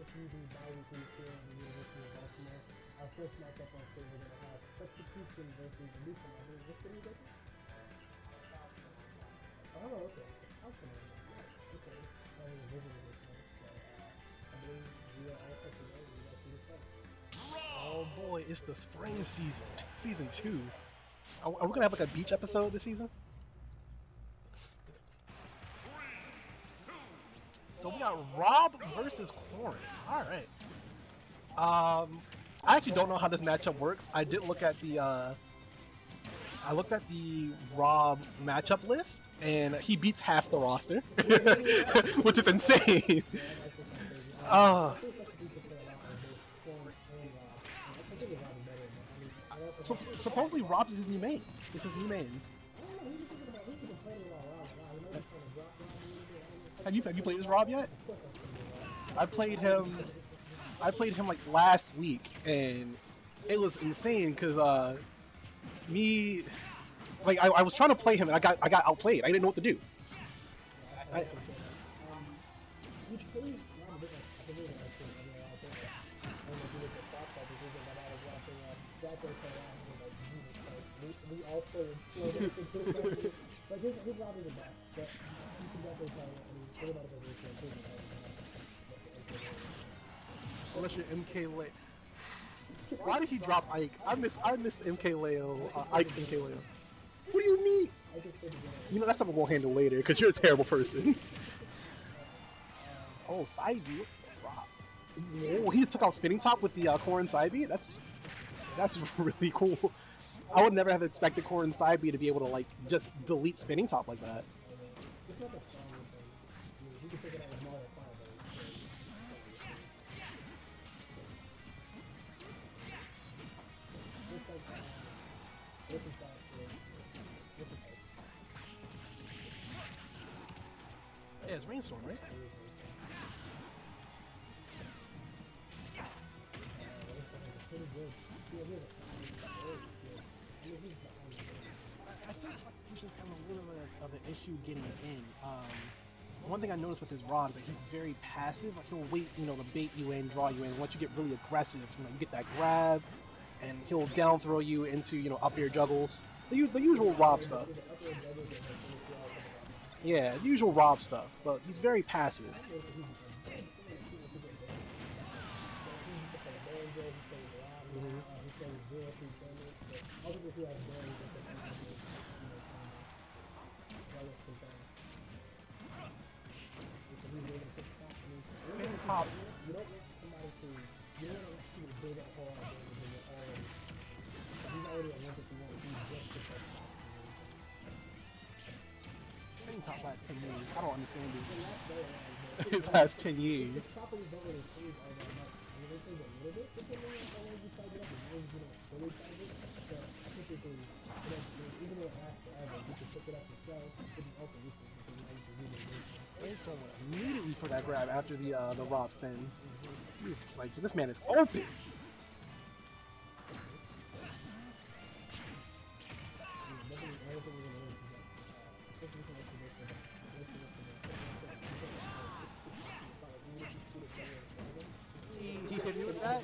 SSUB bi-weekly here in the University of Baltimore. Our first matchup on stage, we're going to have Substitution versus Newfoundland. What's the name, Jason? Oh, okay. South Carolina. Nice. Okay. I was visiting this one, so I believe we are all set to go. We got to the start. Oh boy, it's the spring season, season 2. Are we gonna have like a beach episode this season? So we got Rob versus Corn. All right. I actually don't know how this matchup works. I did look at the I looked at the Rob matchup list, and he beats half the roster, which is insane. Uh, so supposedly Rob's his new main. It's his new main. Have you played as Rob yet? I played him. I played him like last week, and it was insane because me, like I was trying to play him, and I got outplayed. I didn't know what to do. We all played slow. Like his round is the best, but you can definitely tell. I mean, everybody goes into improvement. Unless you're MK Leo. Why did he drop Ike? I miss MK Leo, Ike MK Leo. What do you mean? You know that's something we'll handle later because you're a terrible person. Oh, side B. Oh, he just took out spinning top with the Corrin side B. That's really cool. I would never have expected Corrin side B to be able to like just delete spinning top like that. Yeah, it's Rainstorm, right? I think Execution's kind of a little bit of an issue getting in. One thing I noticed with his Rob is that he's very passive. Like he'll wait, to bait you in, draw you in. Once you get really aggressive, you get that grab, and he'll down throw you into, up air juggles. The usual Rob stuff. Yeah, the usual Rob stuff. But he's very passive. Spinning top. You don't want somebody to. You don't want people to build up hard when they're already. He's already at 151. He's just to touch top. Spinning top lasts 10 years. I don't understand it. It lasts 10 years. It's properly don't really change all that much. I mean, they change a little bit depending on how long you charge it up. As long as you don't fully charge it. So typically, even though it lasts forever, you can pick it up yourself. It can also use it. Brainstorm went immediately for that grab after the Rob spin. He's like, this man is open. He hit me with that.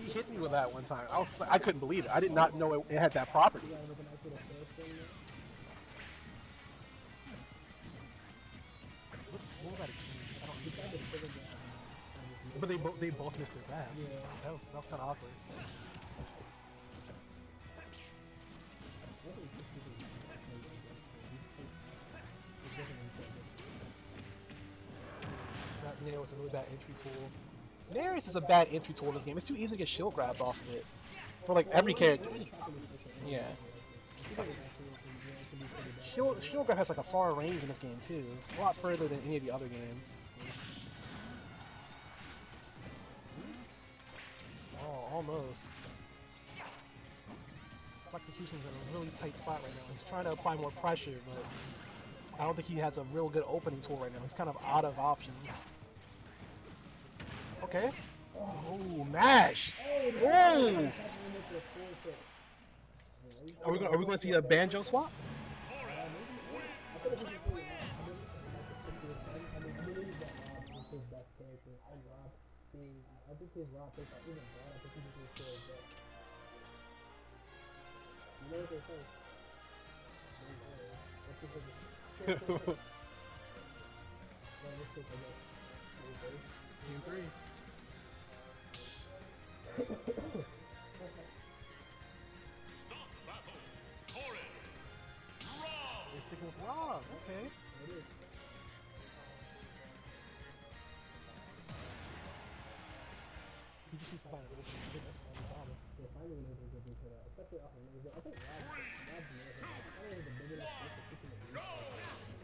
He hit me with that one time. I couldn't believe it. I did not know it had that property. But they both missed their grabs. Yeah. That was kind of awkward. That Nair was a really bad entry tool. Nair is a bad entry tool in this game. It's too easy to get shield grabbed off of it. For like every character. Yeah. Shield grab has like a far range in this game too. It's a lot further than any of the other games. Oh, almost. Execution's in a really tight spot right now. He's trying to apply more pressure, but I don't think he has a real good opening tool right now. He's kind of out of options. Okay. Oh, mash! Oh! Are we going to see a banjo swap? think his raw takes out even bad. I think he just needs to adjust. You know what they say? What's his name? Well, let's take, I guess. Game 3. They're sticking with Rob. Okay. It is. He just needs to find a little bit. That's the only problem. Yeah, finally when they get into that, especially off of laser. I think Rob's laser, like, I don't know the big enough space to kick him in the laser.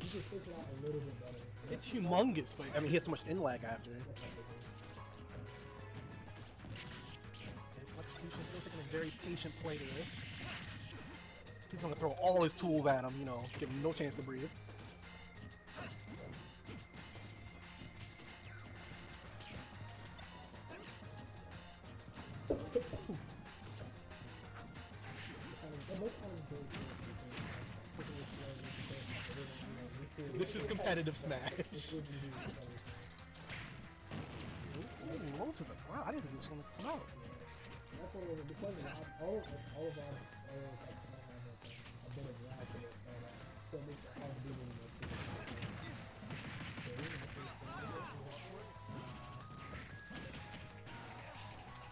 You can stick it out a little bit better. It's humongous, but I mean, he has so much in lag after. Execution still taking a very patient play to this. He's gonna throw all his tools at him, you know, give him no chance to breathe. This is competitive Smash. Ooh, what was it? Wow, I didn't think it was gonna come out. That's what it was, because all of our areas like have a bit of lag to it, so it makes it hard to do it anymore.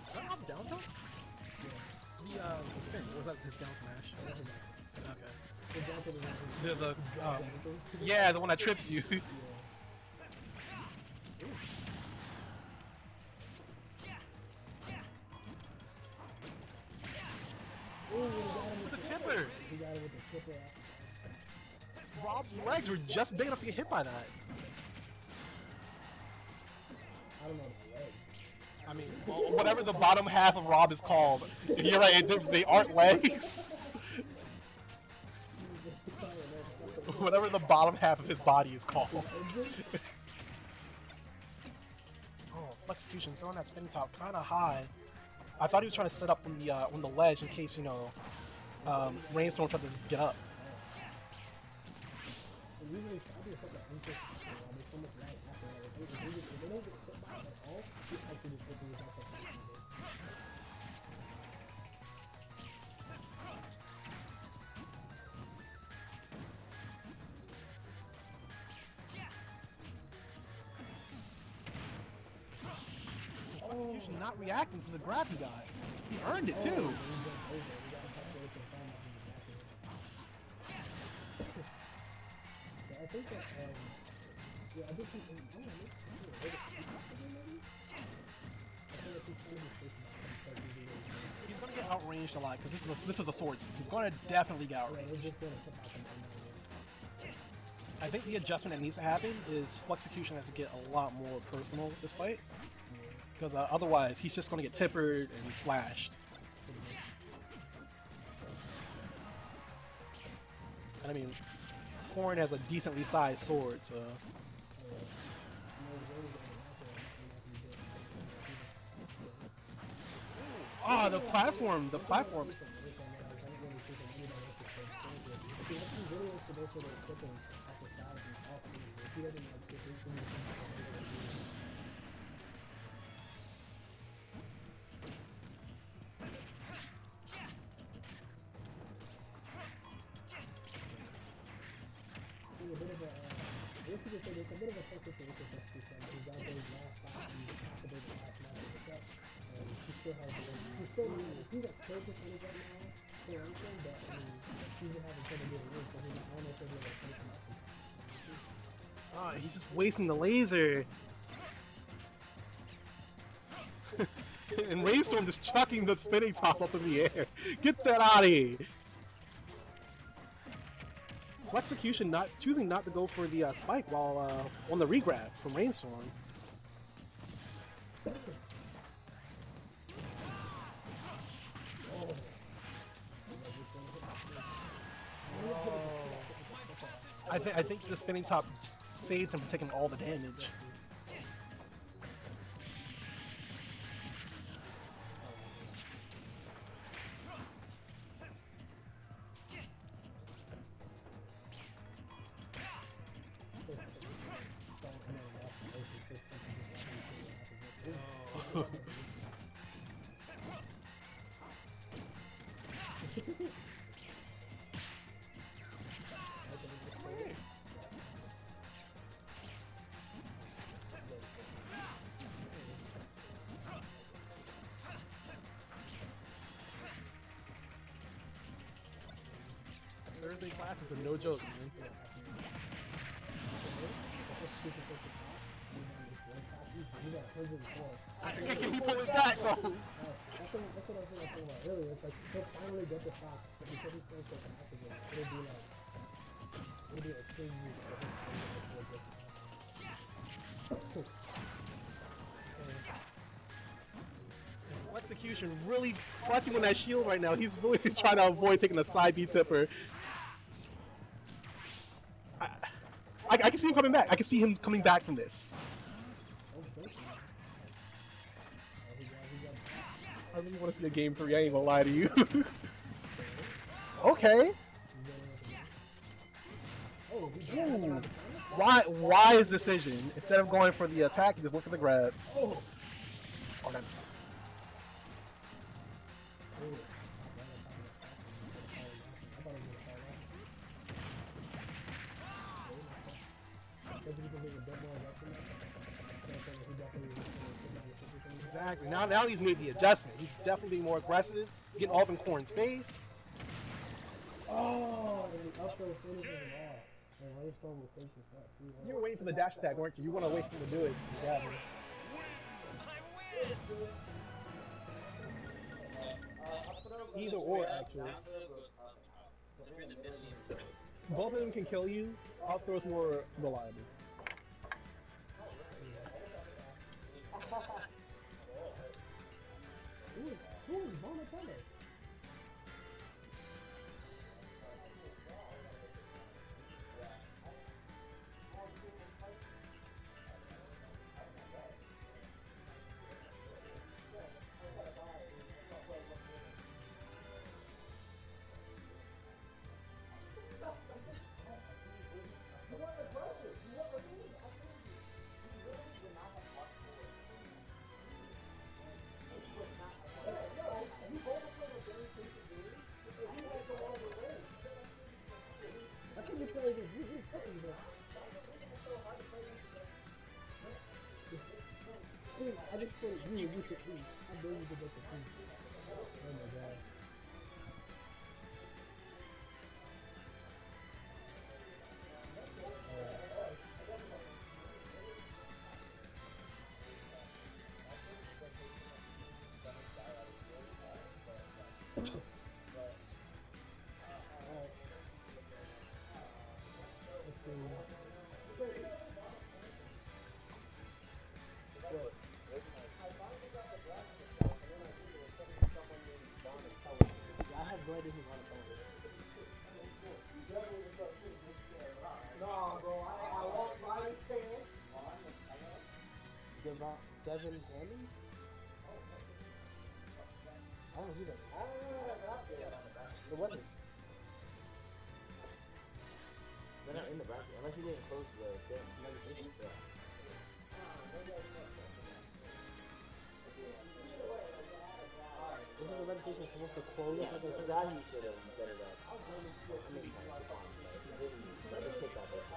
Is that Rob's down tilt? Yeah. The spin, was that his down smash? Okay. The down tilt is Yeah, the one that trips you. yeah. Ooh, With the tipper! he got it with the tipper. Rob's legs were just big enough to get hit by that. I don't know the leg. I mean, whatever the bottom half of Rob is called, you're right, they aren't legs. Whatever the bottom half of his body is called. Oh, Flexecution throwing that spin top kind of high. I thought he was trying to set up on the ledge in case, you know, Rainstorm tried to just get up. Usually, I think it's such an interesting there's so much lag after that. If they don't get hit by it at all, it's actually just opening yourself up. Flexecution not reacting to the grab he got. He earned it too. I think that, yeah, I think he, I don't know, maybe, He's gonna get outranged a lot because this is a swordsman. He's gonna definitely get outranged. I think the adjustment that needs to happen is Flexecution has to get a lot more personal this fight, because otherwise he's just gonna get tippered and slashed. And I mean, Horn has a decently sized sword, so. Ah, the platform. It's a bit of a focus for Execution. He's out there last fight, he's possibly the last match of the set, and he still has the win. He's at focus on it right now, for anything, but I mean, he's been having trouble getting in, so he's not, I don't know if they're going to finish him up. Ah, he's just wasting the laser. And Rainstorm just chucking the spinning top up in the air. Get that out of here. Flexecution choosing not to go for the spike while on the regrab from Rainstorm. I think the spinning top saved him from taking all the damage. Thursday classes are no joke, man. I think he pulled it back though. That's what I was talking about earlier. It's like he'll finally get the shots, but because he's playing so passive, it'll be like 2 years for him to get the shots. Execution really clutching on that shield right now. He's really trying to avoid taking a side B tipper. I can see him coming back. I can see him coming back from this. I really want to see a game 3. I ain't gonna lie to you. Okay. Ooh. Wise decision. Instead of going for the attack, he just went for the grab. Oh, that. Exactly. Now he's made the adjustment. He's definitely being more aggressive, getting all up in Corrin's face. Oh, the up throw finishes him off. You were waiting for the dash attack, weren't you? You want to wait for him to do it. Yeah. Either or, actually. Both of them can kill you. Up throw's more reliable. Who is on the corner? I just said you should eat. I dare you to get the food. Oh my god. Devin Handy? I don't see that. It wasn't. They're not in the bracket unless you didn't close the thing. This is a registration supposed to close it. That he should have set it up. I mean, fine, but he didn't. Let me take that person.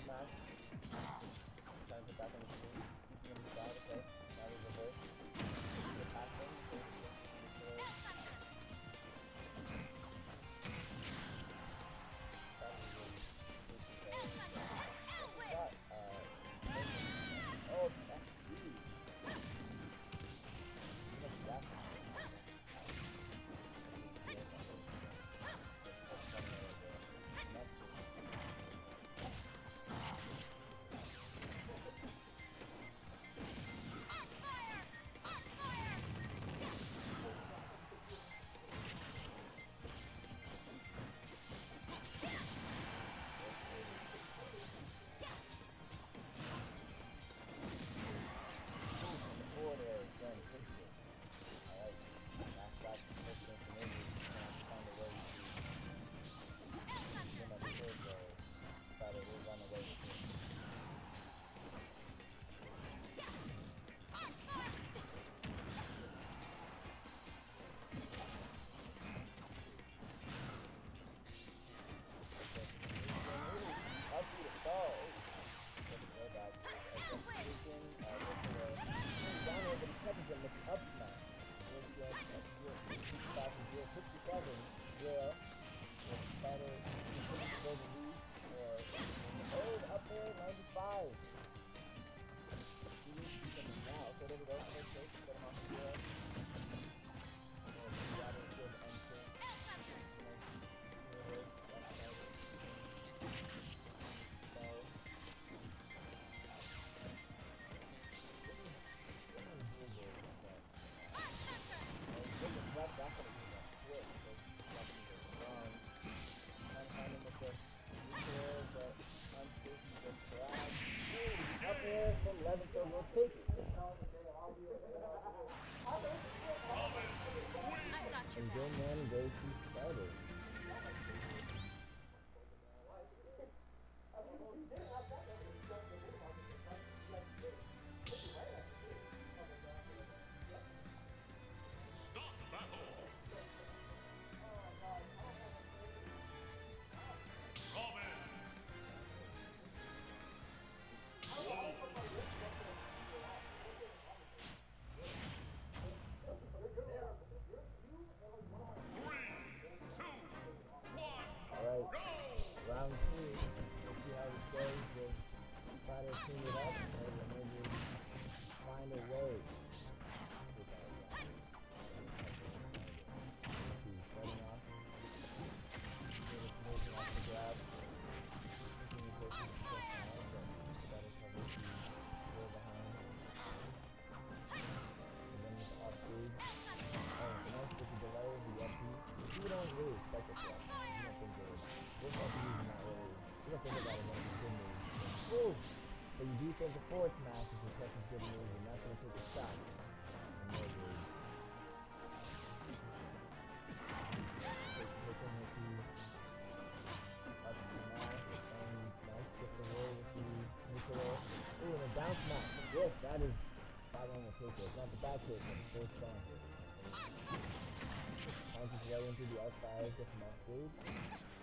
smash. Trying to put back on the screen. Keeping him inside, okay. Now we reverse. The pass him. Oh, that's huge. And go man, go to starter. Round two, let's see how this goes. We'll try to clean it up and maybe find a way. He's setting off. Moving off the grab. Thinking he's looking to push now, but better cover to go behind. And then with the off speed. Oh, the nice with the delay, the FP. You don't really expect it to. You don't think it is. We're both using that really. You don't think about it when it's good news. Ooh! But you do think the forward smash is a second good news, and that's going to take a shot. And no good. Taking with the up to smash, and nice with the roll with the nuclear. Ooh, and a down smash. Yes, that is spot on the kicker. It's not the back kick, but it's full strong kick. Punches right into the outside, gets him off stage.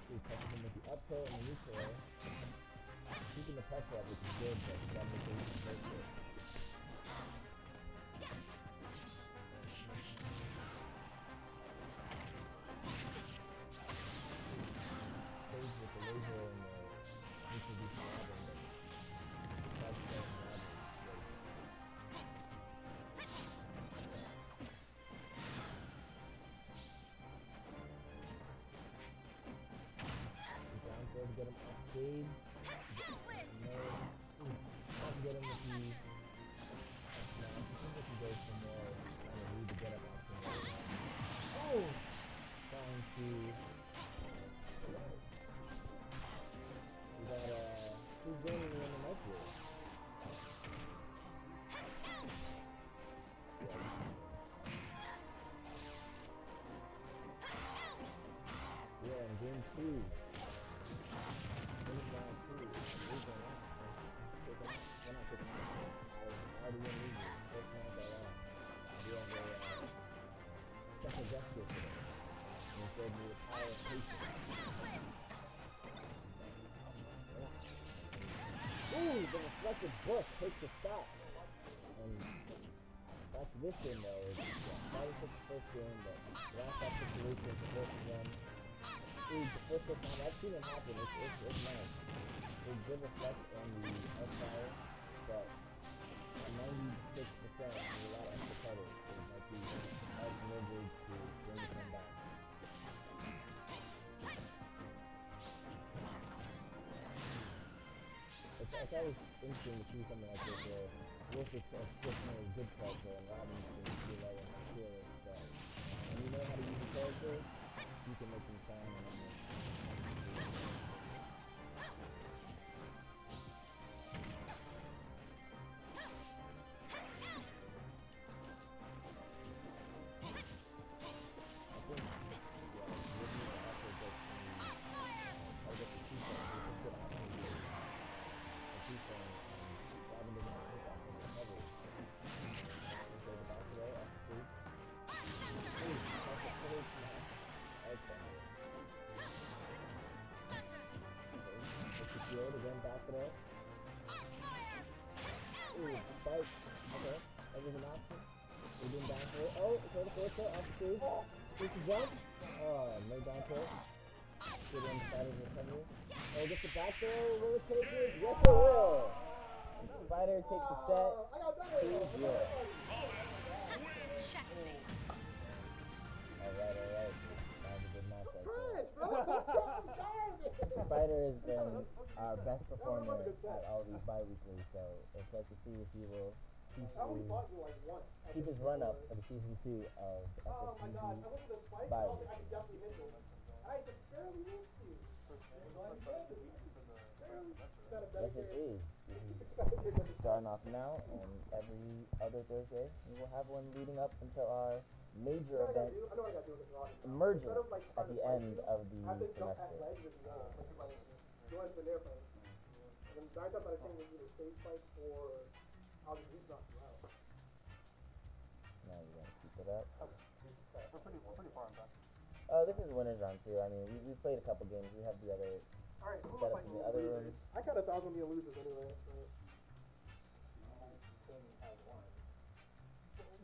He touches him with the up tilt and the nuclear. Keeping the pressure up, which is good, but he's got to make it very good. Stage with the laser and the nuclear slabbing, but that's the to get him off stage. Can't get him with the smash. I think if he goes for more, kind of need to get him off the way. Oh! Trying to. We got who's gaining in the microwave? Yeah, in game 2. Special gesture today. And it gave me the power of patience. the book takes the stop. And that's this game though. Spider took the first game, but the last stop situation is the first one. Dude, the first time I've seen it happen, it's nice. There's good effect on the F-fire, but 96% is a lot of extra pedals. So it might be hard to leverage to bring it down. It's always interesting to see something like this where Wolf is traditionally a good character and Robin can feel like a fearless. So when you know how to use a character, you can make them shine and then again, back it up. Ooh, spike. Okay, that was an option. We didn't down for it. Oh, okay, the first hit off the stage. Just a jump. Oh, no down tilt. Good on the side of the recovery. Oh, gets the back throw. Will it take it? Yes, it will. And Spider takes the set. 2-0. Checkmate. Alright. That was a good match right there. Spider has been our best performer at all these bi-weekly, so it's like to see if he will keep his run up for the season 2 of SSUB bi-weekly. Yes, it is. Starting off now, and every other Thursday we will have one leading up until our major event emerging at the end of the semester. Now you gotta keep it up. We're pretty far in back. This is winners round 2. I mean, we played a couple games. We have the other setup in the other rooms. I kind of thought it was going to be a losers anyway.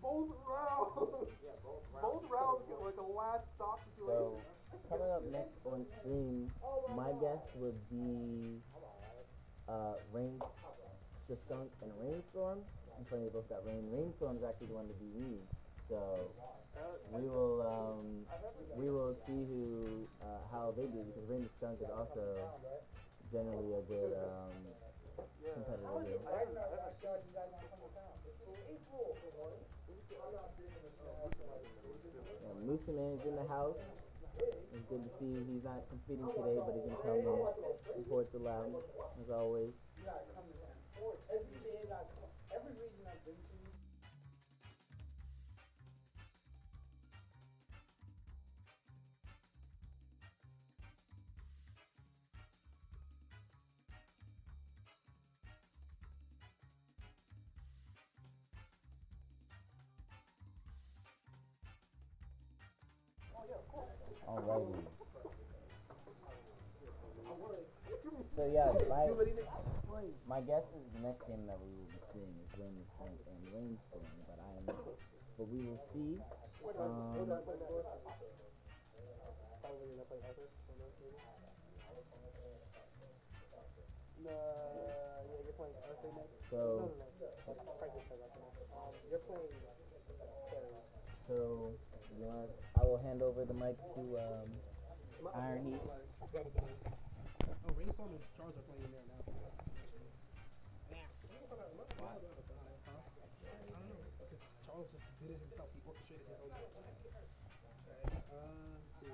Both rounds! Both rounds get like a last stop situation. So, coming up next on stream, my guess would be the Skunk and Rainstorm. I'm telling you both got Rain. Rainstorm is actually the one to be me. So we will see how they do, because Rain the Skunk is also generally a good competitor here. Moose Man is in the house. It's good to see he's not competing today, but he can come and support the lab as always. Every region I've been to, Alrighty. So yeah, my guess is the next game that we will be seeing is Rain the Skunk and Rainstorm, but we will see. You're playing Thursday next? So, you're playing so I will hand over the mic to Iron Heat. Oh, Rainstorm and Charles are playing there now. Why? I don't know, because Charles just did it himself. He orchestrated his own match. Let's see.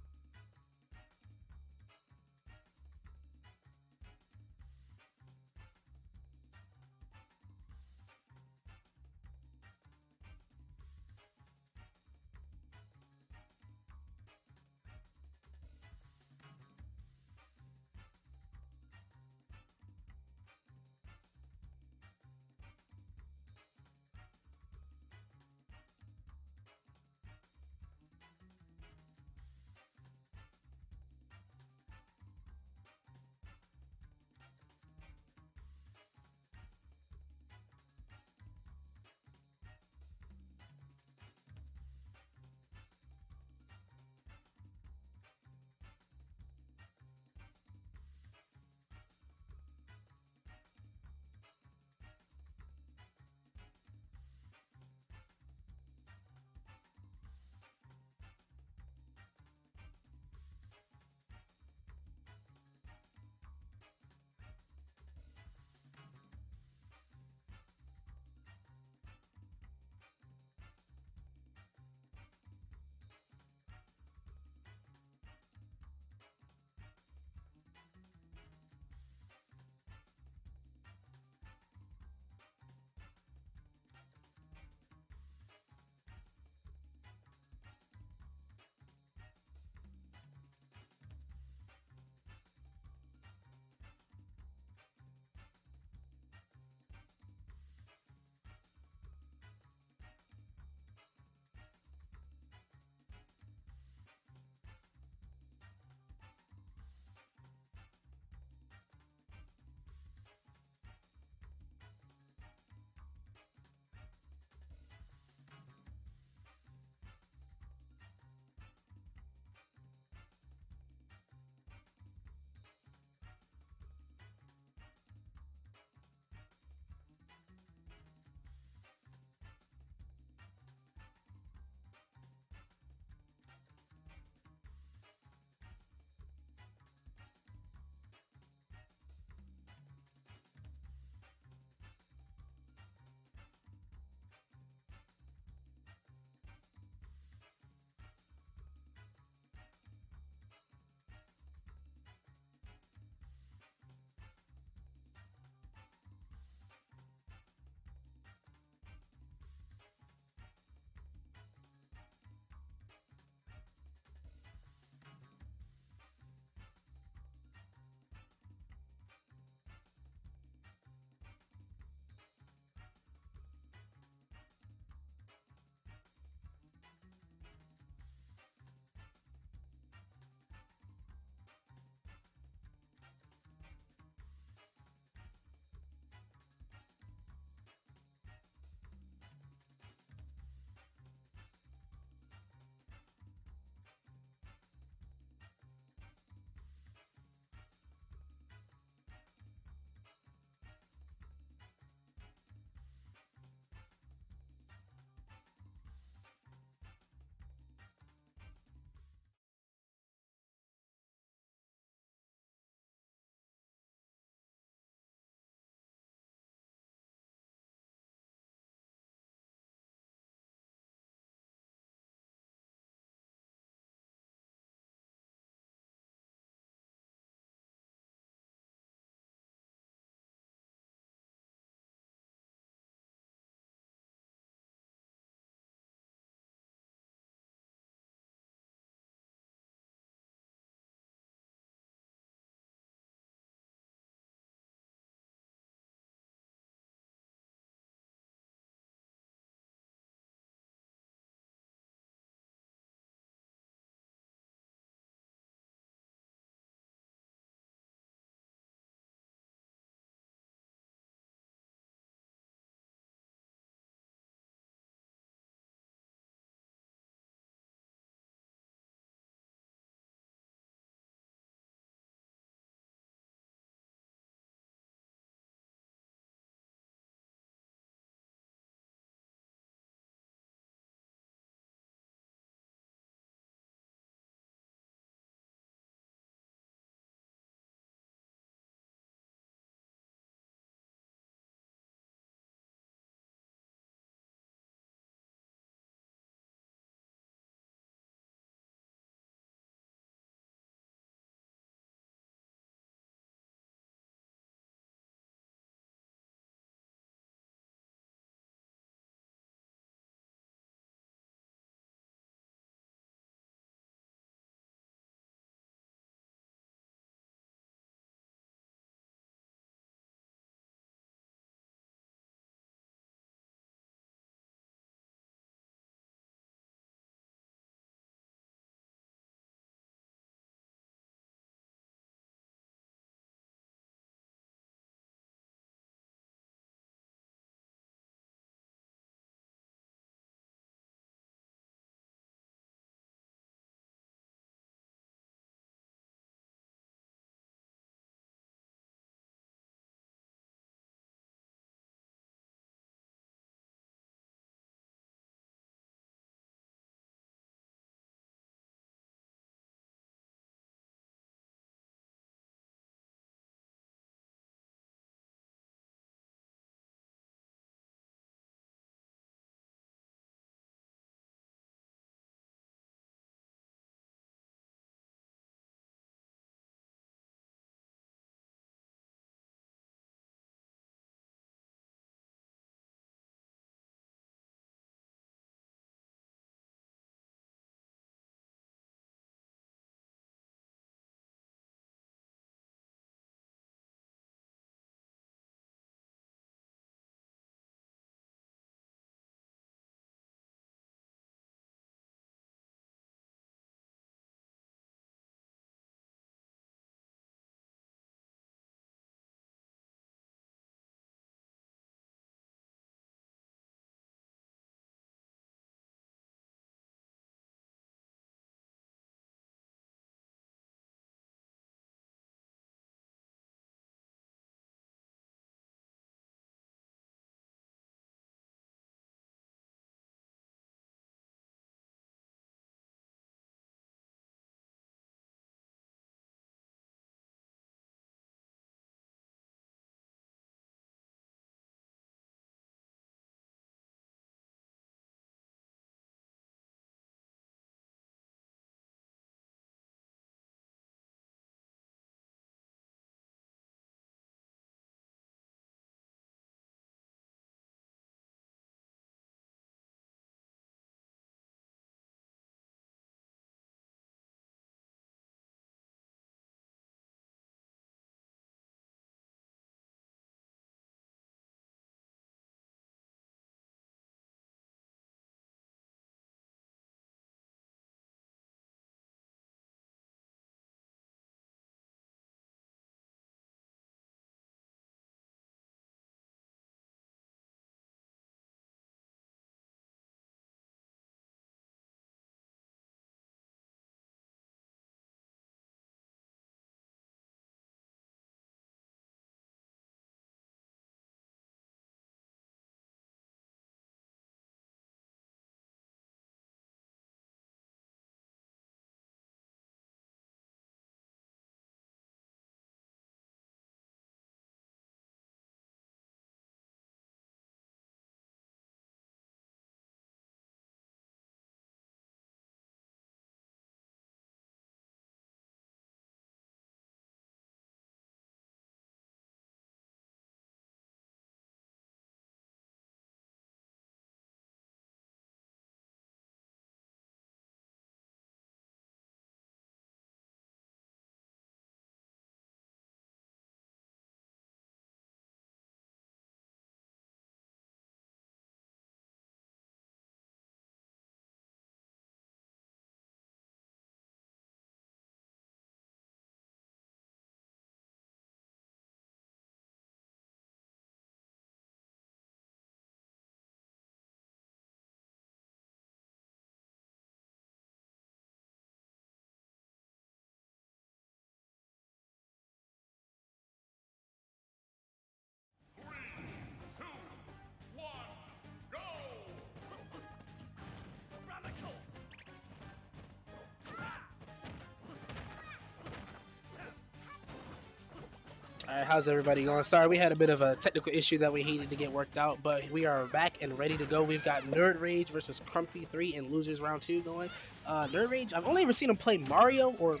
Alright, how's everybody going? Sorry, we had a bit of a technical issue that we needed to get worked out, but we are back and ready to go. We've got Nerd Rage versus Crumpy 3 in Losers Round 2 going. Nerd Rage, I've only ever seen him play Mario,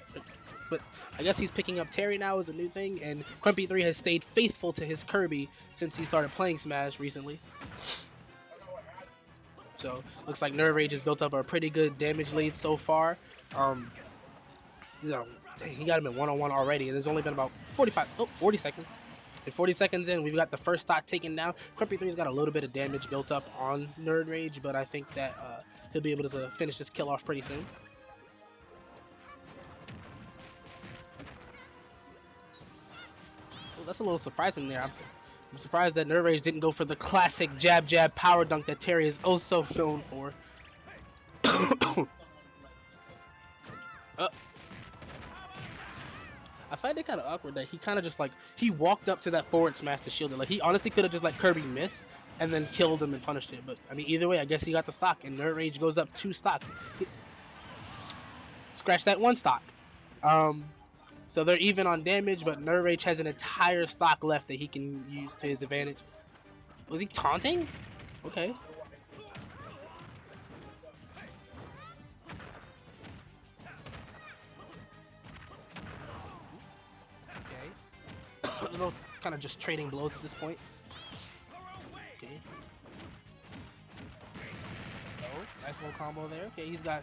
but I guess he's picking up Terry now as a new thing, and Crumpy 3 has stayed faithful to his Kirby since he started playing Smash recently. So, looks like Nerd Rage has built up a pretty good damage lead so far. You know, he got him in one-on-one already, and there's only been about 40 seconds. And 40 seconds in, we've got the first stock taken down. Crumpy 3's got a little bit of damage built up on Nerd Rage, but I think that he'll be able to finish this kill off pretty soon. Well, that's a little surprising there. I'm surprised that Nerd Rage didn't go for the classic jab power dunk that Terry is also known for. I find it kind of awkward that he kind of just like, he walked up to that forward smash to shield it. Like, he honestly could have just let Kirby miss and then killed him and punished it. But, I mean, either way, I guess he got the stock, and Nerd Rage goes up 2 stocks. Scratch that 1 stock. So they're even on damage, but Nerd Rage has an entire stock left that he can use to his advantage. Was he taunting? Okay. They're both kind of just trading blows at this point. Okay. Oh, nice little combo there. Okay, he's got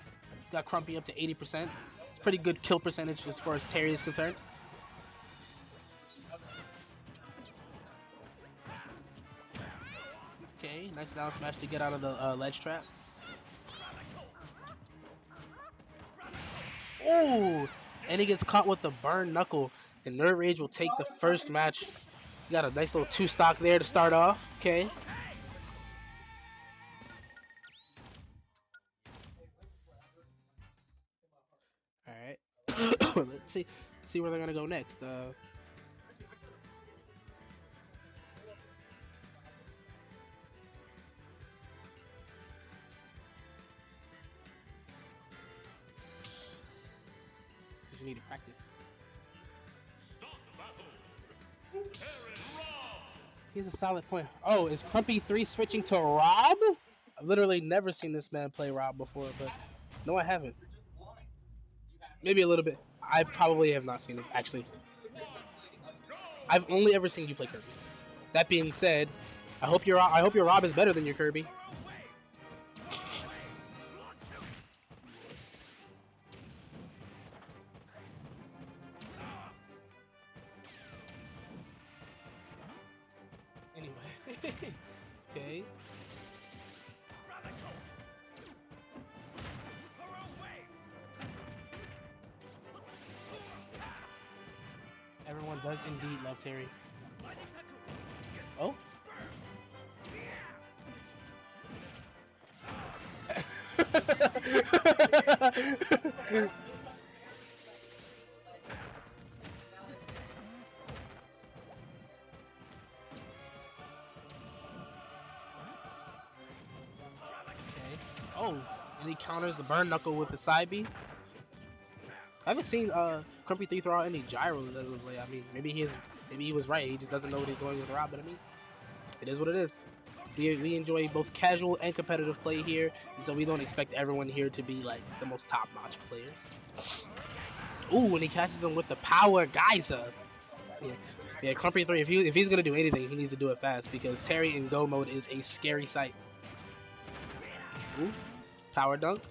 Crumpy up to 80%. It's pretty good kill percentage as far as Terry is concerned. Okay, nice down smash to get out of the ledge trap. Oh, and he gets caught with the burn knuckle. And Nerd Rage will take the first match. You got a nice little 2 stock there to start off. Okay. All right. Let's see where they're gonna go next. You need to practice. He's a solid point. Oh, is Crumpy 3 switching to Rob? I've literally never seen this man play Rob before, but no, I haven't. Maybe a little bit. I probably have not seen him, actually. I've only ever seen you play Kirby. That being said, I hope your Rob is better than your Kirby. Okay. Everyone does indeed love Terry. Oh? Oh, and he counters the burn knuckle with the side B. I haven't seen Crumpy 3 throw out any gyros as of late. I mean, maybe he was right. He just doesn't know what he's doing with Rob. But I mean, it is what it is. We enjoy both casual and competitive play here, and so we don't expect everyone here to be like the most top-notch players. Ooh, and he catches him with the power geyser. Yeah, Crumpy 3. If he's gonna do anything, he needs to do it fast because Terry in go mode is a scary sight. Ooh, power dunk.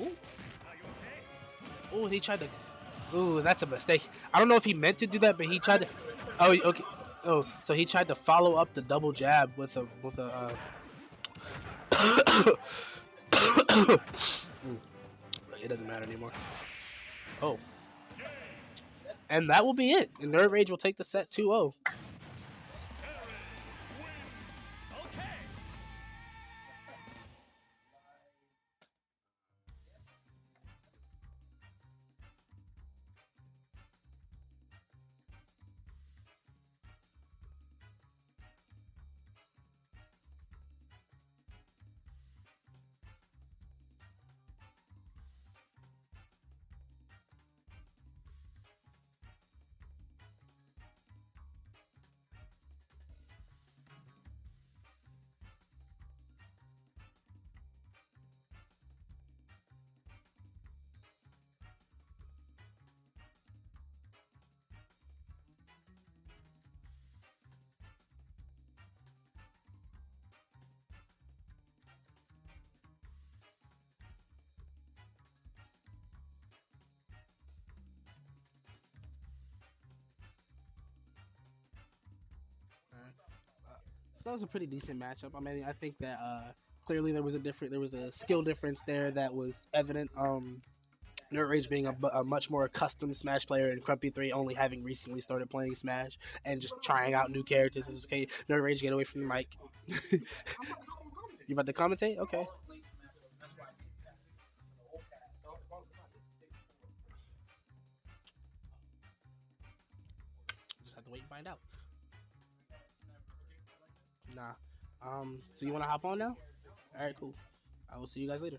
Ooh. Ooh, he tried to. Ooh, that's a mistake. I don't know if he meant to do that, but he tried to. Oh, okay. Oh, so he tried to follow up the double jab with a. It doesn't matter anymore. Oh. And that will be it. And Nerd Rage will take the set 2-0. So that was a pretty decent matchup. I mean, I think that clearly there was a skill difference there that was evident. Nerd Rage being a much more accustomed Smash player, and Crumpy 3 only having recently started playing Smash and just trying out new characters. Is okay. Nerd Rage, get away from the mic. You about to commentate? Okay. Just have to wait and find out. Nah. So you want to hop on now? All right, cool. I will see you guys later.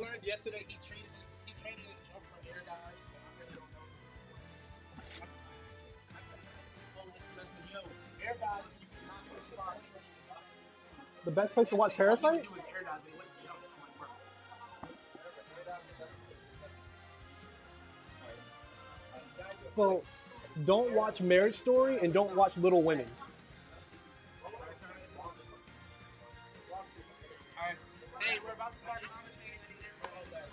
learned yesterday he traded a jump for air dodge, so I really don't know. Oh, this semester, yo, air dodge, you cannot go too far anyway. The best place to watch Parasite? He was air dodge, but he wouldn't jump. I'm like, bro. So, don't watch Marriage Story and don't watch Little Women. Alright. Hey, we're about to start commentating. Yeah,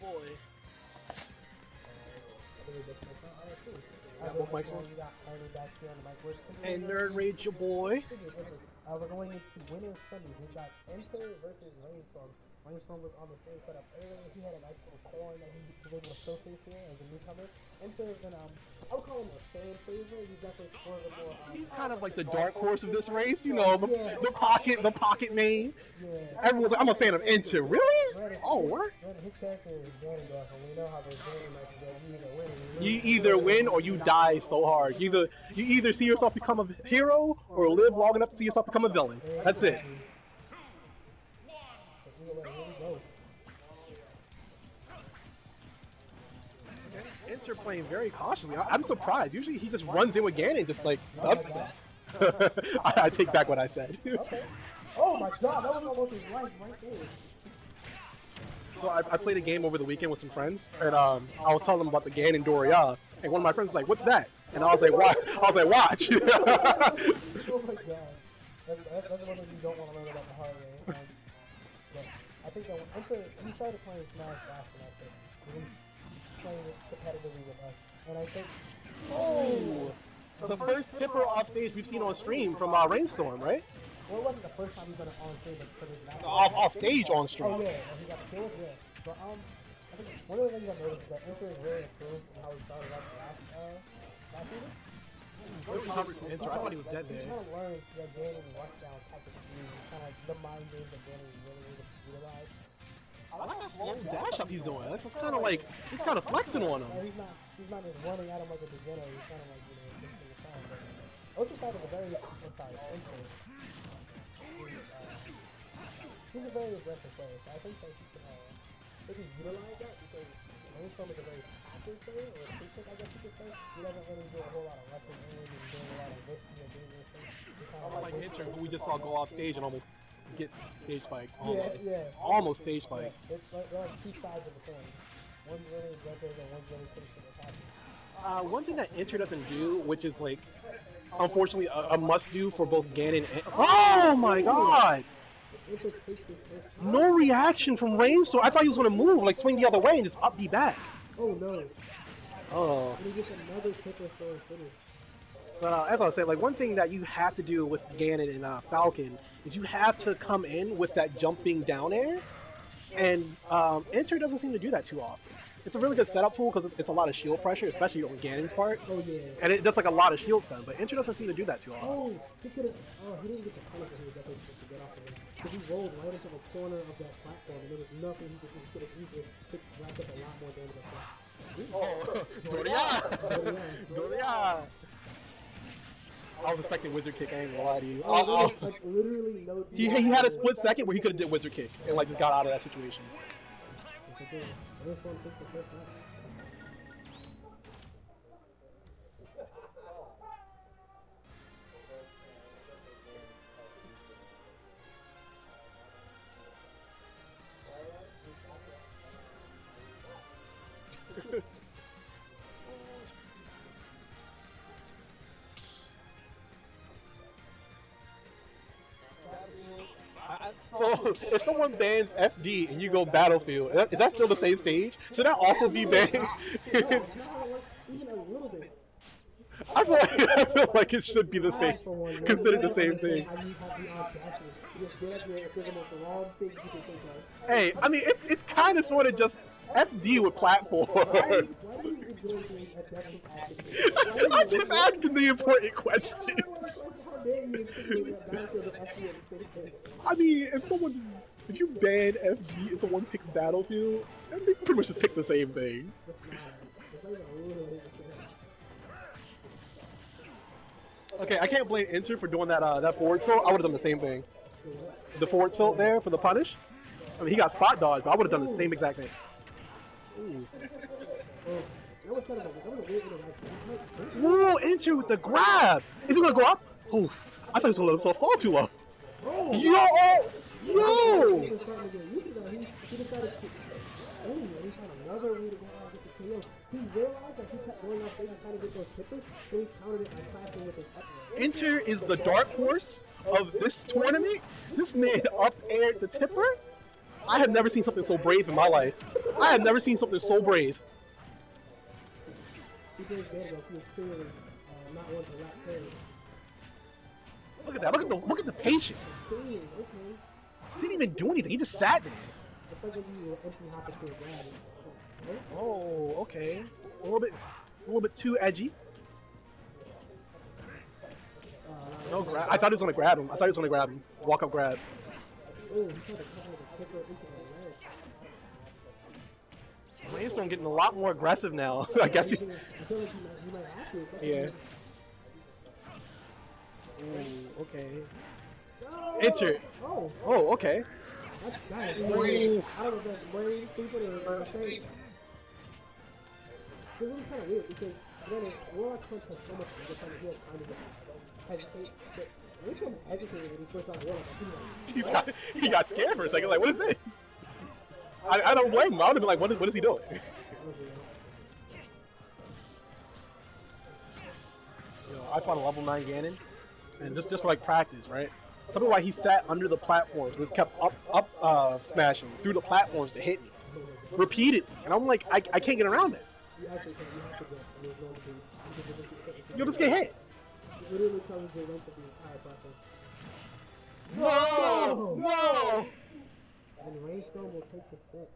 boy. Got both mics on. We got Ernie back here on the mic. And Nerd Rage, your boy. We're going into winning semis. We've got Enter versus Rainstorm. Rainstorm was on the same setup earlier. He had a nice little corn that he was able to showcase here as a newcomer. Enter is I would call him a fan favorite. He's definitely one of the more. He's kind of like the dark horse of this race, you know, the pocket main. Yeah. Everyone's like, I'm a fan of Enter. Really? Oh, what? His character is Ganondorf, and we know how the game matches that you either win. You either win or you die so hard. You either see yourself become a hero or live long enough to see yourself become a villain. That's it. Enter playing very cautiously. I'm surprised. Usually he just runs in with Ganon and just like does stuff. I take back what I said. Okay. Oh my god, that was almost his life right there. So I played a game over the weekend with some friends, and I was telling them about the Ganon Doria, and one of my friends was like, "What's that?" And I was like, "What?" I was like, "Watch." Oh my god, that's one thing you don't want to learn about the hard way. But I think that when he started playing Smash last semester, he was playing it competitively with us, and I think, the first tipper off stage we've seen on stream from Rainstorm, right? well, it wasn't the first time he's done it on stream, but for his last Off stage on stream. Oh yeah, and he got the kills, yeah. But I think one of the things I noticed is that Enter is really improved in how he started up last season. What recovered from Enter? I thought he was dead there. He kind of learned that Ganon rushdown type of scheme, kind of the mind games that Ganon is really able to utilize. I like that slow dash up he's doing. That's kind of like, he's kind of flexing on him. He's not just running at him like a beginner. He's kind of like, taking his time. But Oceanside is a very, Enter. He's a very aggressive player, so I think that he can utilize that because Rainstorm is a very passive player, or a basic, I guess you could say. He doesn't really do a whole lot of rushing in and doing a lot of risky or dangerous things. Like Enter, who we just saw go off stage and almost get stage spiked. Yeah. Almost stage spiked. It's like they're like two sides of the coin. One's really aggressive and one's really patient and passive. One thing that Enter doesn't do, which is like, unfortunately, a must-do for both Ganon and... Oh my god! No reaction from Rainstorm. I thought he was going to move, like swing the other way and just up B back. Oh no. Oh. And he gets another triple throw finish. But as I was saying, like one thing that you have to do with Ganon and Falcon is you have to come in with that jumping down air, and Enter doesn't seem to do that too often. It's a really good setup tool because it's a lot of shield pressure, especially on Ganon's part. Oh yeah. And it does like a lot of shield stun, but Enter doesn't seem to do that too often. Oh, he could have. Oh, he didn't get the punish that he was definitely supposed to get off of him. Because he rolled right into the corner of that platform, and there was nothing he could have easily racked up a lot more damage than that. Oh, Doria! I was expecting Wizard Kick, I ain't gonna lie to you. Like literally no. He had a split second where he could have did Wizard Kick and like just got out of that situation. This one took the first time. So, if someone bans FD and you go Battlefield, is that still the same stage? Should that also be banned? I feel like it should be the same, considered the same thing. Hey, I mean, it's kind of sort of just FD with platforms. I'm just asking the important question. I mean, if you ban FD and someone picks Battlefield, then they pretty much just pick the same thing. Okay, I can't blame Enter for doing that forward throw. I would have done the same thing. The forward tilt there for the punish. I mean, he got spot dodged, but I would have done the same exact thing. Ooh. That was kind of that was a weird interaction. Ooh, enter with the grab. Is he gonna go up? Oof. I thought he was gonna let himself fall too low. Oh, Yo! Yo! he decided to. He found another way to go out with the KO. He realized that he kept going up there and trying to get those hitters, so he countered it by clashing with his up air. Enter is the dark horse of this tournament. This man up aired the tipper. I have never seen something so brave in my life. I have never seen something so brave. He did good though. He was clearly not one to lap third. Look at that. Look at the patience. Okay. Didn't even do anything. He just sat there. It's like when you were empty hopping to a grab. Oh, okay. A little bit too edgy. No grab. I thought he was gonna grab him. Walk up grab. Oh, he tried to cover the kicker into the leg. Brainstorm getting a lot more aggressive now. I guess he. I feel like he might have to. Yeah. Ooh, okay. Enter. Oh, Oh, okay. that's nice. Ooh. I don't know if that's way deeper than mistake. It's really kind of weird because when Warlock Punch has so much to defend, he has time to hesitate. But when he hesitated when he first saw Warlock, He got scared for a second. Like, what is this? I don't blame him. I would have been like, what is he doing? You know, I fought a level 9 Ganon, and just for like practice, right? Tell me why he sat under the platforms, just kept up smashing through the platforms to hit me repeatedly, and I'm like, I can't get around this. you actually can, you have to get, and there's no to You'll just get hit. It literally covers the length of the entire platform. No! And Rainstorm will take the set.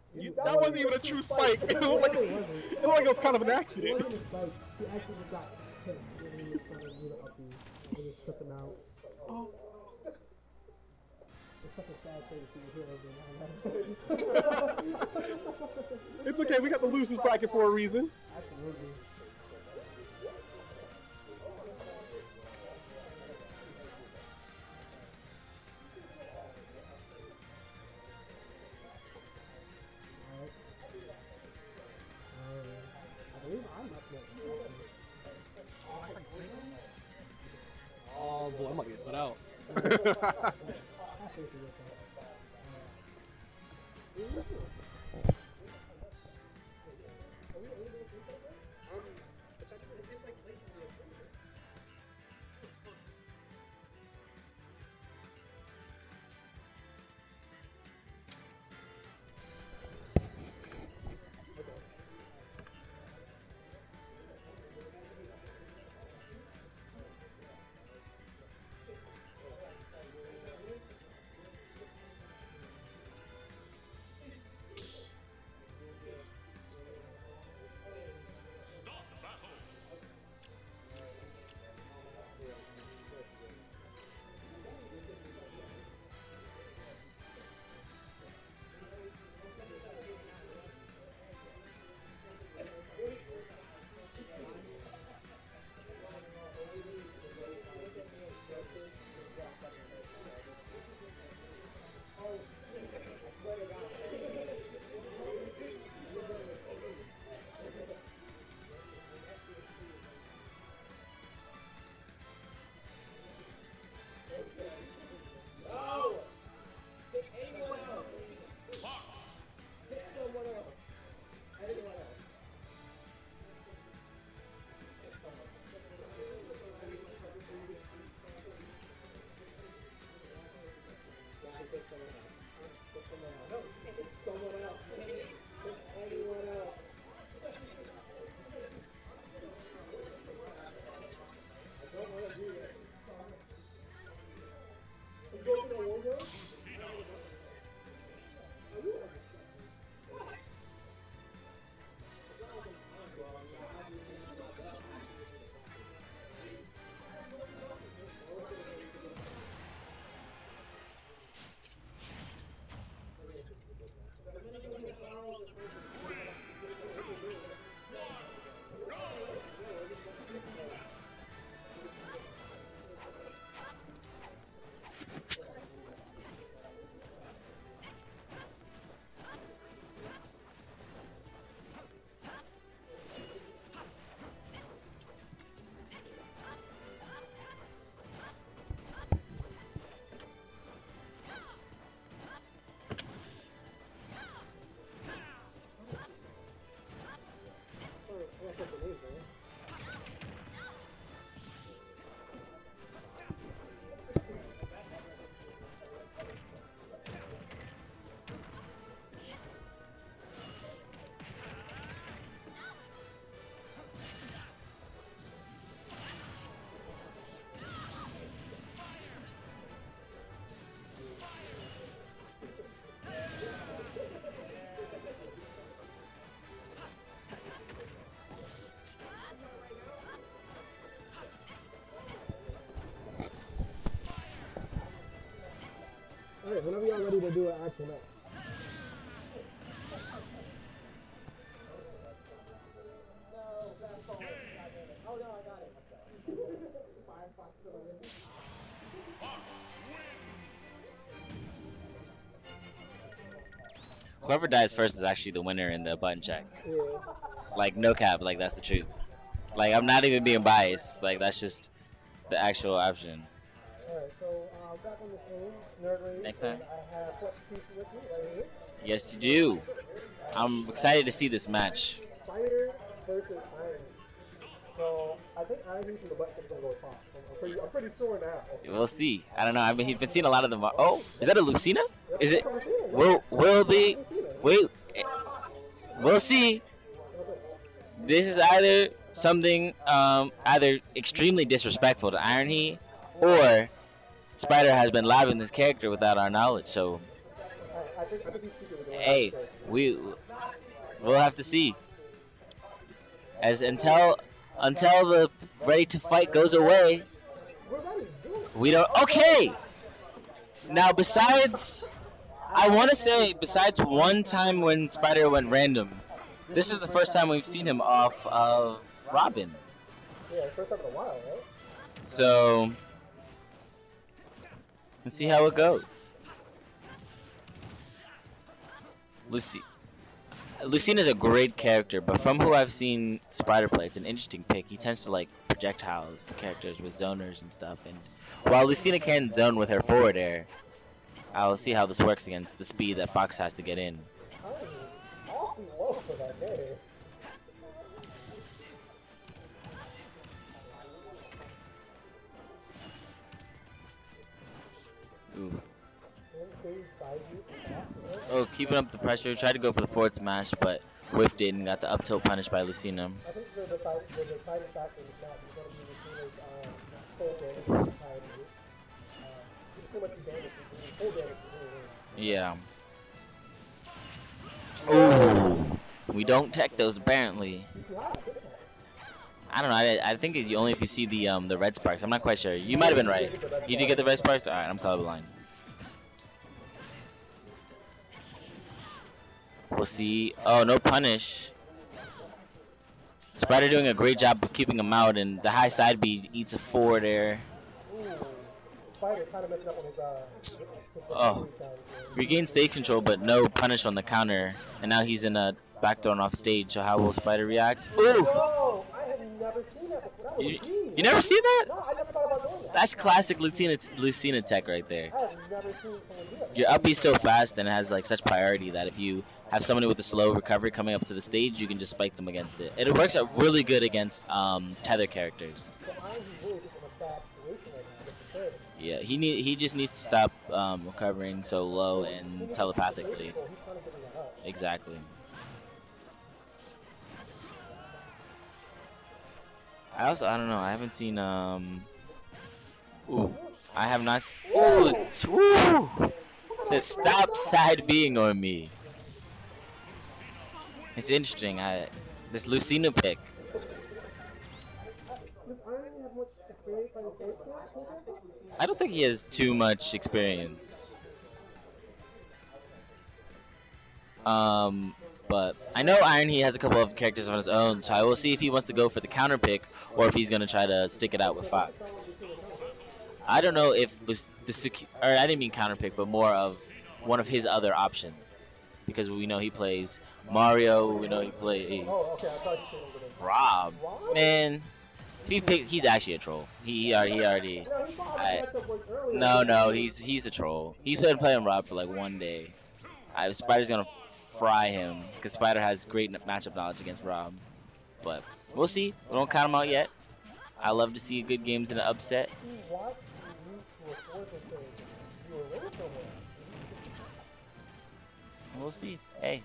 That wasn't even a true spike. It looked like it was kind of an It accident. wasn't a spike. He actually just got hit when he was trying to do the up and he just took him out. Oh. It's such a sad thing to see a hero It's okay, we got the losers bracket for a reason. Absolutely. I believe I'm up next. Oh boy, I'm gonna get put out. Alright, whenever y'all ready to do an action up. Whoever dies first is actually the winner in the button check. Yeah. Like no cap, like that's the truth. Like I'm not even being biased. Like that's just the actual option. Alright, so back on the phone, Nerd Rage, Next time. and I have what chief with me right here. Yes, you do. I'm excited to see this match. Spider versus Iron. So I think Iron from the butt is gonna go top. I'm pretty sure now. We'll see. I don't know. I mean, he's been seeing a lot of them. Oh, is that a Lucina? Is it? Will the wait? We'll see. This is either something either extremely disrespectful to Iron Heat, or Spider has been live in this character without our knowledge. So, hey, we'll have to see. As until the ready to fight goes away, we don't. Okay. Now, besides, I want to say, besides one time when Spider went random, this is the first time we've seen him off of Robin. Yeah, first time in a while, right? So, let's see how it goes. Lucina's a great character, but from who I've seen Spider play, it's an interesting pick. He tends to like projectiles characters with zoners and stuff, and while Lucina can zone with her forward air, I'll see how this works against the speed that Fox has to get in. Awfully low for that day. Ooh. Oh, keeping up the pressure. Tried to go for the forward smash, but whiffed it and got the up tilt punished by Lucina. I think the deciding factor is that he's going to be Lucina's full damage too much damage. Full damage. Yeah. Ooh. We don't tech those apparently. I don't know. I think it's only if you see the red sparks. I'm not quite sure. You might have been right. You did get the red sparks? Alright, I'm colorblind. We'll see. Oh, no punish. Spider doing a great job of keeping him out, and the high side B eats a forward air. Spider kind of messing up on his Oh. Regained stage control, but no punish on the counter. And now he's in a backdoor off stage, so how will Spider react? Ooh! No, I have never seen that before. That You never seen that? No, I never thought about doing that. That's classic Lucina tech right there. I have never seen someone do that. Your up B's so fast and it has like such priority that if you have somebody with a slow recovery coming up to the stage, you can just spike them against it. And it works out really good against tether characters. So Iron's really just in a bad situation right now. That's the third. Yeah, he just needs to stop recovering so low and telepathically. He's trying to get that up. Exactly. I don't know. I haven't seen Ooh, I have not. Ooh, woo! Says stop side being on me. It's interesting. This Lucina pick. Does Iron have much experience on his stage? I don't think he has too much experience. But I know Iron he has a couple of characters on his own, so I will see if he wants to go for the counter pick or if he's gonna try to stick it out with Fox. I don't know if I didn't mean counter pick, but more of one of his other options, because we know he plays Mario, we know he plays Oh, okay. I thought you said over there. Rob. Man, he's actually a troll. He already. No, he's a troll. He's been playing Rob for like one day. Spider's gonna fry him because Spider has great matchup knowledge against Rob, but we'll see. We don't count him out yet. I love to see good games in an upset. We'll see. Hey.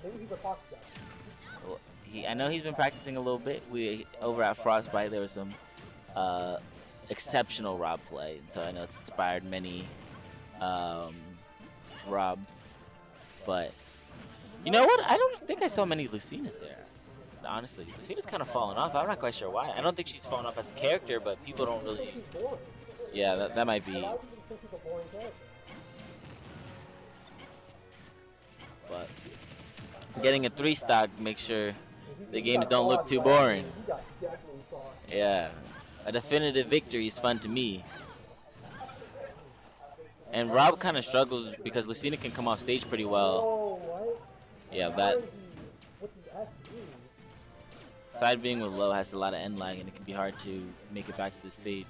Maybe he's a Fox guy. I know he's been practicing a little bit. We over at Frostbite there was some exceptional Rob play, so I know it's inspired many Robs. But you know what? I don't think I saw many Lucinas there. Honestly, Lucina's kind of fallen off. I'm not quite sure why. I don't think she's fallen off as a character, but people don't really. Yeah, that might be. but getting a 3-stock makes sure the games don't look too boring. He got definitely sauced. Yeah, a definitive victory is fun to me. And Rob kind of struggles because Lucina can come off stage pretty well. Oh, what? Yeah, How that is he? What's his SE? side being with low has a lot of end lag and it can be hard to make it back to the stage.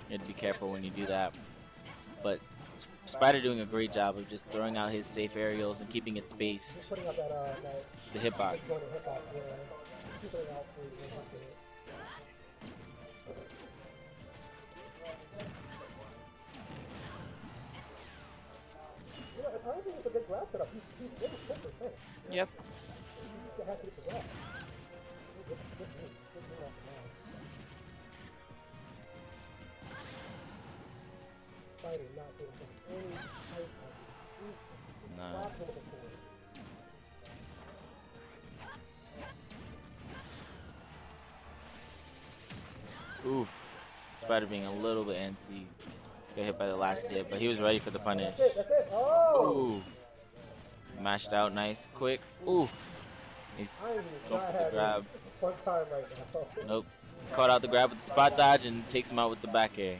You have to be careful when you do that. But Spider doing a great job of just throwing out his safe aerials and keeping it spaced. He's putting up that The hitbox. going to hitbox, yeah. He's putting out for his hit. You know, I don't think it's a good grab setup. He's really 10%. Yep. He has to get the grab. Good move. Good move off the line. Spider not getting any type of No. slap him before. Oof. Spider being a little bit antsy. Got hit by the last hit, but he was ready for the punish. That's it. Oh! Ooh. Mashed out nice, quick. Ooh. He's I ain't even going trying for to the grab. fun time right now. Nope. Caught out the grab with the spot dodge and takes him out with the back air.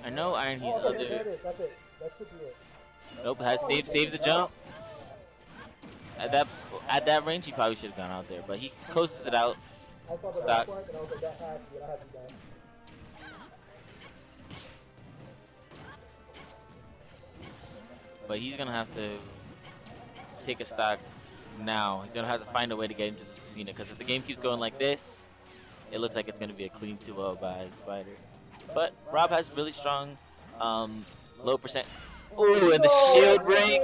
I know Iron Heat's Oh, there it other. is. That's it. That should be it. Nope, has saves the jump. At that range, he probably should have gone out there, but he closes it out. I saw the Stock. back part and I was like, that has to be that. But he's gonna have to take a stock now. He's gonna have to find a way to get into the casino because if the game keeps going like this, it looks like it's gonna be a clean 2-0 by Spider. But Rob has really strong low percent. Ooh, and the shield break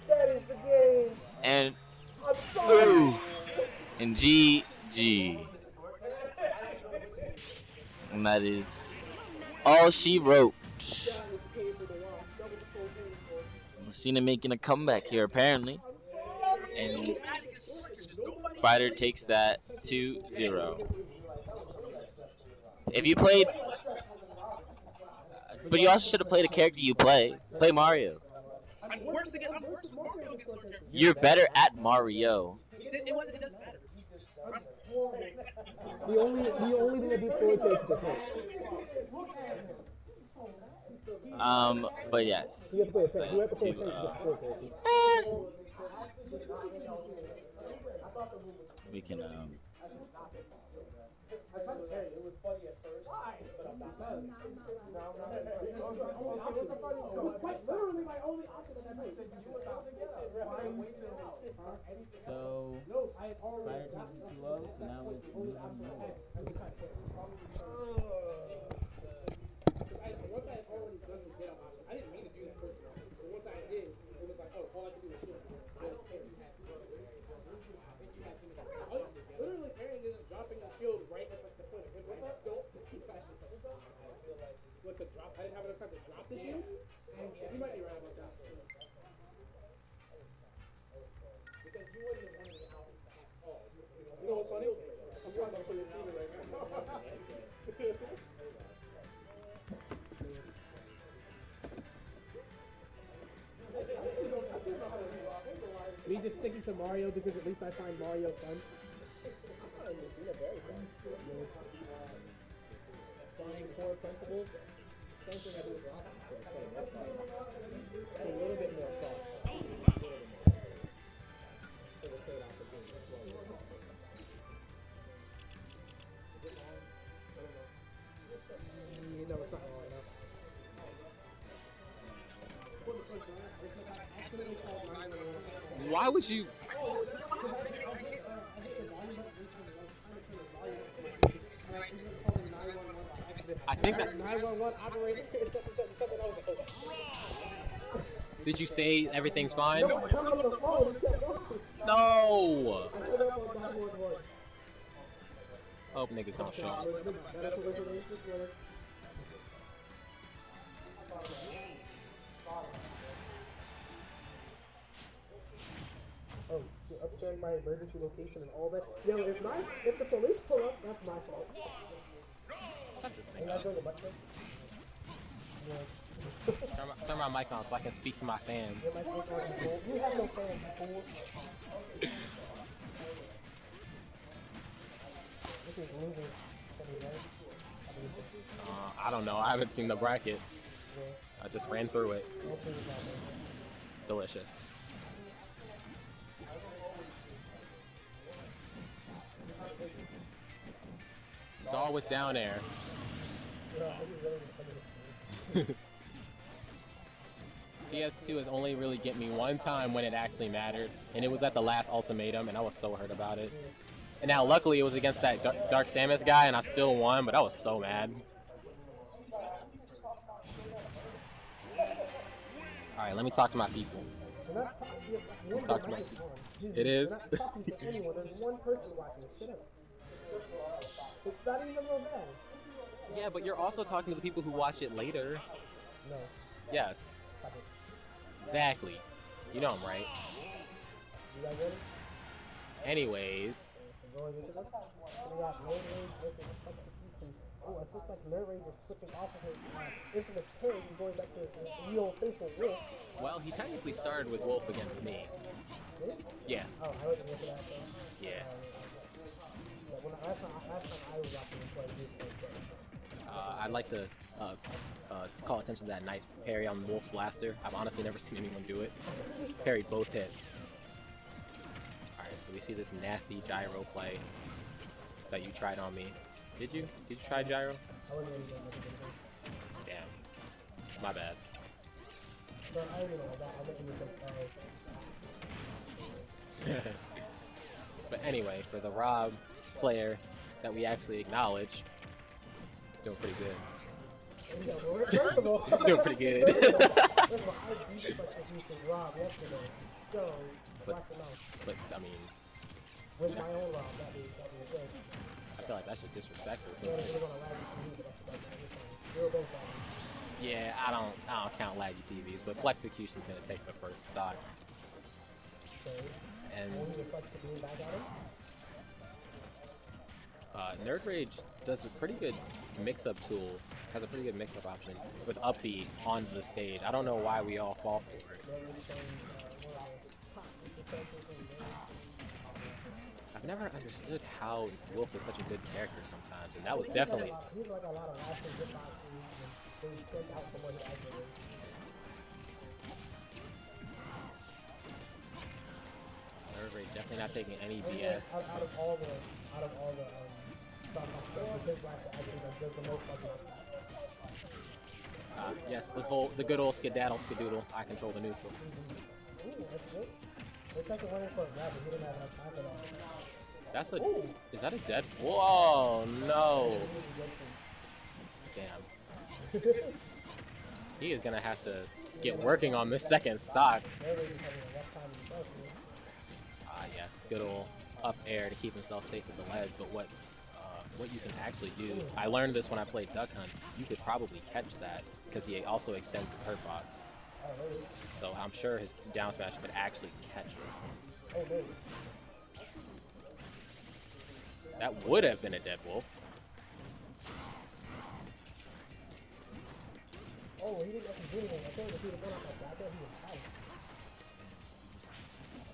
That is the game. and I'm sorry. ooh, and GG. And that is all she wrote. Lucina making a comeback here apparently. And Spider takes that 2-0. If you played, but you also should have played a character you play. Play Mario. I'm worse again. I'm worse with Mario against certain characters. You're better at Mario. It doesn't matter. The only thing that beats sword takes is him. But yes. You have to play a tank. You have to play a tank to get sword takes. We can So, Spider takes the 2-0, so now it's moving over. Once I had already done the get up option, I didn't mean to do that first round. But once I did, it was like, oh, all I could do was shoot. I don't care if you had too much. I think you had too much. Literally, Aaron is dropping the shield right at like the foot. It was like, don't. What, to drop? I didn't have enough time to drop the shield? You might be right about that. Because you wouldn't have wanted it out at all. You know what's funny? I'm trying to play the scene right now. Me just sticking to Mario because at least I find Mario fun. Applying core principles. Same thing I do with Rock. It's a little bit more soft. So the trade off again. That's what we're talking about. Is it long? I don't know. No, it's not long enough. Why would you? I think that. 911 operator. Something else. Did you say everything's fine? No, I hung up the phone. It kept going. No. I hung up on 911. Hope niggas don't show up. That's what we're doing. Oh, you're upstairs my emergency location and all that. Yo, if the police pull up, that's my fault. Set this Are thing you guys up. going to butt Turn my mic on so I can speak to my fans. Your mic ain't on, you fool. You have no fans, you fool. This is losing. I don't know. I haven't seen the bracket. I just ran through it. Delicious. Stall with down air. PS2 has only really get me one time when it actually mattered, and it was at the last ultimatum, and I was so hurt about it. And now, luckily, it was against that Dark Samus guy, and I still won, but I was so mad. Alright, let me talk to my people. Talk to my people. It is? You're not talking to anyone. There's one person watching. Shut up. It's not even real bad. Yeah, but you're also talking to the people who watch it later. No. Yes. Exactly. You know I'm right. You guys ready? Anyways. Oh, it looks like Nerd Rage is switching off of his infamous turn and going back to his real faithful Wolf. Well, he technically started with Wolf against me. Really? Yes. Oh, I wasn't looking at that. Yeah. When last time I was watching him play, he was playing. I'd like to call attention to that nice parry on Wolf's Blaster. I've honestly never seen anyone do it. Parried both hits. Alright, so we see this nasty gyro play that you tried on me. Did you? Did you try gyro? I wasn't really doing anything. Damn. My bad. But I didn't know that. I didn't even But anyway, for the Rob player that we actually acknowledge, doing pretty good. First of all, Doing pretty good. First of all, I beat Rob yesterday, so But- watch him out. But I mean, With my own Rob, that'd be good. I feel like that's just disrespectful. You're gonna lag your TV, you're both on. Yeah, I don't count laggy TVs, but Flexecution's gonna take the first stock. Okay. And Only reflects the beam back at him. Nerd Rage does a pretty good mix-up tool, has a pretty good mix-up option with up B on the stage. I don't know why we all fall for it. I've never understood how Wolf is such a good character sometimes, and that was definitely... He's like a lot of lasting hitboxes and they sent out from what he actually is. Nerd Rage definitely not taking any And BS. out of all the stuff, his blaster actually does the most fucking. Yes, the good old skedaddle skadoodle. I control the neutral. Ooh, that's good. It's like a winner for a grab, but he didn't have enough time for that. That's a... Is that a dead... Whoa, no. Damn. He is gonna have to get working on this second stock. Yes, good old up air to keep himself safe with the ledge, but what you can actually do, I learned this when I played Duck Hunt, you could probably catch that, because he also extends his hurt box. So I'm sure his down smash could actually catch it. That would have been a dead wolf. Oh, he didn't actually do anything. I told him if he would have gone off like that, I thought he was out.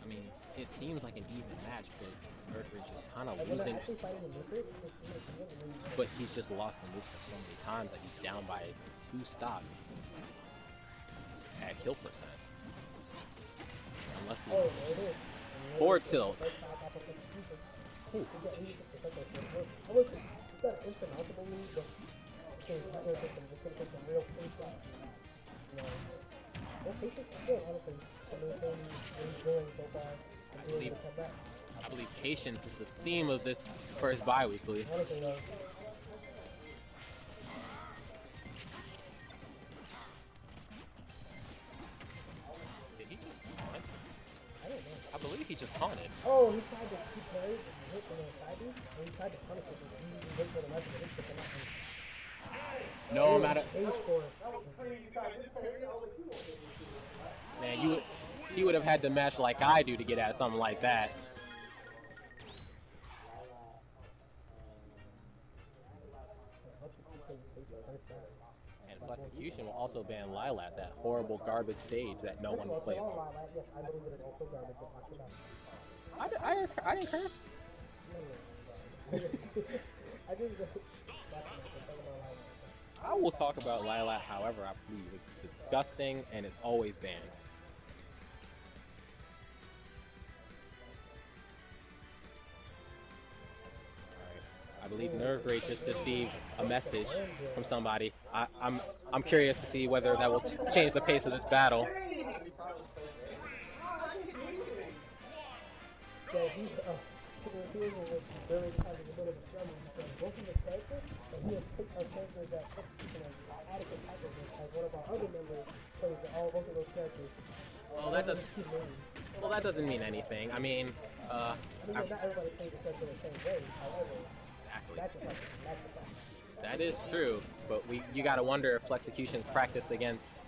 I mean, it seems like an even match, but Nerdridge is kind of Like, when losing. they're actually fighting in Mythic, it's But he's just lost the move so many times that he's down by 2 stocks at kill percent. Unless he... Oh, there it is. Forward tilt. Ooh. I was it's not an insurmountable move, but it's gonna take some real patience. You know, well, patience is good, honestly. I mean, what he's doing so far, and being able to come back. I believe patience is the theme of this first bi-weekly. Honestly, though. Did he just taunt? I don't know. I believe he just taunted. Oh, he tried to keep parries and hit from the side B, and he tried to punish it, and he went for the left and hit the left. No matter... Ace for it. Man, he would have had to mesh like I do to get at something like that. And Flexecution will also ban Lilat, that horrible garbage stage that no one plays on. Yes, I believe it is also garbage, but not tonight. I didn't curse. I just talking about Lilac. I will talk about Lilat however I please. It's disgusting and it's always banned. I believe Nerve Rage just received a message from somebody. I'm curious to see whether that will change the pace of this battle. So he was very having a bit of a struggle because both of the characters, and he has picked a character that adequate tackles as one of our other members plays all both of those characters. Well, that doesn't mean anything. I mean, not everybody plays the character the same way. However, exactly. That is true, but you gotta wonder if Flexecution's practice against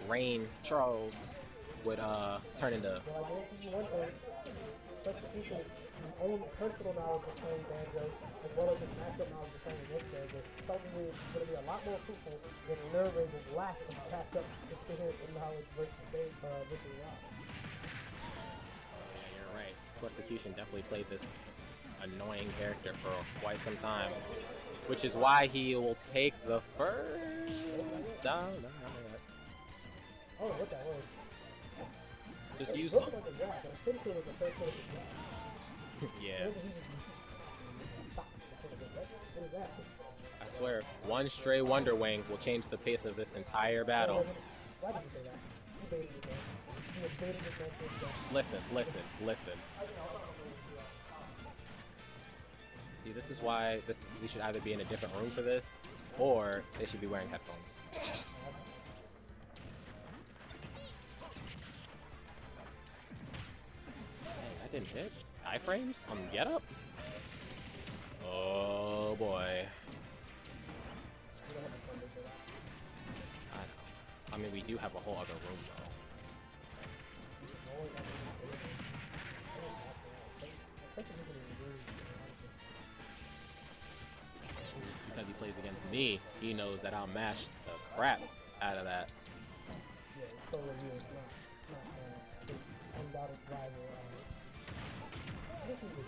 Rain Charles would turn into. Well, I guess you wonder, Flexecution's own personal knowledge of playing Banjo, as well as his matchup knowledge of playing against Banjo, probably is going to be a lot more fruitful than Nerve Rage's lack of matchup experience and knowledge versus Rock. Yeah, you're right. Flexecution definitely played this annoying character for quite some time, which is why he will take the first down. Oh, what that was. Just use them. Yeah. I swear, one stray Wonder Wing will change the pace of this entire battle. Why did you say that? Listen. See, this is why we should either be in a different room for this, or they should be wearing headphones. Hey, that didn't hit. Iframes on Get Up? Oh boy. I know. I mean, we do have a whole other room though. Because he plays against me, he knows that I'll mash the crap out of that. Yeah, it's totally you. It's not undoubted rival. This is a good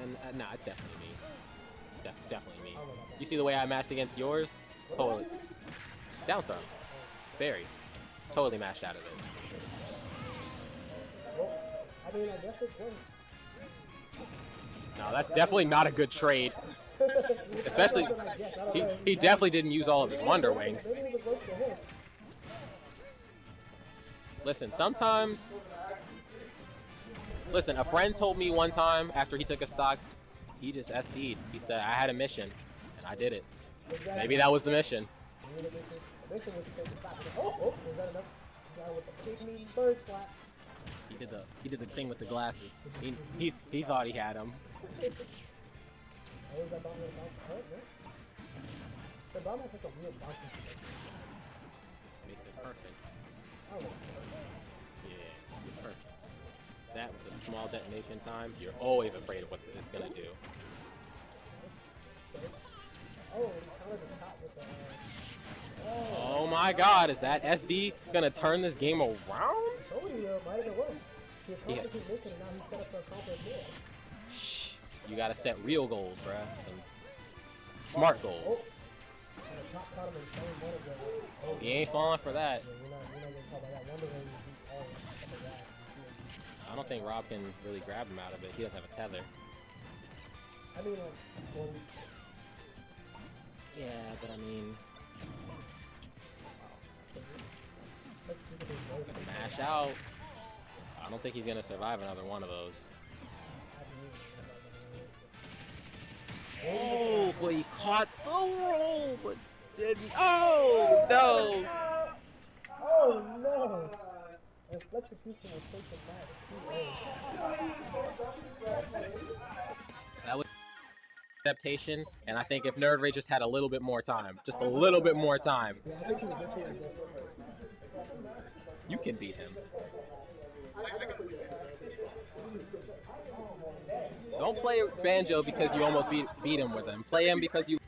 And nah, it's definitely me. It's definitely me. You see the way I mashed against yours? Totally. Down throw. Very. Totally mashed out of it. Well, I mean, I guess it's good. No, that's definitely not a good trade. Especially, he definitely didn't use all of his Wonder Wings. Listen, sometimes... Listen, a friend told me one time after he took a stock, he just SD'd. He said, I had a mission, and I did it. Maybe that was the mission. He did the thing with the glasses. He thought he had him. Makes it perfect. Yeah, it's perfect. That with the small detonation time, you're always afraid of what it's gonna do. Oh my god, is that SD gonna turn this game around? Yeah. Shh, you gotta set real goals, bruh. And smart goals. He ain't falling for that. I don't think Rob can really grab him out of it. He doesn't have a tether. Yeah, but I mean... Mash out. I don't think he's gonna survive another one of those. Oh, but he caught the roll, but didn't. Oh no! Oh no! That was adaptation, and I think if Nerve Rage just had a little bit more time, just a little bit more time, you can beat him. Don't play Banjo because you almost beat him with him. Play him because you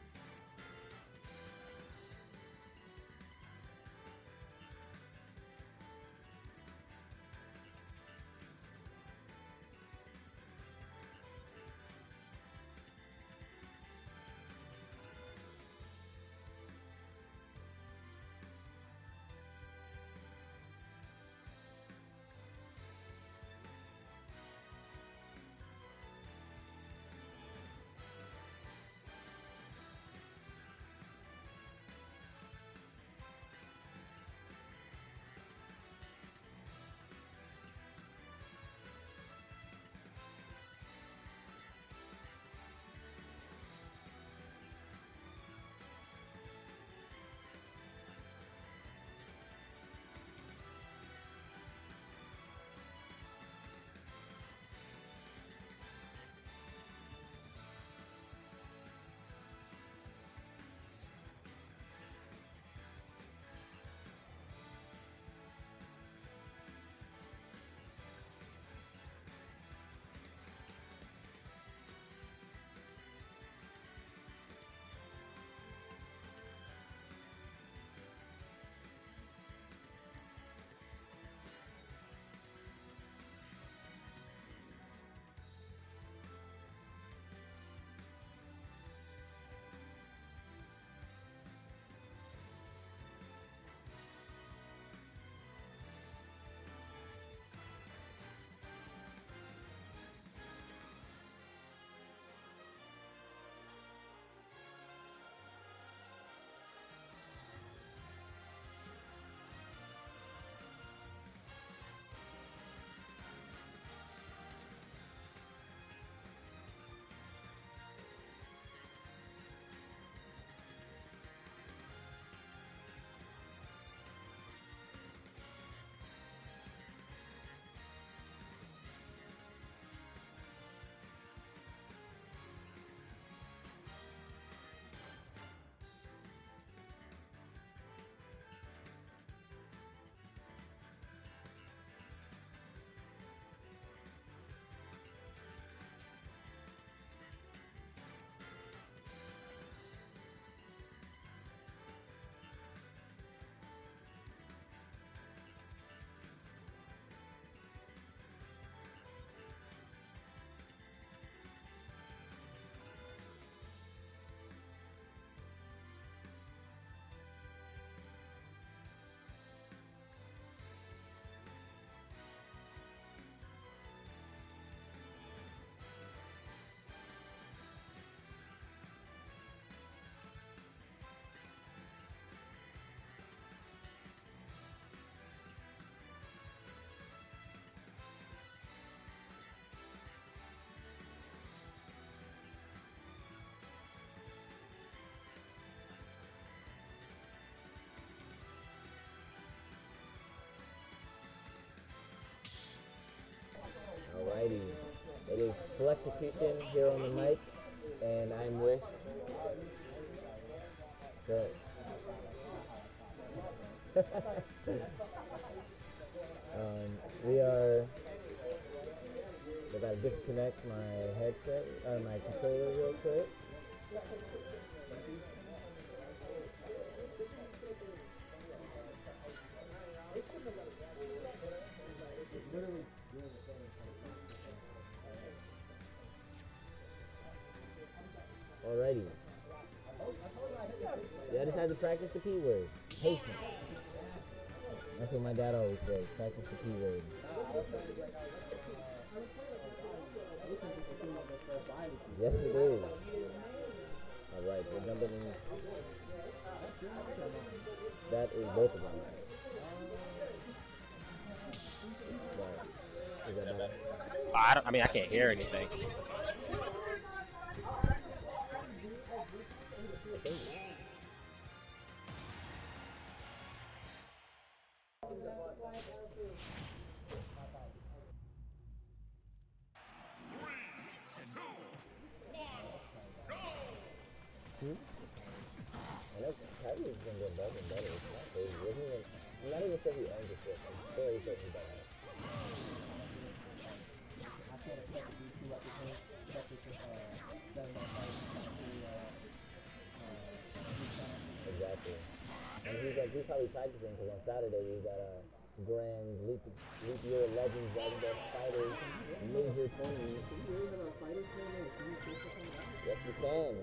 Alrighty. It is full execution here on the mic, and I'm with the we are. I gotta disconnect my headset, my controller real quick. Alrighty. Yeah, I just had to practice the keyword. Patience. That's what my dad always says. Practice the keyword. Yes, it is. Alright, we're jumping in. That is both of them. Right. Is that better? I mean, I can't hear anything. I know Kyrie is going to get better and better. It's not crazy. I'm not even sure he owns the Switch. I'm fairly certain he does. And he's probably practicing because on Saturday we got a grand leap year Legends Dragon Ball Fighters major tournament. Yes, we can.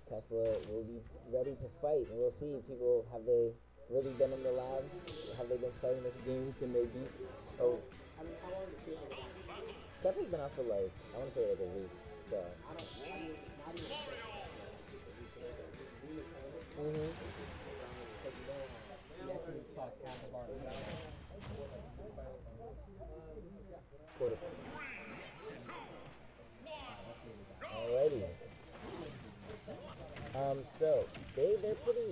Tesla will be ready to fight, and we'll see people, have they really been in the lab? Have they been playing this game? Can they beat? Oh, Tesla's been out for like, I want to say like a week. So. Alrighty. So they're pretty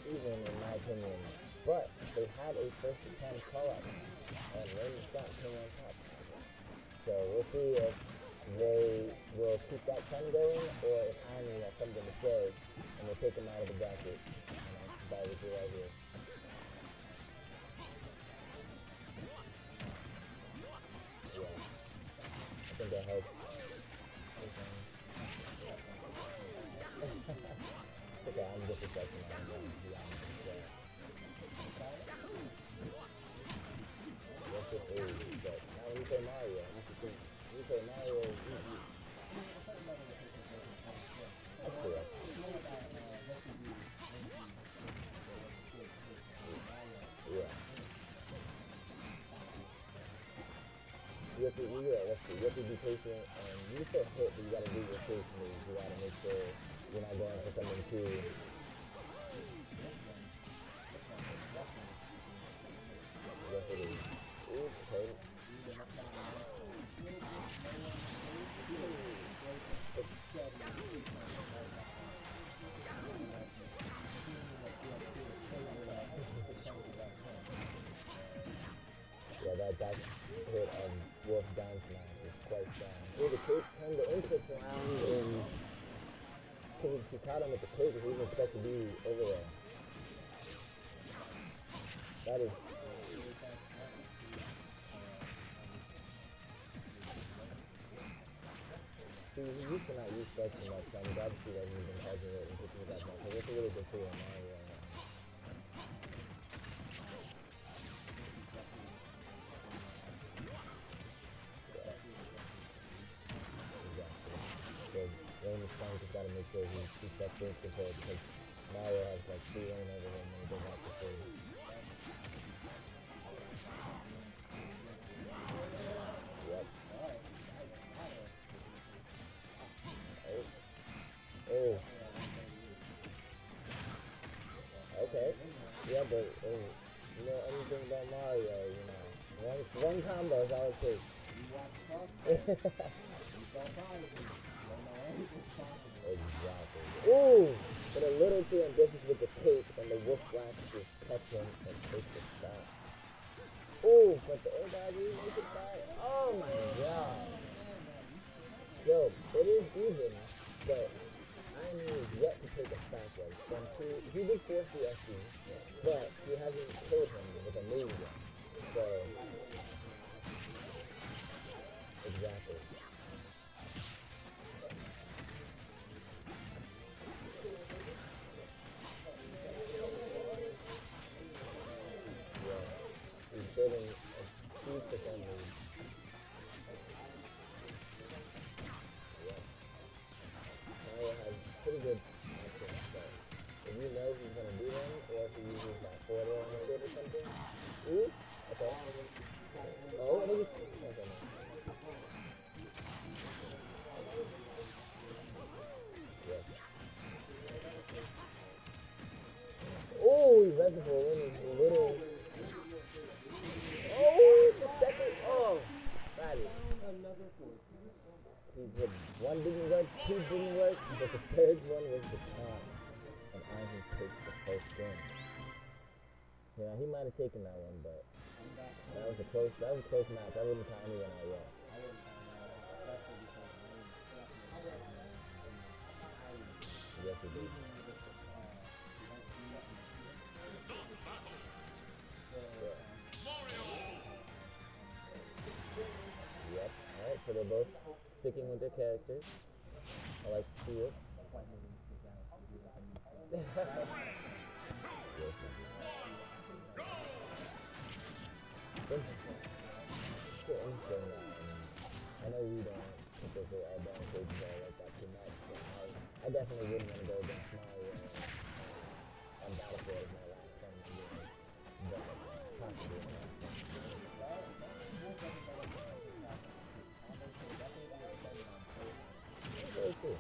even in my opinion, but they had a first to 10 call up, and Raymond Scott came on top. So we'll see if they will keep that trend going, or if Army has something to say, and we'll take them out of the bracket. And I'll with you right here. Yeah, I think that helps. Okay, I'm just expecting that. I'm going to be honest. So. Yes, it is. But now when you play Mario, that's the thing. When you play Mario, that's correct. Yeah. You have to be patient, and you still hit, but you gotta do your safe moves. You gotta make sure you're not going for something too. Yes, it is. Okay. Yeah, that hit of Wolf down smash is quite strong. Ooh, the cape turned the inputs around, and he caught him with the cape, he didn't expect to be over there. That is... See, he used to not use strikes so much, so I'm glad to see that he's been charging it and pushing it that much, because it's a really good tool in Mario. Raymond's trying to try to make sure he keeps that first control, because Mario has like 3 lane over him when he goes out to 3. Yep. Oh. Okay. Yeah, but you know anything about Mario, you know. One combo is all it takes. Exactly. Ooh! But a little too ambitious with the cape, and the wolf blast just catch him and take the shot. Ooh, but the air dodge really makes it back. Oh my god. So, it is even, but Iron is yet to take a backward. From 2, he did force the SD, but he hasn't killed him with a move yet. So, exactly. Building a 2% lead. Yeah. Mario has pretty good actions, but if you know he's gonna do them, or if he uses that quarter on it or something. Ooh, okay. Oh, I think it's okay. Yes. Oh, he read the ball in his little. Oh, the second. Oh, that is. One didn't work, 2 didn't work, but the third one was the charm. And Iron takes the first win. Yeah, he might have taken that one, but that was a close match. I wouldn't count anyone out yet. Yes, he did. Yep. Alright, so they're both sticking with their characters. I like to see it. Still interesting that, I know you don't typically advance baseball like that too much, but I definitely wouldn't want to go against Mario on Battlefield as my last tournament game, but possibly not. Very cool.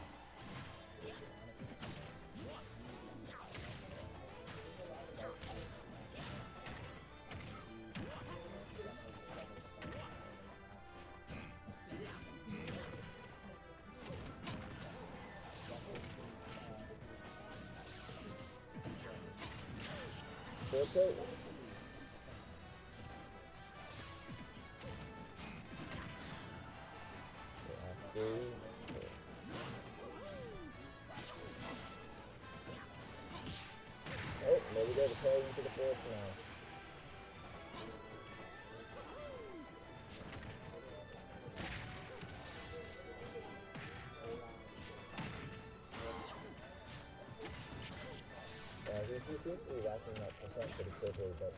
Okay. Oh, there we go, the carry into the fourth now. He seems to be racking that percent pretty quickly, but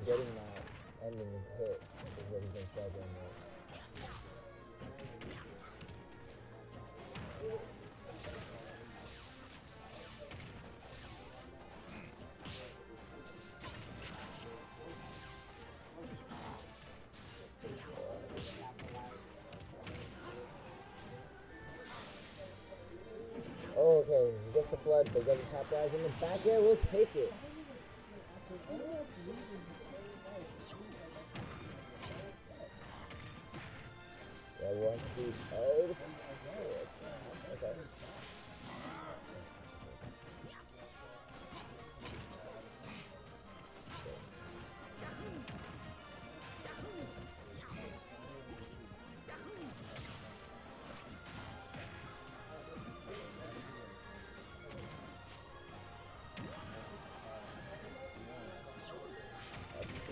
getting that ending hit is what he's been struggling with. Oh, okay, he gets the flood, but doesn't top rise in the back air, we'll take it. Yeah, 1, 2, oh, okay.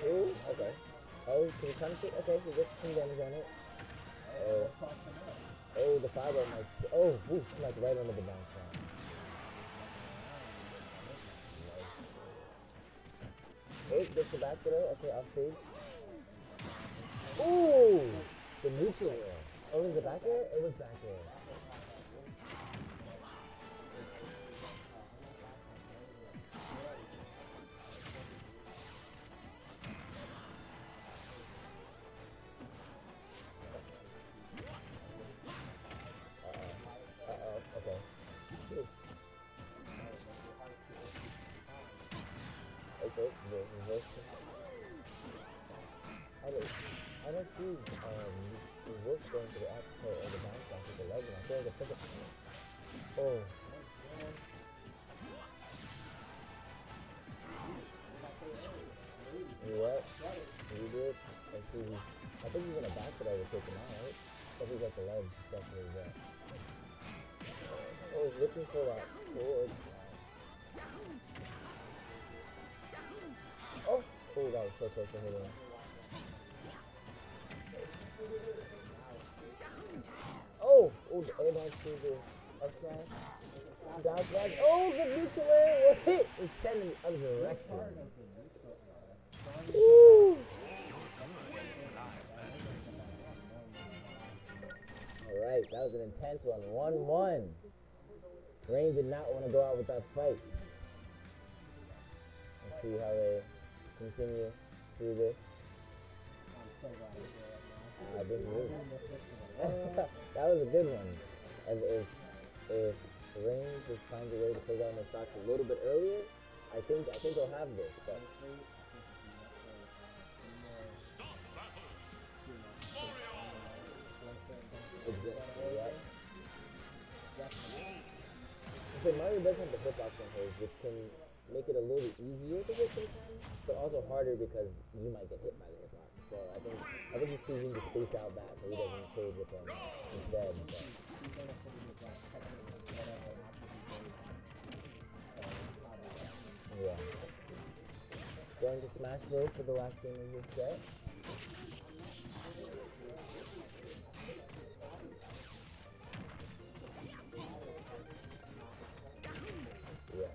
Ooh, okay. Oh, can he punch it? Okay, he gets some damage on it. Oh. Oh, the fireball might. Oh, ooh, smacked right under the bounce line. Nice. Oh, gets the back throw. Okay, off stage. Ooh! The neutral air. Oh, was it back air? It was back air. Okay. Okay, the reverse. I don't see the reverse going to the output or the bounce back with the leg, and I feel like it's such a... Oh. Yep, he did. I think he's gonna back it over, take him out, right? I think he got the leg, definitely there. Oh, he's looking for that forward. Oh, oh, that was so close to hitting him. Oh, the air dodge through the up smash. Down smash. Oh, the neutral air will hit. It's sending the other direction. Woo! Alright, that was an intense one. 1-1. Rain did not want to go out with that fight. Let's see how they continue through this. This move. That was a good one. And if Rain just finds a way to figure out my stocks a little bit earlier, I think he'll have this. But exactly, yeah. So Mario does have the hitbox on his, which can make it a little easier to hit sometimes, but also harder because you might get hit by the hitbox. So I think he's choosing to space out that so he doesn't trade with him instead. But. Yeah. Going to Smash Bros for the last game of this set. Yeah.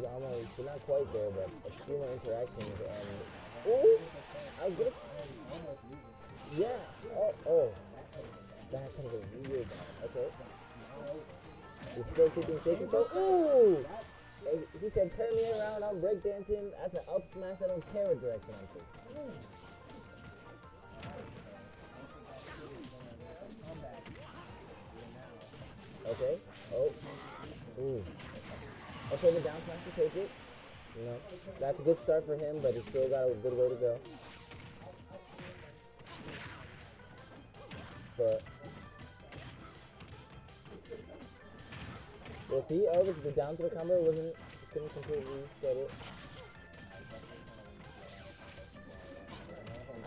She's not quite there, but a few more interactions and. Ooh! I was gonna. Yeah. Oh. That kind of a weird. Okay. He's still keeping safe control. Ooh! He said, turn me around, I'm breakdancing. That's an up smash, I don't care what direction I'm taking. Okay. Oh. Ooh. Okay, the down smash to take it. You know, that's a good start for him, but he's still got a good way to go. But we'll see. Oh, the down throw combo couldn't completely get it.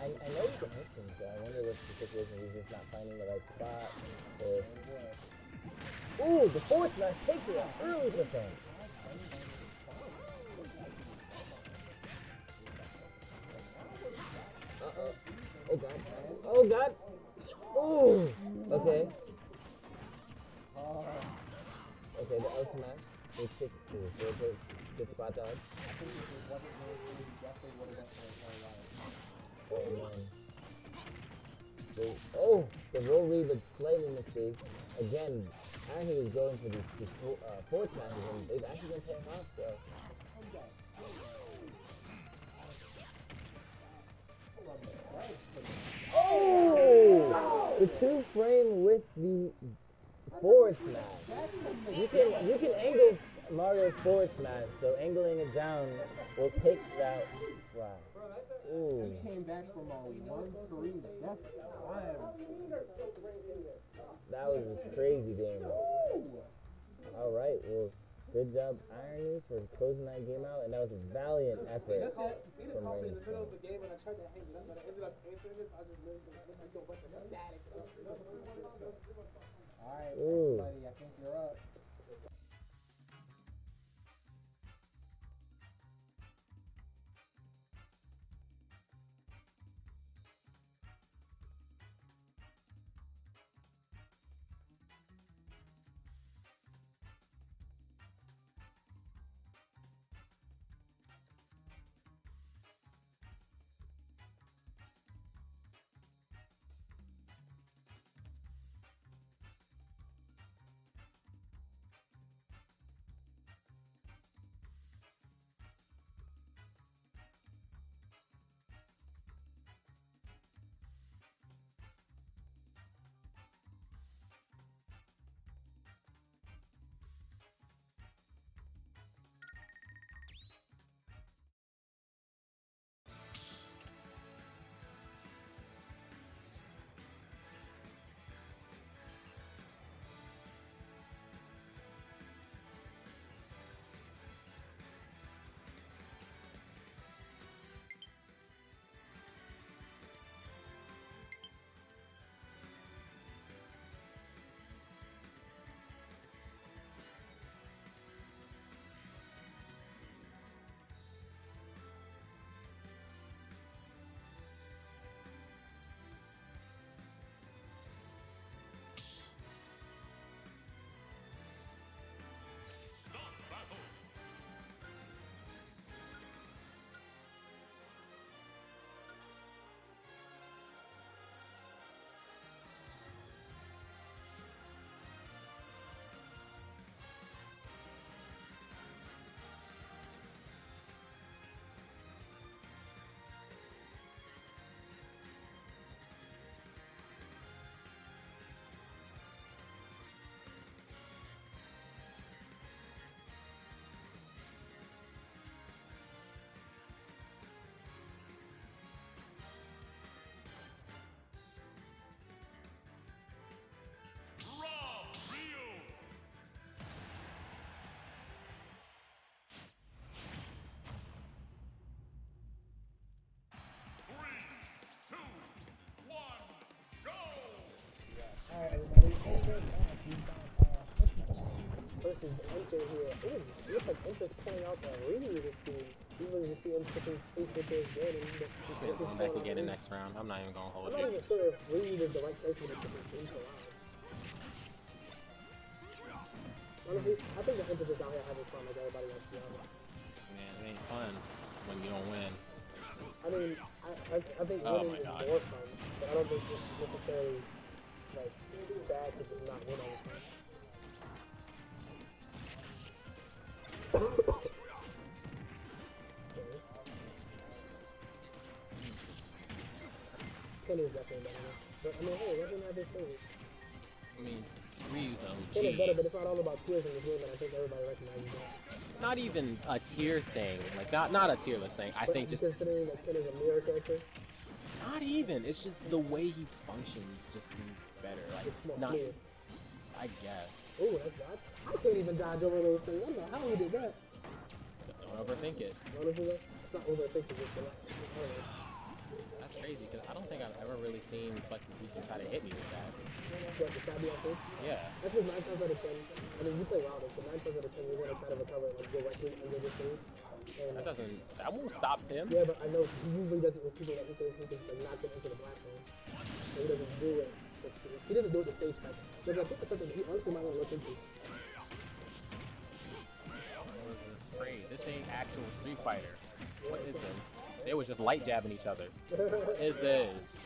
I know he can hit him, so I wonder what's the situation. He's just not finding the right spot. Ooh, the forward smash takes it out early for him. Oh god. Oh god. Ooh. Okay. Okay, the L smash. It's 6-2. Good spot dodge. Oh man. Oh, the roll read but slightly missed. Again, and he was going for these forward smashes, and they've actually been paying off, so. Oh! The 2-frame with the forward smash. You can angle Mario's forward smash, so angling it down will take that right. Ooh. He came back from a 1-3. That's wild. That was a crazy game. Alright, well, good job Irony for closing that game out, and that was a valiant effort from Rainy. Alright, Ooh. buddy, I think you're up. Alright, everybody. Versus Enter here. It looks like Enter's pulling out the Ryu this scene. We really just see him putting face with his good. He's gonna come back again in next round. I'm not even gonna hold I'm not you. even sure if Ryu is the right person to put this into live. Honestly, I think the Enter is out here having fun like everybody else, to be honest. Man, it ain't fun when you don't win. I mean, I think Oh winning my is God. more fun, but I don't think it's necessarily like bad to just not win all the time. Ken is definitely better. But I mean, hey, let's not this favorite. I mean, Ryu's the Ken is better, OG. but it's not all about tiers in this game, and I think everybody recognizes that. Not even a tier thing. Like, not a tier list thing. I But think just considering that Ken is a mirror character, not even. It's just the way he functions just seems better. Like, it's more not. fluid. I guess. Ooh, that's bad. I can't even dodge over those things. I don't know how we did that. Don't overthink it. Honestly, though, it's not overthinking it, but I don't know. That's crazy because I don't think I've ever really seen Flexecution try to hit me with that. What, the stabby on first? Yeah. That's just 9 times out of 10. I mean, you play Wilder, so 9 times out of 10 you're gonna try to recover like directly under the stage. And That won't stop him. yeah, but I know he usually does it with people that he thinks like knock them into the black hole. So he doesn't do it. He doesn't do it the stage type. But I think it's something that he honestly might want to look into. What is this trade? This ain't actual Street Fighter. What is this? They was just light jabbing each other. What is this?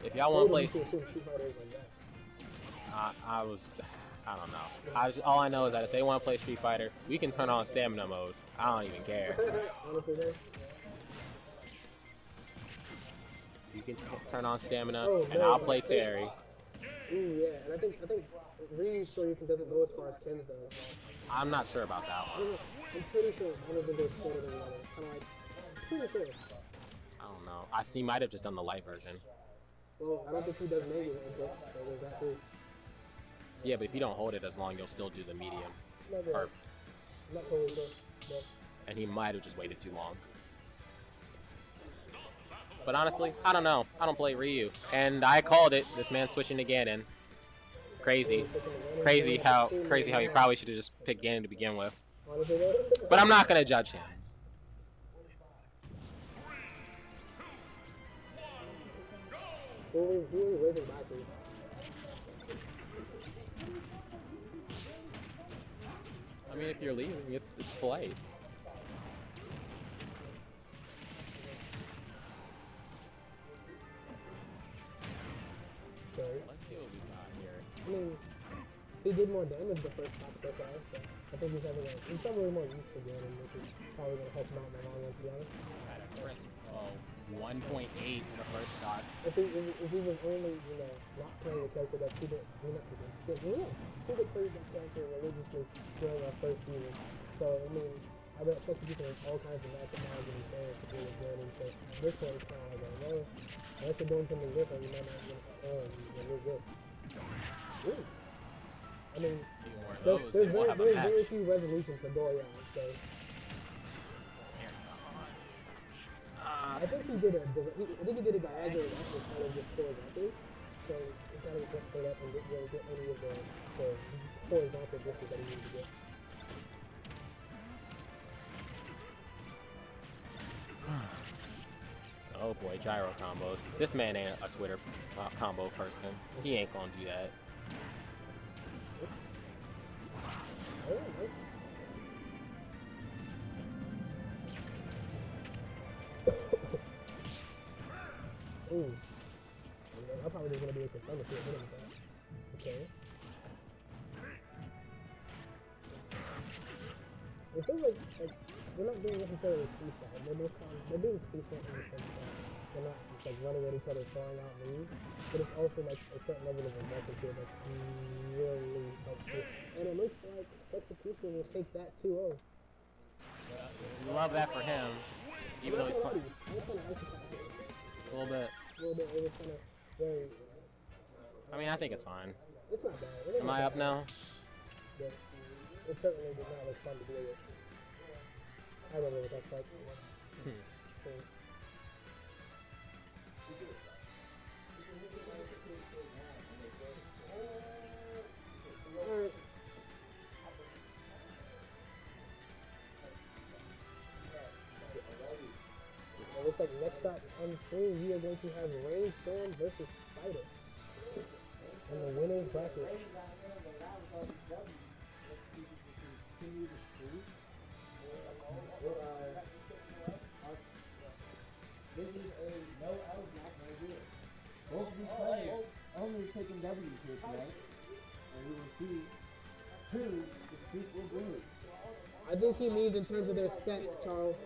If y'all want to play, I don't know. All I know is that if they want to play Street Fighter, we can turn on stamina mode. I don't even care. You can turn on stamina, and I'll play Terry. Ooh, yeah, and I think Ryu's sure you can doesn't go as far as Ken's though. I'm not sure about that one. I'm pretty sure one of them goes shorter than the other. Kind of like, pretty sure. I don't know. He might have just done the light version. Well, I don't think he does maybe so there's that too. Yeah, but if you don't hold it as long, you'll still do the medium. Not Or, totally sure, but and he might have just waited too long. But honestly, I don't know. I don't play Ryu. And I called it. This man switching to Ganon. Crazy. Crazy how you probably should have just picked Ganon to begin with. honestly though. But I'm not going to judge him. Who are we waving back to? I mean, if you're leaving, it's polite. Okay. Let's see what we got here. I mean, he did more damage the first time so far, so I think he's probably more used to Ganon, which is probably going to help him out in the long run, to be honest. At a crisp 1.8 in the first stock. I think if he was only, not playing a character that people, people plays that character religiously during our first season. So, I mean, I bet Flexecution has all kinds of natural knowledge and experience to deal with Ganon, so this one is kind of like, well, unless you're doing something different, you might not get you're good. Ooh. I mean, there's very few resolutions for Dorian, so. I think he did it diagonally after kind of just horizontally. So he kind of just went straight up and didn't really get any of the horizontal distance that he needed to get. Oh boy, gyro combos. This man ain't a Twitter combo person. He ain't gonna do that. Oh, nice. Ooh. I'm probably just gonna be a contender to hit him with that. Okay. It feels like they're not being necessarily freestyle. They're being freestyle in the sense that they're not just like running at each other, throwing out moves, but it's also like a certain level of investment here that's really helpful. And it looks like Execution will take that 2-0. Love that for him. Even though he's playing a little bit. It was kind of very. I mean, I think it's fine. It's not bad. Am I up now? But it certainly did not look fun to deal with. I remember what that's like. So. Alright. It looks like next up on screen we are going to have Rainstorm versus Spider in the winner's bracket. This is a no L block right here. Both of these players only taking W's here tonight. And we will see who the sweep will bring. I think he means in terms of their sense, Charles.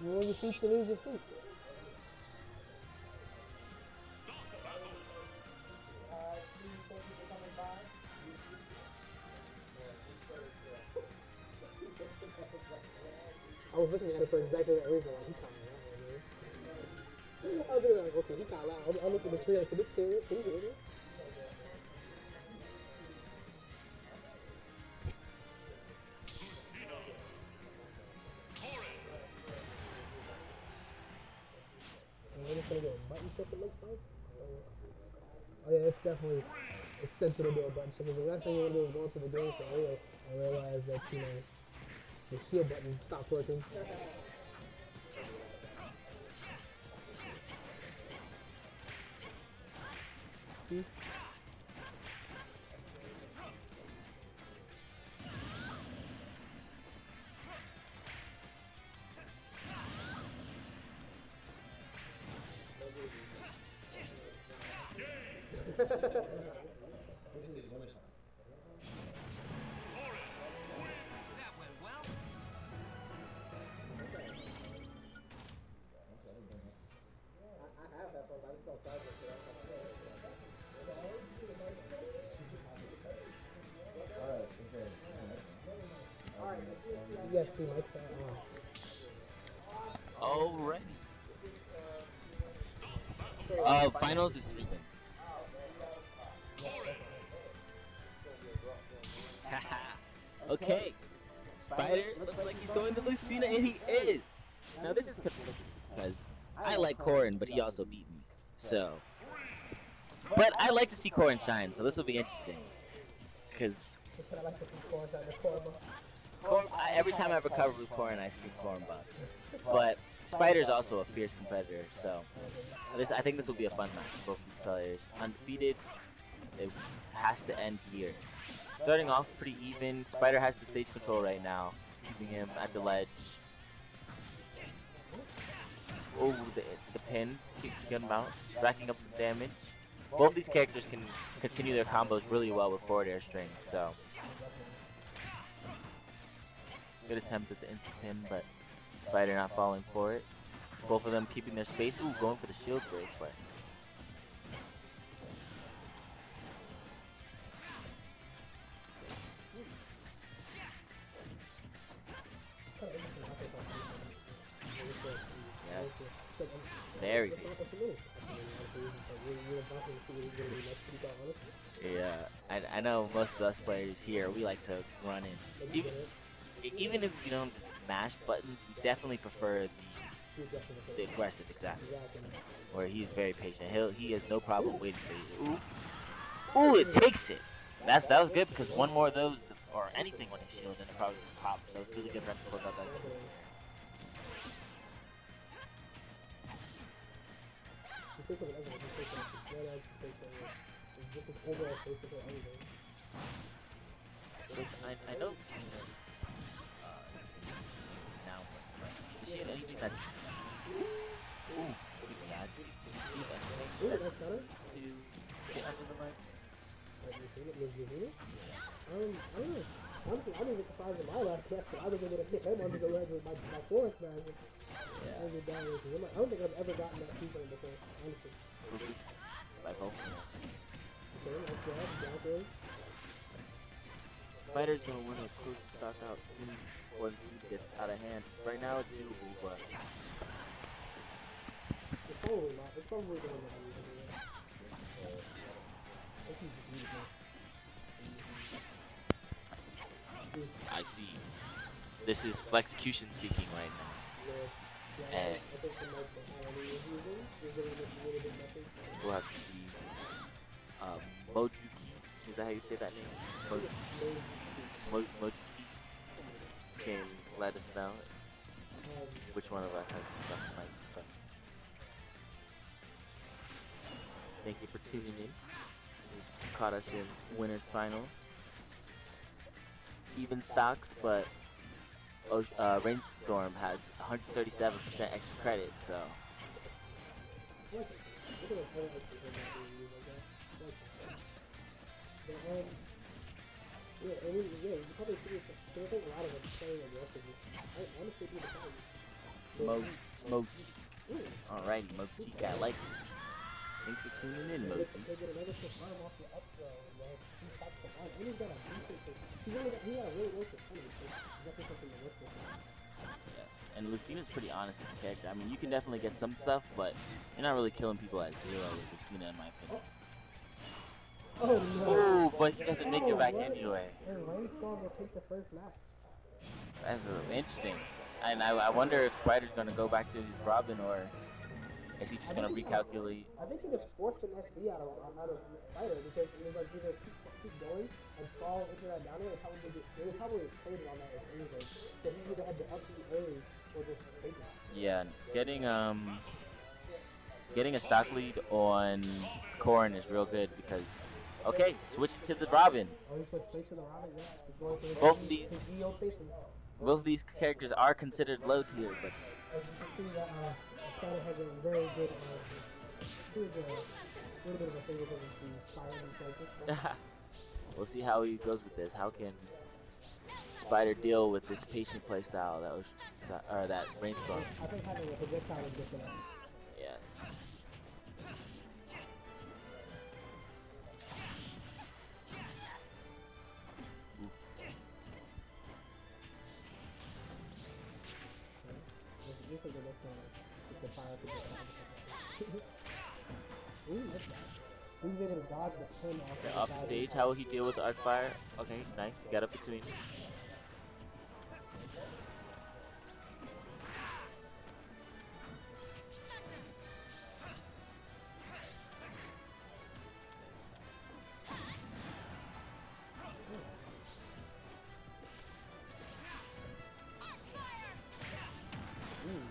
You lose your feet, you lose your feet. I was looking at it for exactly that reason. Like, he kind of loud, man. I was like, okay, he kind of loud. I'm looking at the screen like, can this hear it? Can you hear it? We're just gonna do a button check, it looks like. Oh yeah, it's definitely essential to do a button check. The last thing you want to do is go into the game for real and realize that, you know, the shield button stopped working. See? Yes, he likes that. Alrighty. Finals is 3 wins. Okay. Spider looks like he's going to Lucina, and he is. Now this is conflicting because I like Corrin, but he also beat me. So, but I like to see Corrin shine, so this will be interesting. Cause every time I recover with Corrin, I scream Corrin buff. But Spider's also a fierce competitor, so I think this will be a fun match for both these players. Undefeated, it has to end here. Starting off pretty even. Spider has the stage control right now, keeping him at the ledge. Oh, the pin, good amount, racking up some damage. Both these characters can continue their combos really well with forward air string, so. Good attempt at the instant pin, but Spider not falling for it. Both of them keeping their space. Ooh, going for the shield break, but. Yeah. Very decent. Yeah, I know most of us players here, we like to run in. Even if you don't just mash buttons, we definitely prefer the aggressive, exactly. Where he's very patient. He has no problem waiting for you. Ooh, it takes it. That was good because one more of those or anything on his shield and it probably would pop. So it's really good for him to close out that shield. I know now, but is she anything that's ooh, pretty bad. See that to get under the mic? I don't know. Honestly, I didn't get the size of my last catch, but I was able to hit him under the leg with my forest magic. Yeah. I don't think I've ever gotten that feature before, honestly. By both. Okay, nice job, down throw. Spider's gonna win a quick stock out soon once he gets out of hand. Right now it's doable, but It's probably not. It's probably going to be I see. This is Flexecution speaking right now. And I think the mic that Harley is using is a little bit messy. we'll have to see. Mojuki, is that how you say that name? Mojuki can let us know which one of us has the stuff mic. But thank you for tuning in. You caught us in winners finals. Even stocks, but Rainstorm has 137% extra credit, so Look at the highlights of him not being used like that. Like that. But, yeah, I mean, yeah, you probably see it, because I think a lot of us playing aggressively. I honestly do the time. Moji. Alrighty, Moji, I like it. Thanks for tuning in, Moji. They get another quick arm off the up throw, and he stops the line. And he's got a decent, he got a really worth the 20, so he's definitely something to work with. Yes, and Lucina's pretty honest with the character. I mean, you can definitely get some stuff, but you're not really killing people at 0 with Lucina, in my opinion. Oh no! Ooh, but he doesn't make it back anyway. And Rainstorm will take the first match. That's interesting. And I wonder if Spider's gonna go back to his Robin, or is he just gonna recalculate? I think he just forced an SD out of Spider, because it was like either keep going and fall into that down air, they would probably traded on that anyway. So he either had to up the early or just take it. Yeah, getting a stock lead on Corrin is real good because okay, switch to the Robin. Oh, he put straight to the Robin, yeah. He's going for his Both of these characters are considered low tier, but as you can see that Spider has a very good here's a little bit of a favoritism to Spider and characters. we'll see how he goes with this. How can Spider deal with this patient playstyle that was that Rainstorm? I think having a projectile is good for that. Yes. Yeah, off the stage, how will he deal with the arc fire? Okay, nice. Got up between. Ooh.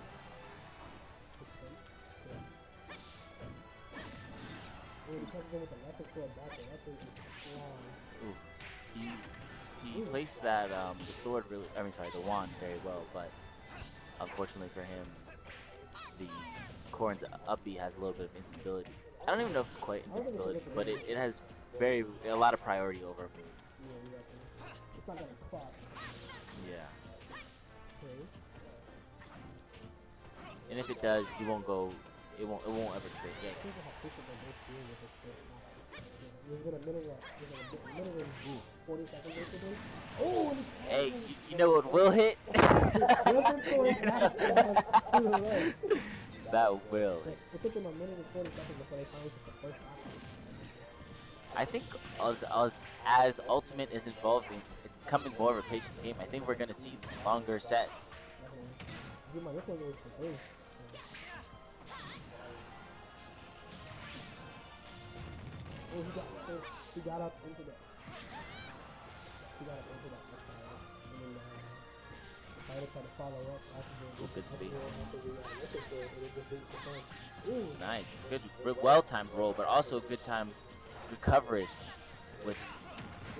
He placed that the sword really, the wand very well, but unfortunately for him, the Corrin's up B has a little bit of invincibility. I don't even know if it's quite invincibility, but it has a lot of priority over moves. Yeah. And if it does, it won't ever trade. Yeah. Hey, you know what will hit? That will. It took them a minute and 40 seconds before they finally took the first option. I think as Ultimate is involved in, it's becoming more of a patient game. I think we're gonna see these longer sets. He got up into that. And then the fighter tried to follow up after the good space. Nice. Good, well-timed roll, but also good coverage with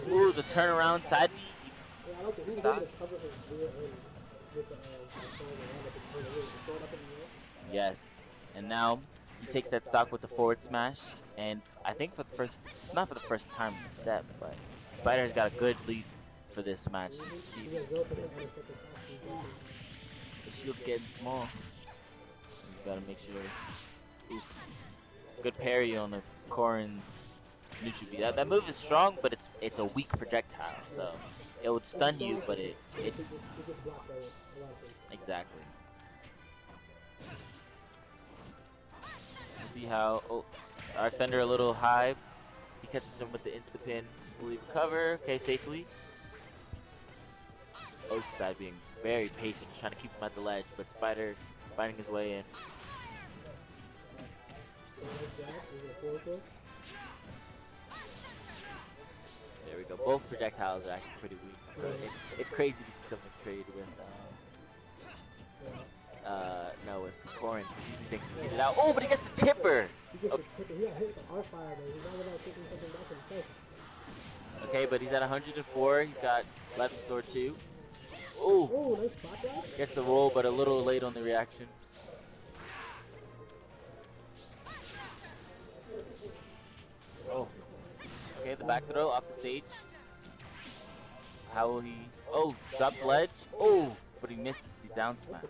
the turnaround side B. Stocks. Yes. And now he takes that stock with the forward smash, and I think not for the first time in the set, but Spider's got a good lead for this match. Let's see if he can keep it. The shield's getting small. You gotta make sure. Oof. Good parry on the Corrin's neutral B. That move is strong, but it's a weak projectile, so it would stun you, but it exactly. See how Arc Thunder a little high. He catches him with the insta pin. Will he recover? Okay, safely. Oceanside being very patient, trying to keep him at the ledge, but Spider finding his way in. There we go. Both projectiles are actually pretty weak, so it's crazy to see something trade with no, with Corins, because usually they can speed it out. Oh, but he gets the tipper. Okay. Okay, but he's at 104. He's got left sword 2. Oh, gets the roll, but a little late on the reaction. Oh, okay, the back throw off the stage. How will he? Oh, drop the ledge. Oh, but he misses the down smash.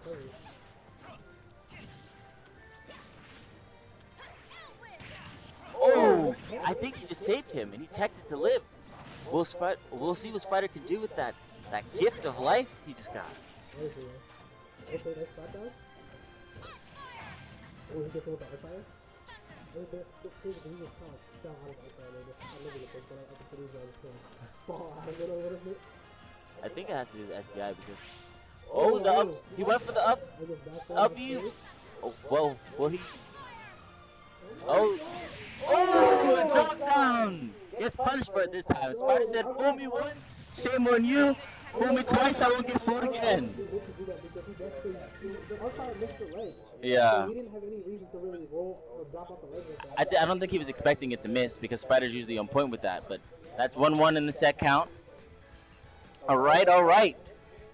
Oh, I think he just saved him, and he teched it to live. We'll see what Spider can do with that gift of life he just got. I think it has to do with SBI because the up, he went for the up you. Oh, whoa, will he? Oh, the drop down! Gets punished for it this time. Spider said, fool me once, shame on you. Fool me twice, I won't get fooled again. Yeah. I don't think he was expecting it to miss because Spider's usually on point with that, but that's 1-1 in the set count. Alright.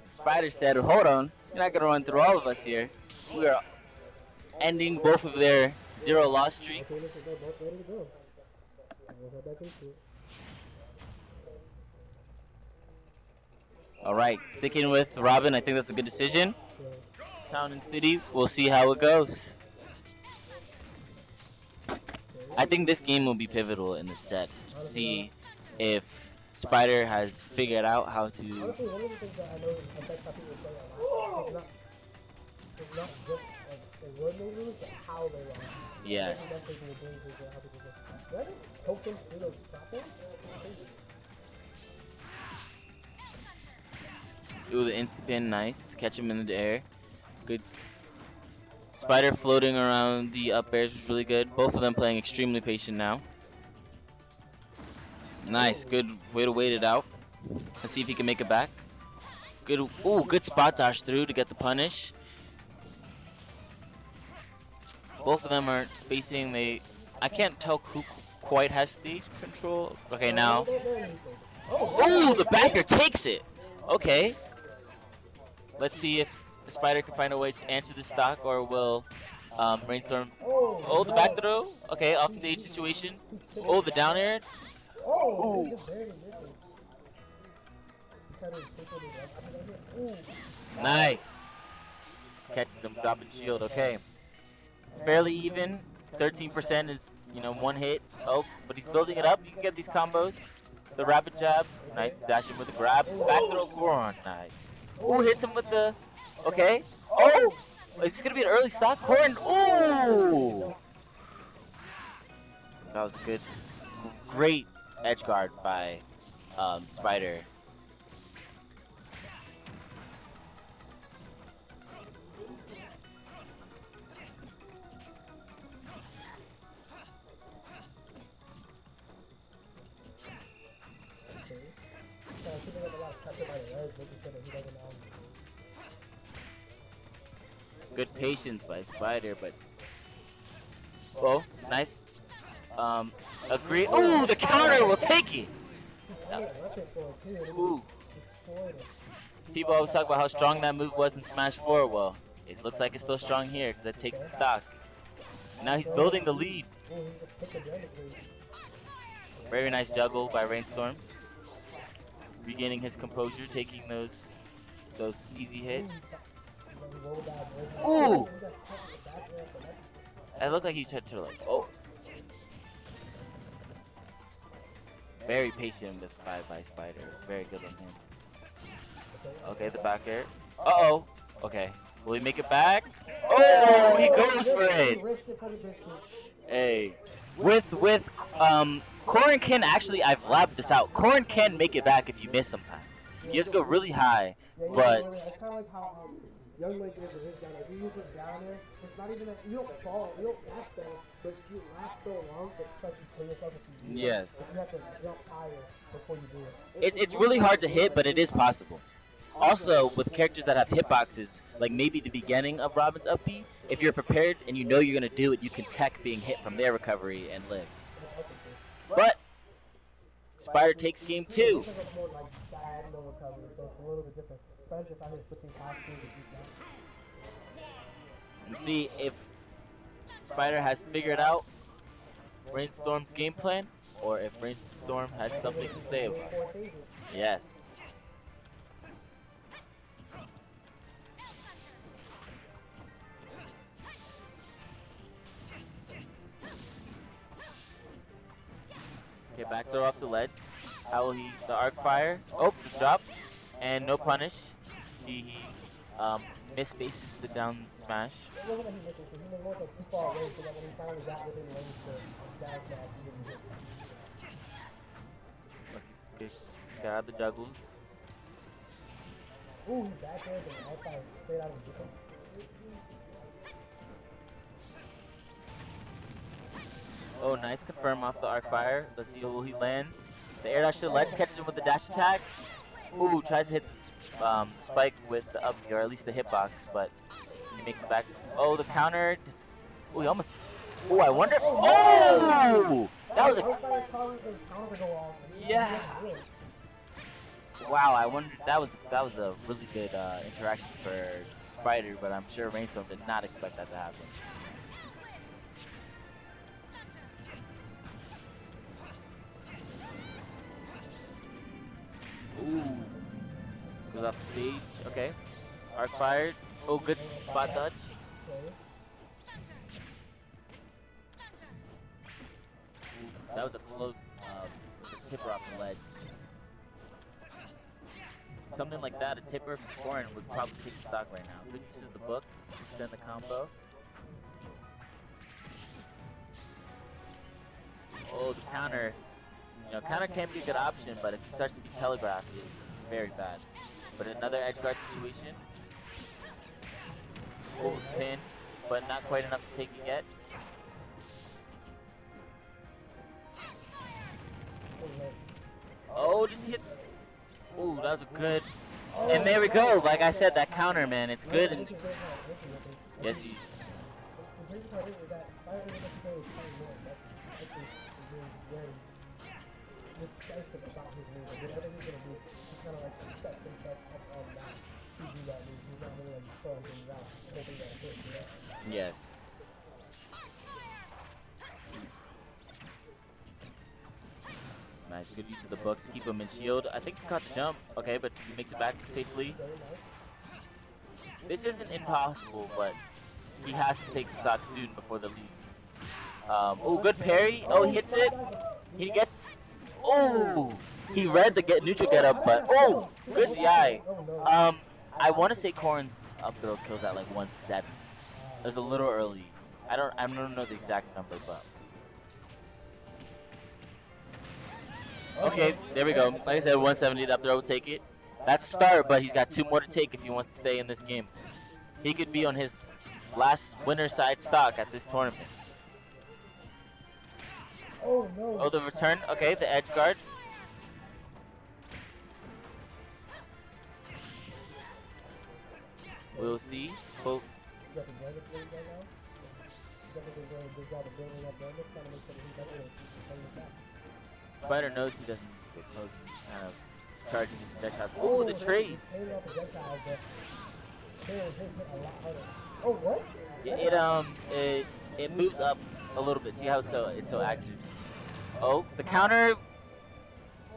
Spider said, hold on, you're not gonna run through all of us here. We are ending both of their 0 loss streaks. Alright, sticking with Robin, I think that's a good decision. Town and City, we'll see how it goes. I think this game will be pivotal in the set. See if Spider has figured out how to... Honestly, one of the things that I know affects how people play a lot is not just like when they lose, but how they lose. Yes. Ooh, the insta-pin, nice. To catch him in the air. Good. Spider floating around the up airs was really good. Both of them playing extremely patient now. Nice, good way to wait it out. Let's see if he can make it back. Good, ooh, good spot dodge through to get the punish. Both of them are spacing. I can't tell who quite has stage control. Okay, now. Oh, the backer takes it. Okay. Let's see if the Spider can find a way to answer the stock, or will Rainstorm. Oh, the back throw. Okay, off stage situation. Oh, the down air. Ooh. Nice. Catches him dropping shield. Okay. It's fairly even. 13% is, one hit. Oh, but he's building it up. You can get these combos. The rapid jab. Nice. Dash him with the grab. Back throw Goron. Nice. Ooh, hits him with the... Okay. Oh! Is this going to be an early stock? Goron. Ooh! That was good. Great edge guard by Spider. Good patience by Spider, but oh, nice. Agree. Ooh, the counter will take it. Ooh. People always talk about how strong that move was in Smash 4. Well, it looks like it's still strong here because it takes the stock. Now he's building the lead. Very nice juggle by Rainstorm. Regaining his composure, taking those easy hits. Ooh! It looked like he tried to oh. Very patient with by Spider. Very good on him. Okay, the back air. Uh-oh. Okay. Will he make it back? Oh, he goes for it. Hey. With Corrin can actually, I've labbed this out. Corrin can make it back if you miss sometimes. You have to go really high, but Young Link is his down air. He uses down air. It's not even you don't fall, you don't last though, but you last so long that it's like you kill yourself if you do it. Yes. But you have to jump higher before you do it. It's really hard to hit, but it is possible. Also, with characters that have hitboxes, like maybe the beginning of Robin's up B, if you're prepared and you know you're gonna do it, you can tech being hit from their recovery and live. But Spider takes game 2. This is a more like diagonal recovery, so it's a little bit different. Especially if I hit switching costumes and beat that. And see if Spider has figured out Rainstorm's game plan, or if Rainstorm has something to say about it. Yes. Okay, back throw off the ledge. How will he? The arc fire. Oh, the drop. And no punish. He misspaces the down smash. It wasn't that he missed it, because he was going too far away, so that when he finally got within range to dash that, he didn't hit. Okay, got out the juggles. Ooh, he back there, but I thought straight out of the zone. Oh, nice confirm off the arc fire. Let's see who he lands. The air dash to the ledge catches him with the dash attack. Ooh, tries to hit the spike with the up, or at least the hitbox, but he makes it back. Oh, the counter. Ooh, he almost. Ooh, I wonder. Oh! That was a. Yeah. Wow, I wonder. That was a really good interaction for Spider, but I'm sure Rainstorm did not expect that to happen. Ooh. Goes off the stage. Okay. Arc fired. Oh, good spot dodge. That was a close tipper off the ledge. Something like that, a tipper from Corin would probably take the stock right now. Good use of the book, extend the combo. Oh, the counter. You know, counter can be a good option, but if it starts to be telegraphed, it's very bad. But another edge guard situation. Oh, pin, but not quite enough to take it yet. Oh, just hit. Ooh, that was a good. And there we go. Like I said, that counter, man, it's good. And yes, he. Yes. Nice, good use of the book to keep him in shield. I think he caught the jump. Okay, but he makes it back safely. This isn't impossible, but he has to take the stock soon before the lead. Oh, good parry. Oh, he hits it. He gets. Oh, he read the neutral get up, but oh, good DI. I want to say Corrin's up throw kills at like 170. It was a little early. I don't know the exact number, but. Okay, there we go. Like I said, 170 up throw, take it. That's a start, but he's got 2 more to take if he wants to stay in this game. He could be on his last winner side stock at this tournament. Oh no. Oh, the return. Okay, the edge guard. We'll see. Oh. Spider knows he doesn't get close. Kind of charging his projectiles. Oh, the trade. Oh, what? It moves up a little bit. See how it's so active. Oh, the counter.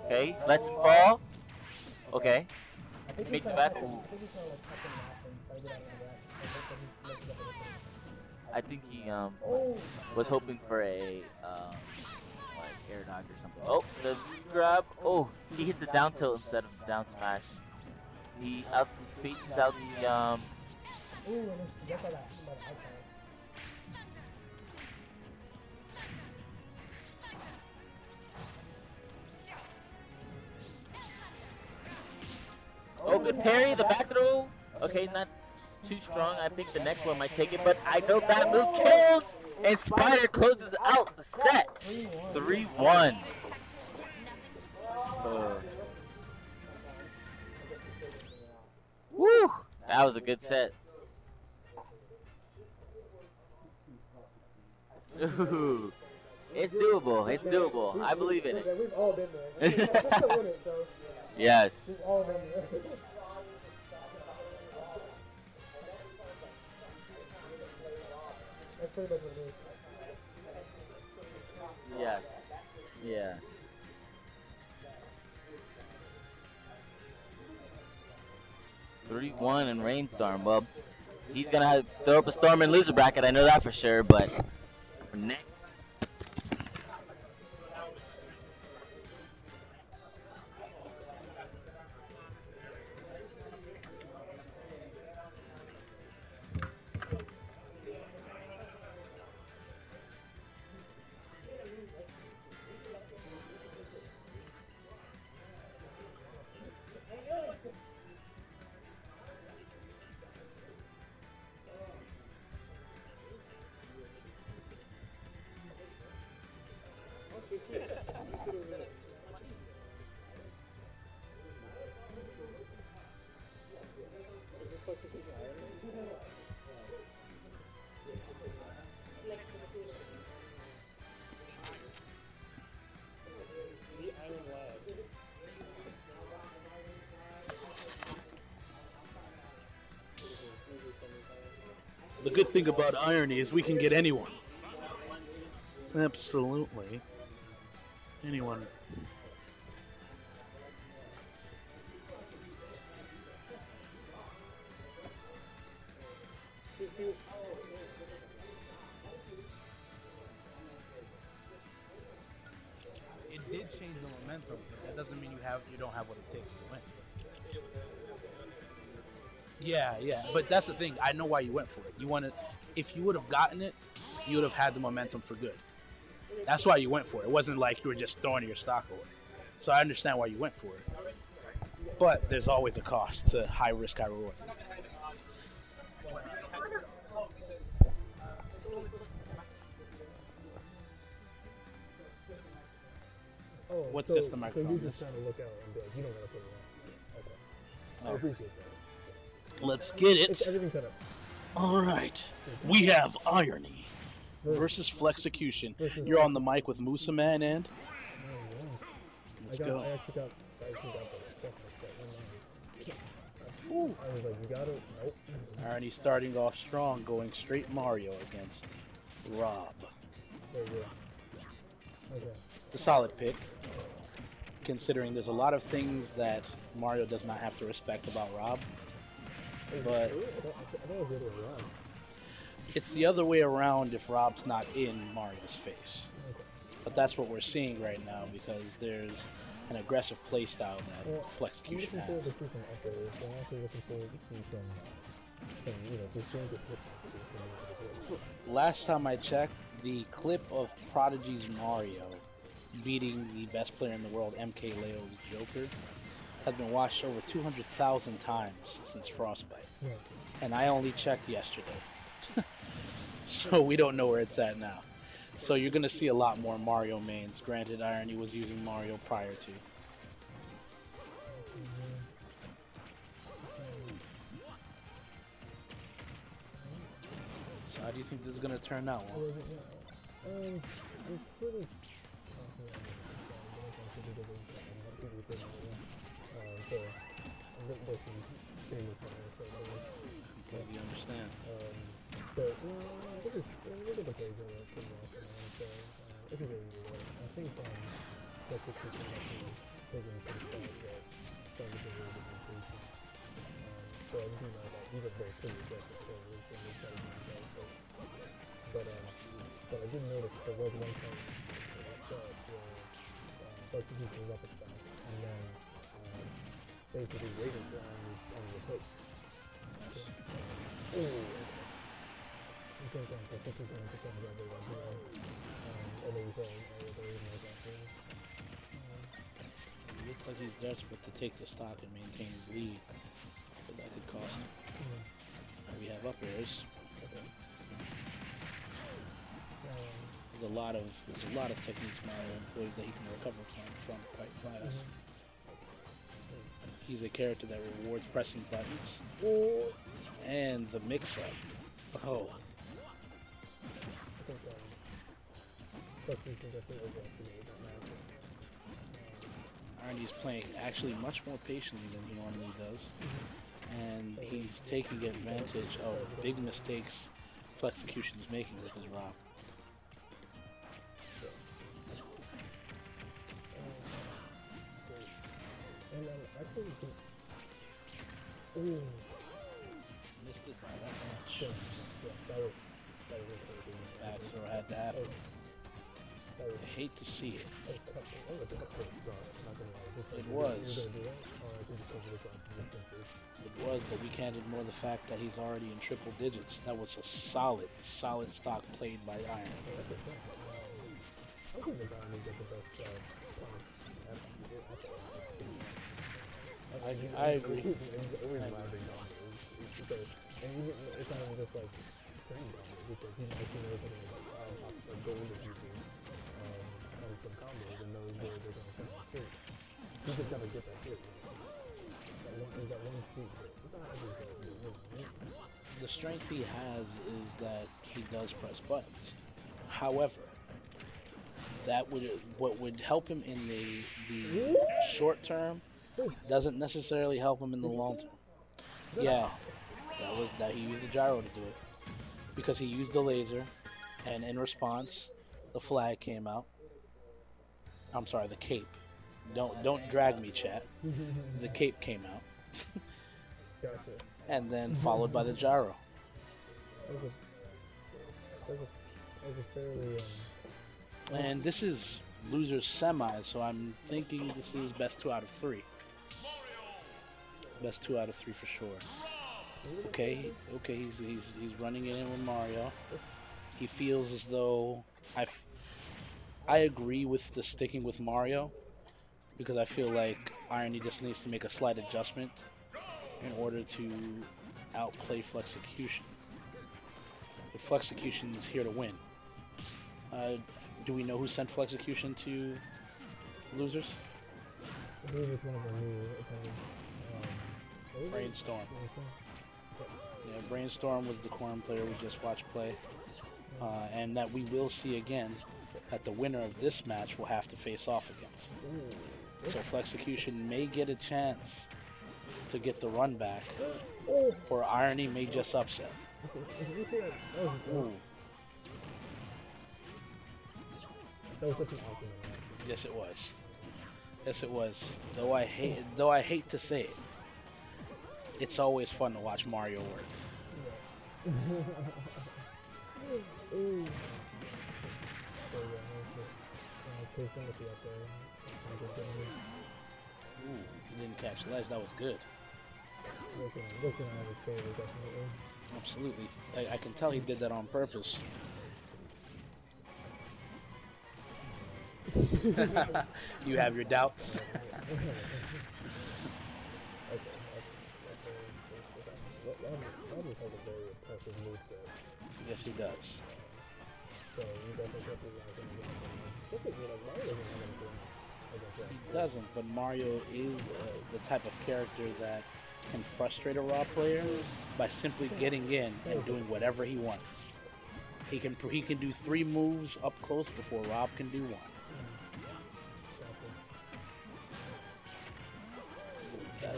Okay, lets him fall. Okay, makes it back. Ooh. I think he was hoping for a like air dodge or something. Oh, the grab. Oh, he hits the down tilt instead of the down smash. He spaces out the Oh, good parry, the back throw. Okay, not too strong. I think the next one might take it, but I know that move kills, and Spider closes out the set. 3-1. Woo! That was a good set. Ooh. It's doable. It's doable. I believe in it. We've all been there. That's the limit, so Yes. we've all been there. That's pretty much what it is. Yes. Yeah. Three-one and Rainstorm. Well, he's gonna throw up a storm in loser bracket. I know that for sure. But for next. The good thing about irony is we can get anyone. Absolutely. Anyone. It did change the momentum, but that doesn't mean you don't have what it takes to win. Yeah, but that's the thing. I know why you went for it. You wanted, if you would have gotten it, you would have had the momentum for good. That's why you went for it. It wasn't like you were just throwing your stock away. So I understand why you went for it. But there's always a cost to high risk, high reward. Oh, What's so, just the So microphone? you just trying to look out and be like, you don't gotta put it on. Okay. I appreciate that. Let's get It's it. everything set up. All right. We have irony versus Flexecution. You're on the mic with Musa Man and Oh, yeah. let's go. I actually got the stuff like that. Ooh. I was like, you got it? Nope. Irony starting off strong, going straight Mario against Rob. There you go. Okay. It's a solid pick, considering there's a lot of things that Mario does not have to respect about Rob. But I thought it was the other way around. it's the other way around if Rob's not in Mario's face. Okay. But that's what we're seeing right now because there's an aggressive playstyle that I'm Flexecution looking forward to has. see some updates. I'm also looking forward to see some just change of hit. Last time I checked, the clip of Prodigy's Mario beating the best player in the world, MK Leo's Joker, has been watched over 200,000 times since Frostbite. Yeah. And I only checked yesterday. So we don't know where it's at now. So you're going to see a lot more Mario mains. Granted, Irony was using Mario prior to. So how do you think this is going to turn out? I'm pretty You understand? But look at the page on it pretty often, and so it's a good reward. I think that's what people have to take into the fact that some of the really good increases. So I do know that these are very pretty aggressive servers, and they try to do that. But I did notice there was one point that I saw where substitution was up at back, and then basically waiting for on the post. Oh. And then we saw It looks like he's desperate to take the stock and maintain his lead, but that could cost him. up airs. There's a lot of techniques Mario employs that he can recover from quite fast. He's a character that rewards pressing buttons. And the mix-up. Oh. I think Fluxation definitely overestimated that match. Arnie is playing actually much more patiently than he normally does. And he's taking advantage of big mistakes Flexecution's making with his Rob. And I think ooh, Missed it by that much. yeah, that was encouraging. Back throw had to happen. That was I hate to see it. a tough thing. That was a tough thing, so I'm not gonna lie. Just It like, was. You're gonna do that? Or I think it's over this consistency. It was, but we can't ignore the fact that he's already in triple digits. That was a solid stock played by Iron. I think the guy needs the best I agree. He's always landing numbers. And even it's not even just like training numbers because he's actually knows how to like goal if you can on some combos and knows where they're gonna come on straight. He just gotta get that hit. That one seat. It's not everything. The strength he has is that he does press buttons. However, what would help him in the short term doesn't necessarily help him in the long term. Yeah, that he used the gyro to do it because he used the laser, and in response, the flag came out. I'm sorry, the cape. Don't drag me, chat. The cape came out, Gotcha. and then followed by the gyro. That was a fairly And this is loser's semi, so I'm thinking this is best 2 out of 3. Best 2 out of 3 for sure. Okay, he's running it in with Mario. He feels as though I agree with the sticking with Mario because I feel like Irony just needs to make a slight adjustment in order to outplay Flexecution. But Flexecution is here to win. Do we know who sent Flexecution to losers? I believe it's one of the new opponents. Brainstorm. Yeah, Brainstorm was the Corn player we just watched play. And that we will see again that the winner of this match will have to face off against. So Flexecution may get a chance to get the run back, or Irony may just upset. Ooh. That was such an awesome match. Yes, it was. Yes, it was. Though I hate to say it, it's always fun to watch Mario work. Ooh. So yeah, Chris Timothy up there. Ooh, he didn't catch the ledge. That was good. Looking at his favor, definitely. Absolutely. I can tell he did that on purpose. You have your doubts. Okay. Rodgers has a very impressive moveset. Yes, he does. So you definitely have to like him against him. Especially, Mario doesn't have anything against that. He doesn't, but Mario is the type of character that can frustrate a raw player by simply getting in and doing whatever he wants. He can do 3 moves up close before Rob can do 1.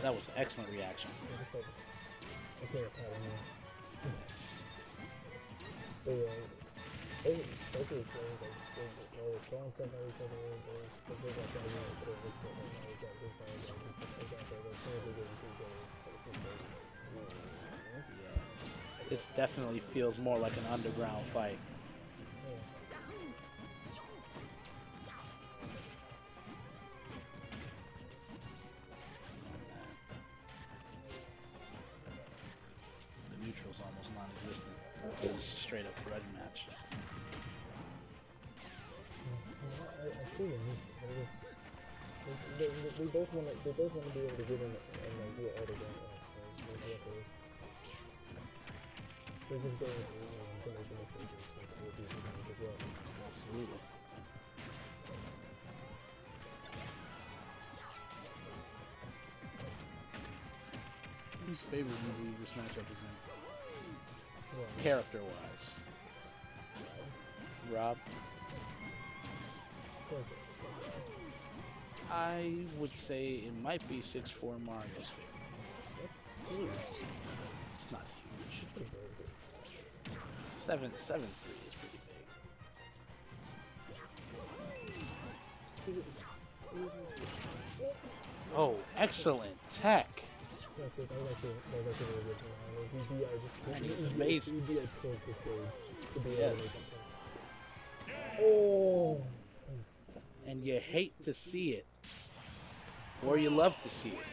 That was an excellent reaction. Okay, Yes. they basically playing like they're throwing stuff at each other. They got that This definitely feels more like an underground fight. The neutral's almost non-existent. It's a straight up red match. I see them. They both want to be able to get in and like do it all together. they're just going to make the mistakes and other people as well. Absolutely. Whose favorite movie this matchup is in? Yeah. Character-wise. Rob? I would say it might be 6'4" Mario's favorite. It's not huge. 7'3" is pretty big. Oh, excellent tech. And he's amazing. Yes. Oh. And you hate to see it. Or you love to see it.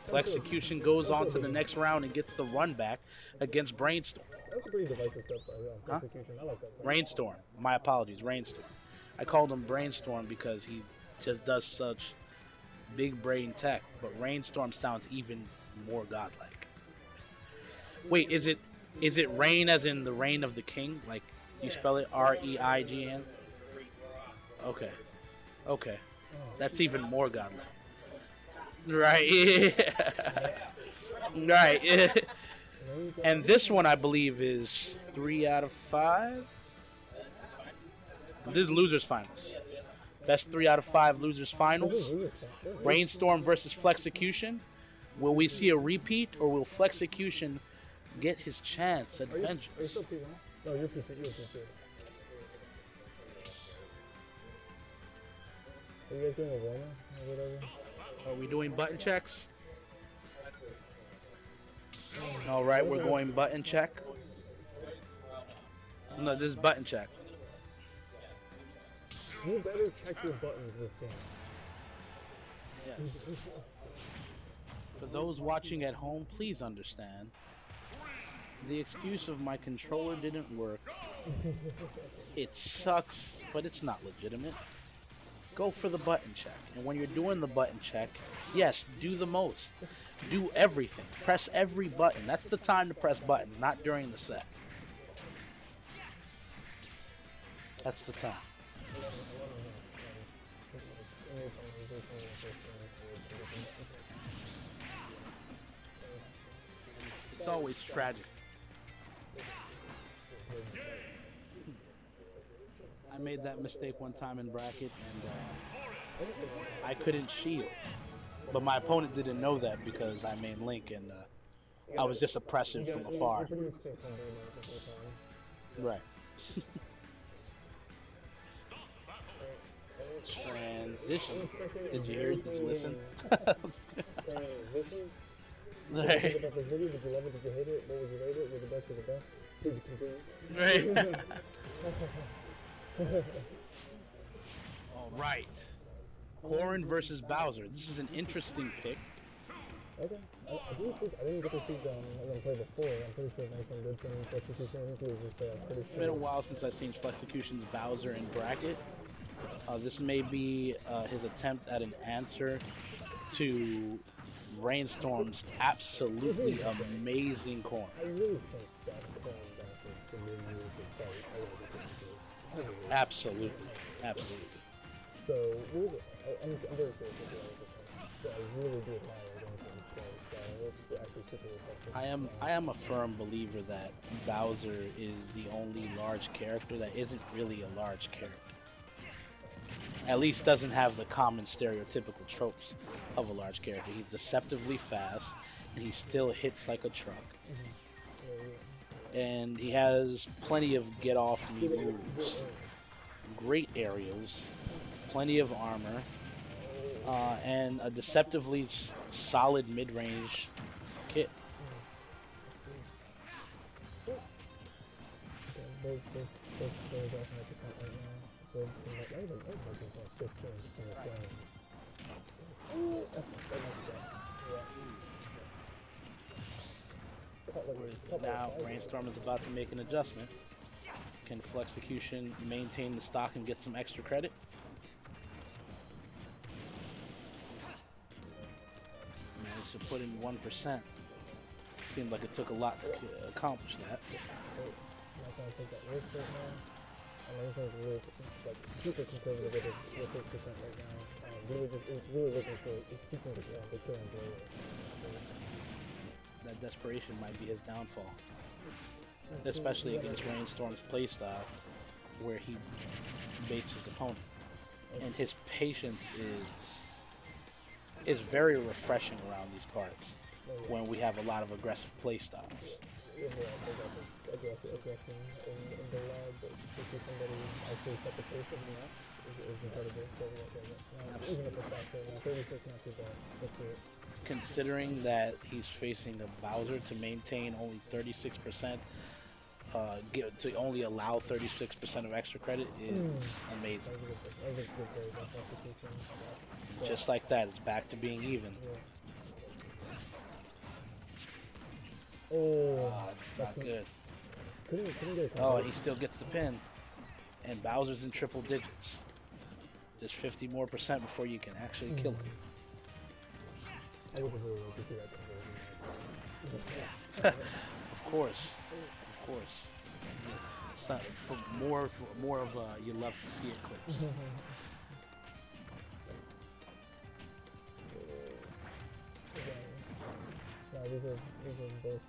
Flexecution goes on to the next round and gets the run back against Brainstorm. That's a pretty divisive stuff on execution. I like that stuff. Rainstorm. My apologies, Rainstorm. I called him Brainstorm because he just does such big brain tech, but Rainstorm sounds even more godlike. Wait, is it Rain as in the reign of the king? Like you spell it R-E-I-G-N? Okay. Okay. That's even more godlike. Right. Right. And this one I believe is 3 out of 5. This is losers finals. Best 3 out of 5 losers finals. Brainstorm versus Flexecution. Will we see a repeat, or will Flexecution get his chance at vengeance? No, you're PC. You're PC. Are you guys doing a warmer or whatever? Are we doing button checks? All right, we're going button check. No, this is button check. You better check your buttons this game. Yes. For those watching at home, please understand. The excuse of my controller didn't work. It sucks, but it's not legitimate. Go for the button check. And when you're doing the button check, yes, do the most. Do everything. Press every button. That's the time to press buttons, not during the set. That's the time. It's always tragic. I made that mistake one time in bracket, and I couldn't shield. But my opponent didn't know that because I main Link, and I was just oppressive from afar. Right. Transition. Did you hear it? Did you listen? Right. Did you love it? Did you hate it? What would you rate it? You're the best of the best. Please continue. Right. All right. Corrin versus Bowser. This is an interesting pick. Okay. I didn't get to see them play before. I'm pretty sure nice and good from Flexecution. I think it was just pretty It's been a while since I've seen Flexecution's Bowser in bracket. This may be his attempt at an answer to Rainstorm's absolutely amazing corn. I really think that Corrin benefits a really good fight. Absolutely. Absolutely. So, I'm very curious what the other so I really do admire Rainstorm's play. So it's actually super effective. I am a firm believer that Bowser is the only large character that isn't really a large character. At least doesn't have the common stereotypical tropes of a large character. He's deceptively fast, and he still hits like a truck. And he has plenty of get-off-me moves. Great aerials, plenty of armor, and a deceptively solid mid-range kit. Now, Rainstorm is about to make an adjustment. Can Flexecution maintain the stock and get some extra credit? Managed to put in 1%. seemed like it took a lot to accomplish that. I'm not gonna take that risk right now. I mean, this is really like super conservative with his percent right now. Really looking for is seeking the kill and blow. That desperation might be his downfall, especially against Rainstorm's playstyle, where he baits his opponent, and his patience is very refreshing around these parts when we have a lot of aggressive playstyles. Aggression in the lab, but to see somebody actually set the pace of the match is incredible. Even if it's faster, 36 not too bad. Let's see it. Considering that he's facing a Bowser to maintain only 36%, to only allow 36% of extra credit is amazing. Just like that, it's back to being even. Oh, it's not good. Couldn't get it. Oh, and he still gets the pin. And Bowser's in triple digits. Just 50% more before you can actually kill him. I would have really liked to see that conversion. Of course. It's not, for more of you love to see it clips. These are both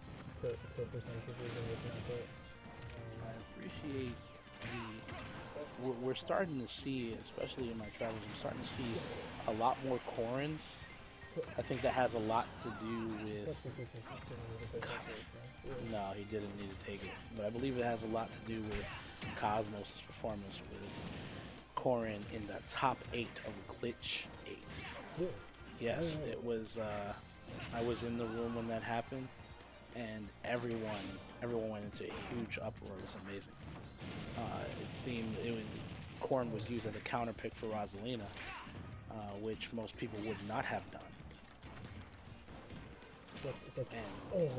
kill percentages in this matchup. I appreciate we're starting to see, especially in my travels, I'm starting to see a lot more Corins. I think that has a lot to do with... No, he didn't need to take it. But I believe it has a lot to do with Cosmos' performance with Corin in the top 8 of Glitch 8. Yes, it was... I was in the room when that happened, and everyone went into a huge uproar. It was amazing. It seemed Corrin was used as a counter pick for Rosalina, which most people would not have done. And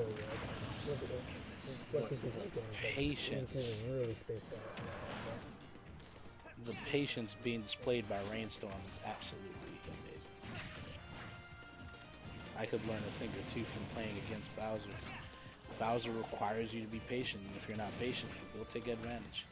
the patience being displayed by Rainstorm is absolutely amazing. I could learn a thing or two from playing against Bowser. Bowser requires you to be patient, and if you're not patient, he will take advantage.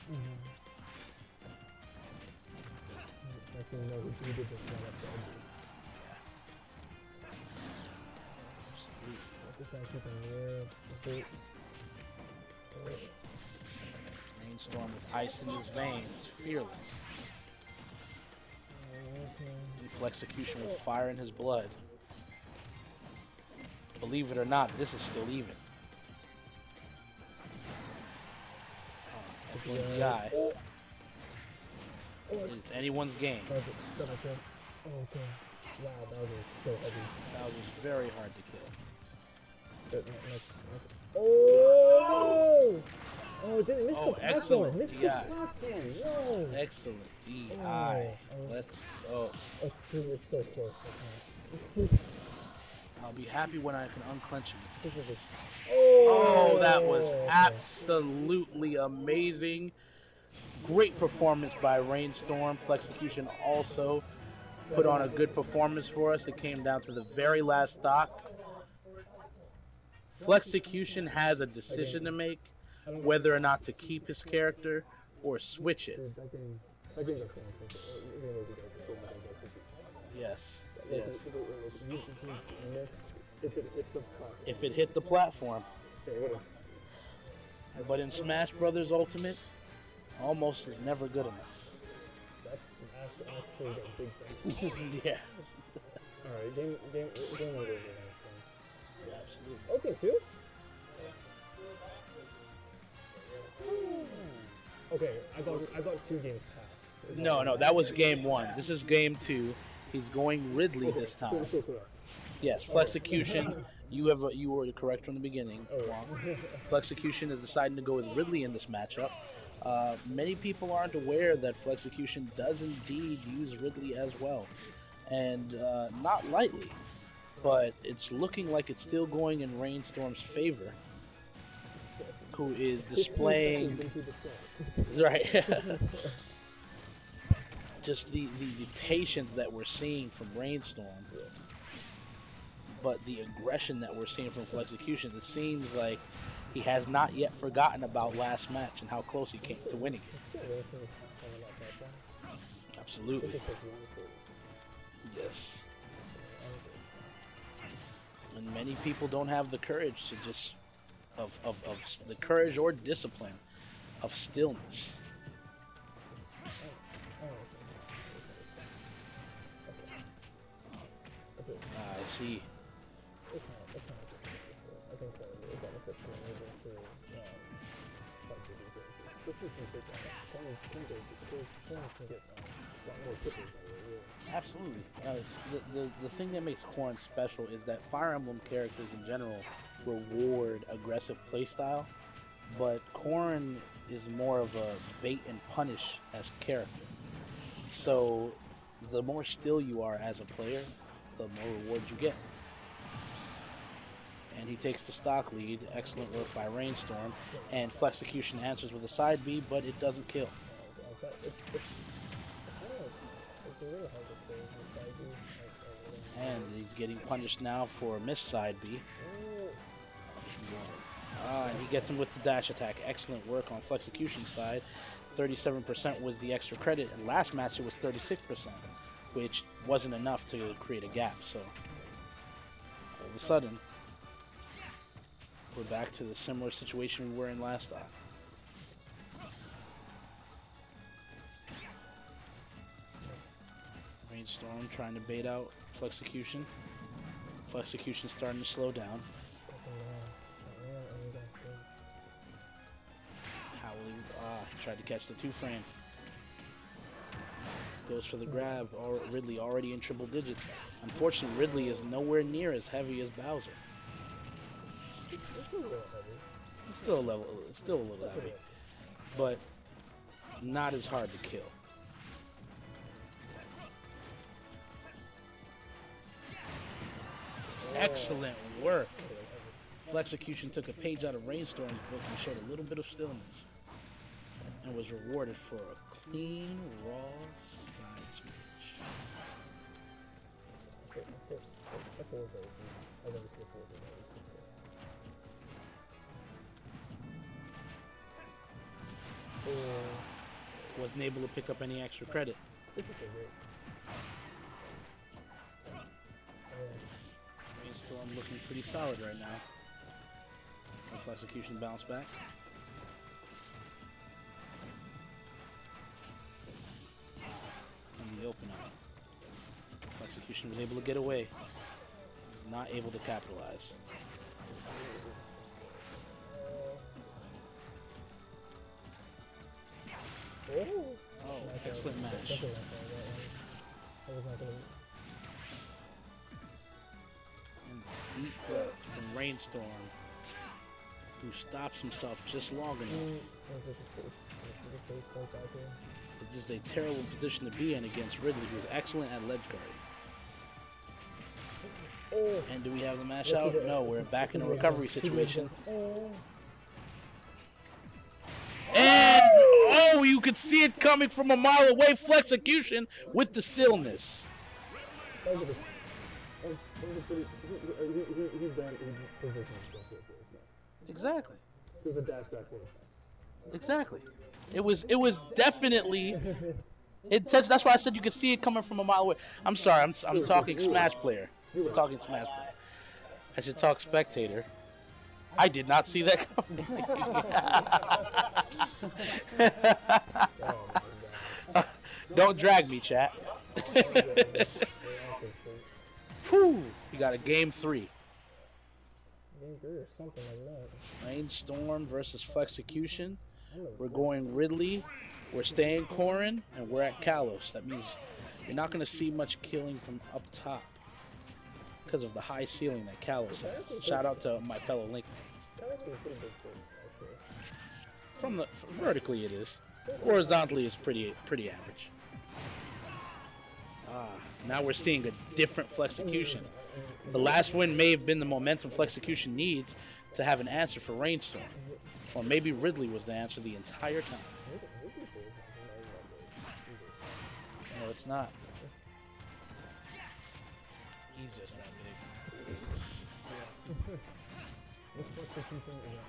Rainstorm with ice in his veins, fearless. Flexicution with fire in his blood. Believe it or not, this is still even. Excellent DI. It's anyone's game. Wow, that was so heavy. That was very hard to kill. Oh! Oh, it didn't miss the excellent platform. Missed the platform. No. Excellent DI. Let's go. It's so close. I'll be happy when I can unclench him. Oh, that was absolutely amazing. Great performance by Rainstorm. Flexicution also put on a good performance for us. It came down to the very last stock. Flexicution has a decision to make, whether or not to keep his character or switch it. Yes. If it hit the platform. But in Smash Brothers Ultimate, almost is never good enough. That's actually a big thing. Yeah. Alright, game over. Yeah, absolutely. Okay, two? Okay, I got 2 games passed. No, that was game 1. This is game 2. He's going Ridley this time. Yes, Flexicution. You were correct from the beginning. Flexicution is deciding to go with Ridley in this matchup. Many people aren't aware that Flexicution does indeed use Ridley as well, and not lightly. But it's looking like it's still going in Rainstorm's favor, who is displaying right. Just the patience that we're seeing from Rainstorm. but the aggression that we're seeing from Flexecution, it seems like he has not yet forgotten about last match and how close he came to winning it. Absolutely. Yes. And many people don't have the courage to just of the courage or discipline of stillness. I see. Absolutely. The thing that makes Corrin special is that Fire Emblem characters in general reward aggressive playstyle, but Corrin is more of a bait and punish as character. So the more still you are as a player, the more rewards you get. And he takes the stock lead. Excellent work by Rainstorm. And Flexecution answers with a side B, but it doesn't kill. And he's getting punished now for a missed side B. And he gets him with the dash attack. Excellent work on Flexecution's side. 37% was the extra credit, and last match it was 36%, which wasn't enough to create a gap. So all of a sudden, we're back to the similar situation we were in last time. Rainstorm trying to bait out Flexecution. Flexecution starting to slow down. Howley tried to catch the 2-frame. Goes for the grab. Ridley already in triple digits. Unfortunately, Ridley is nowhere near as heavy as Bowser. It's still a little heavy, but not as hard to kill. Excellent work. Flexecution took a page out of Rainstorm's book and showed a little bit of stillness, and was rewarded for a clean, raw side switch. Wasn't able to pick up any extra credit. Rainstorm looking pretty solid right now. Flexecution bounce back. In the open up. Flexecution was able to get away. Was not able to capitalize. Oh, excellent match. And deep breath from Rainstorm, who stops himself just long enough. But this is a terrible position to be in against Ridley, who is excellent at ledge guarding. And do we have the match out? No, we're back in a recovery situation. And oh, you could see it coming from a mile away. Flexecution with the stillness. Exactly. Exactly. It was definitely it touched. That's why I said you could see it coming from a mile away. I'm sorry. I'm talking Smash player. I'm talking Smash player. I should talk spectator. I did not see that coming. Don't drag me, chat. Whew, we got a game 3. Rainstorm versus Flexecution. We're going Ridley. We're staying Corrin, and we're at Kalos. That means you're not going to see much killing from up top because of the high ceiling that Kalos has. Shout out to my fellow Link mates. From vertically it is. Horizontally it's pretty average. Now we're seeing a different Flexecution. The last win may have been the momentum Flexecution needs to have an answer for Rainstorm. Or maybe Ridley was the answer the entire time. No, it's not. He's just that big. This execution isn't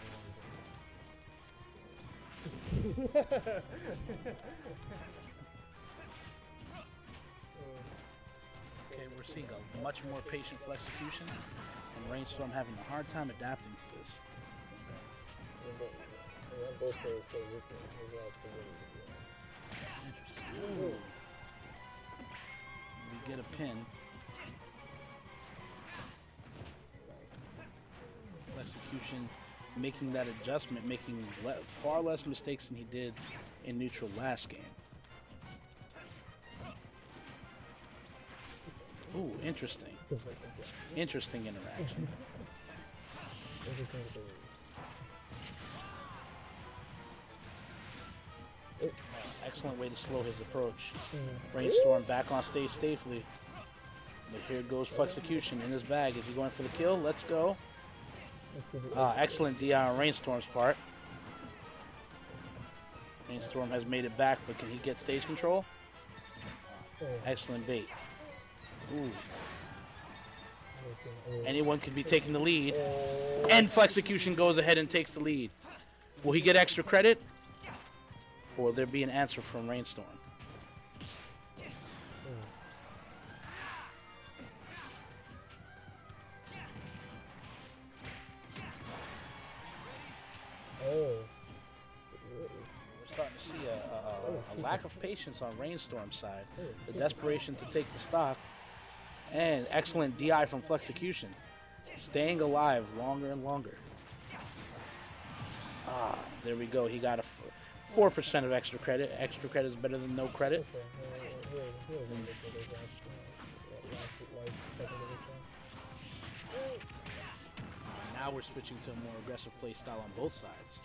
Okay, we're seeing a much more patient Flexecution, and Rainstorm having a hard time adapting to this. Interesting. We get a pin. Execution making that adjustment, making far less mistakes than he did in neutral last game. Ooh, interesting. Interesting interaction. Excellent way to slow his approach. Rainstorm back on stage safely. But here goes Flexecution in his bag. Is he going for the kill? Let's go. Excellent DI on Rainstorm's part. Rainstorm has made it back, but can he get stage control? Excellent bait. Ooh. Anyone could be taking the lead. And Flexecution goes ahead and takes the lead. Will he get extra credit? Or will there be an answer from Rainstorm? We're starting to see a lack of patience on Rainstorm's side. The desperation to take the stock. And excellent DI from Flexecution. Staying alive longer and longer. There we go. He got a 4% of extra credit. Extra credit is better than no credit. Now we're switching to a more aggressive play style on both sides.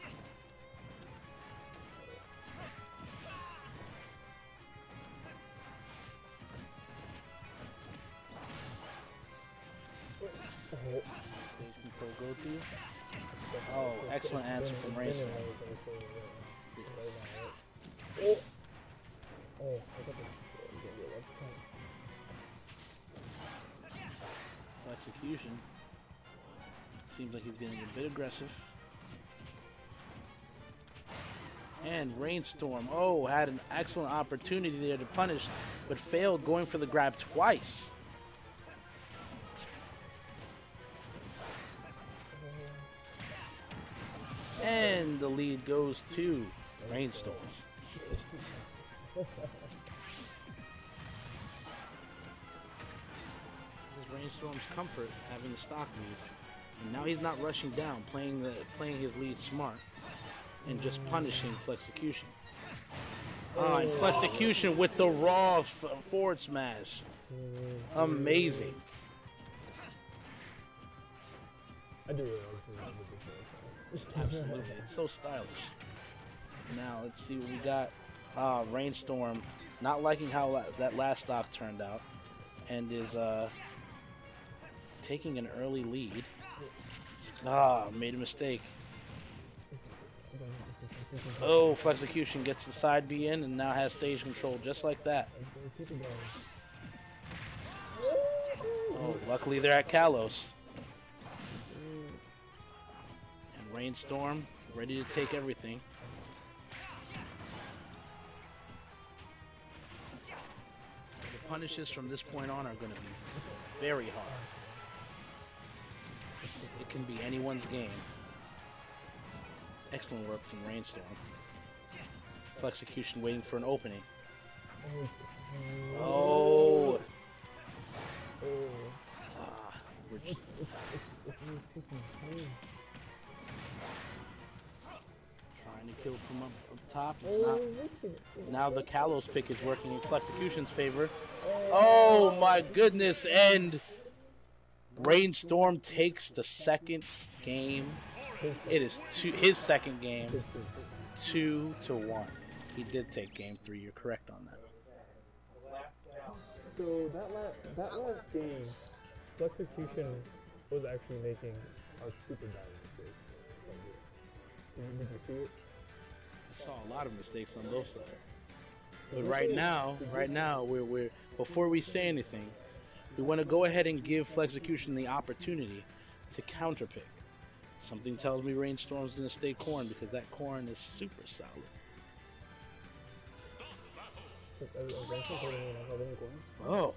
Stage control go to you. Oh, excellent answer from Rainstorm. Yes. Execution. Seems like he's getting a bit aggressive. And Rainstorm, had an excellent opportunity there to punish, but failed going for the grab twice. And the lead goes to Rainstorm. This is Rainstorm's comfort, having the stock lead. And now he's not rushing down, playing his lead smart, and just punishing Flexecution. And Flexecution with the raw forward smash. Amazing. I do realize Absolutely, it's so stylish. Now let's see what we got. Rainstorm not liking how that last stock turned out, and is taking an early lead. Made a mistake. Flexecution gets the side B in and now has stage control just like that. Luckily they're at Kalos. And Rainstorm ready to take everything. The punishes from this point on are going to be very hard. It can be anyone's game. Excellent work from Rainstorm. Flexecution waiting for an opening. We're just... trying to kill from up top. It's not. Now the Kalos pick is working in Flexecution's favor. Oh my goodness! And Rainstorm takes the second game. It is his second game, 2-1. He did take game 3. You're correct on that. So that last game, Flexecution was actually making a super bad mistake. Did you see it? I saw a lot of mistakes on both sides. But right now, we're before we say anything, we want to go ahead and give Flexecution the opportunity to counterpick. Something tells me Rainstorm's going to stay corn because that corn is super solid. Oh.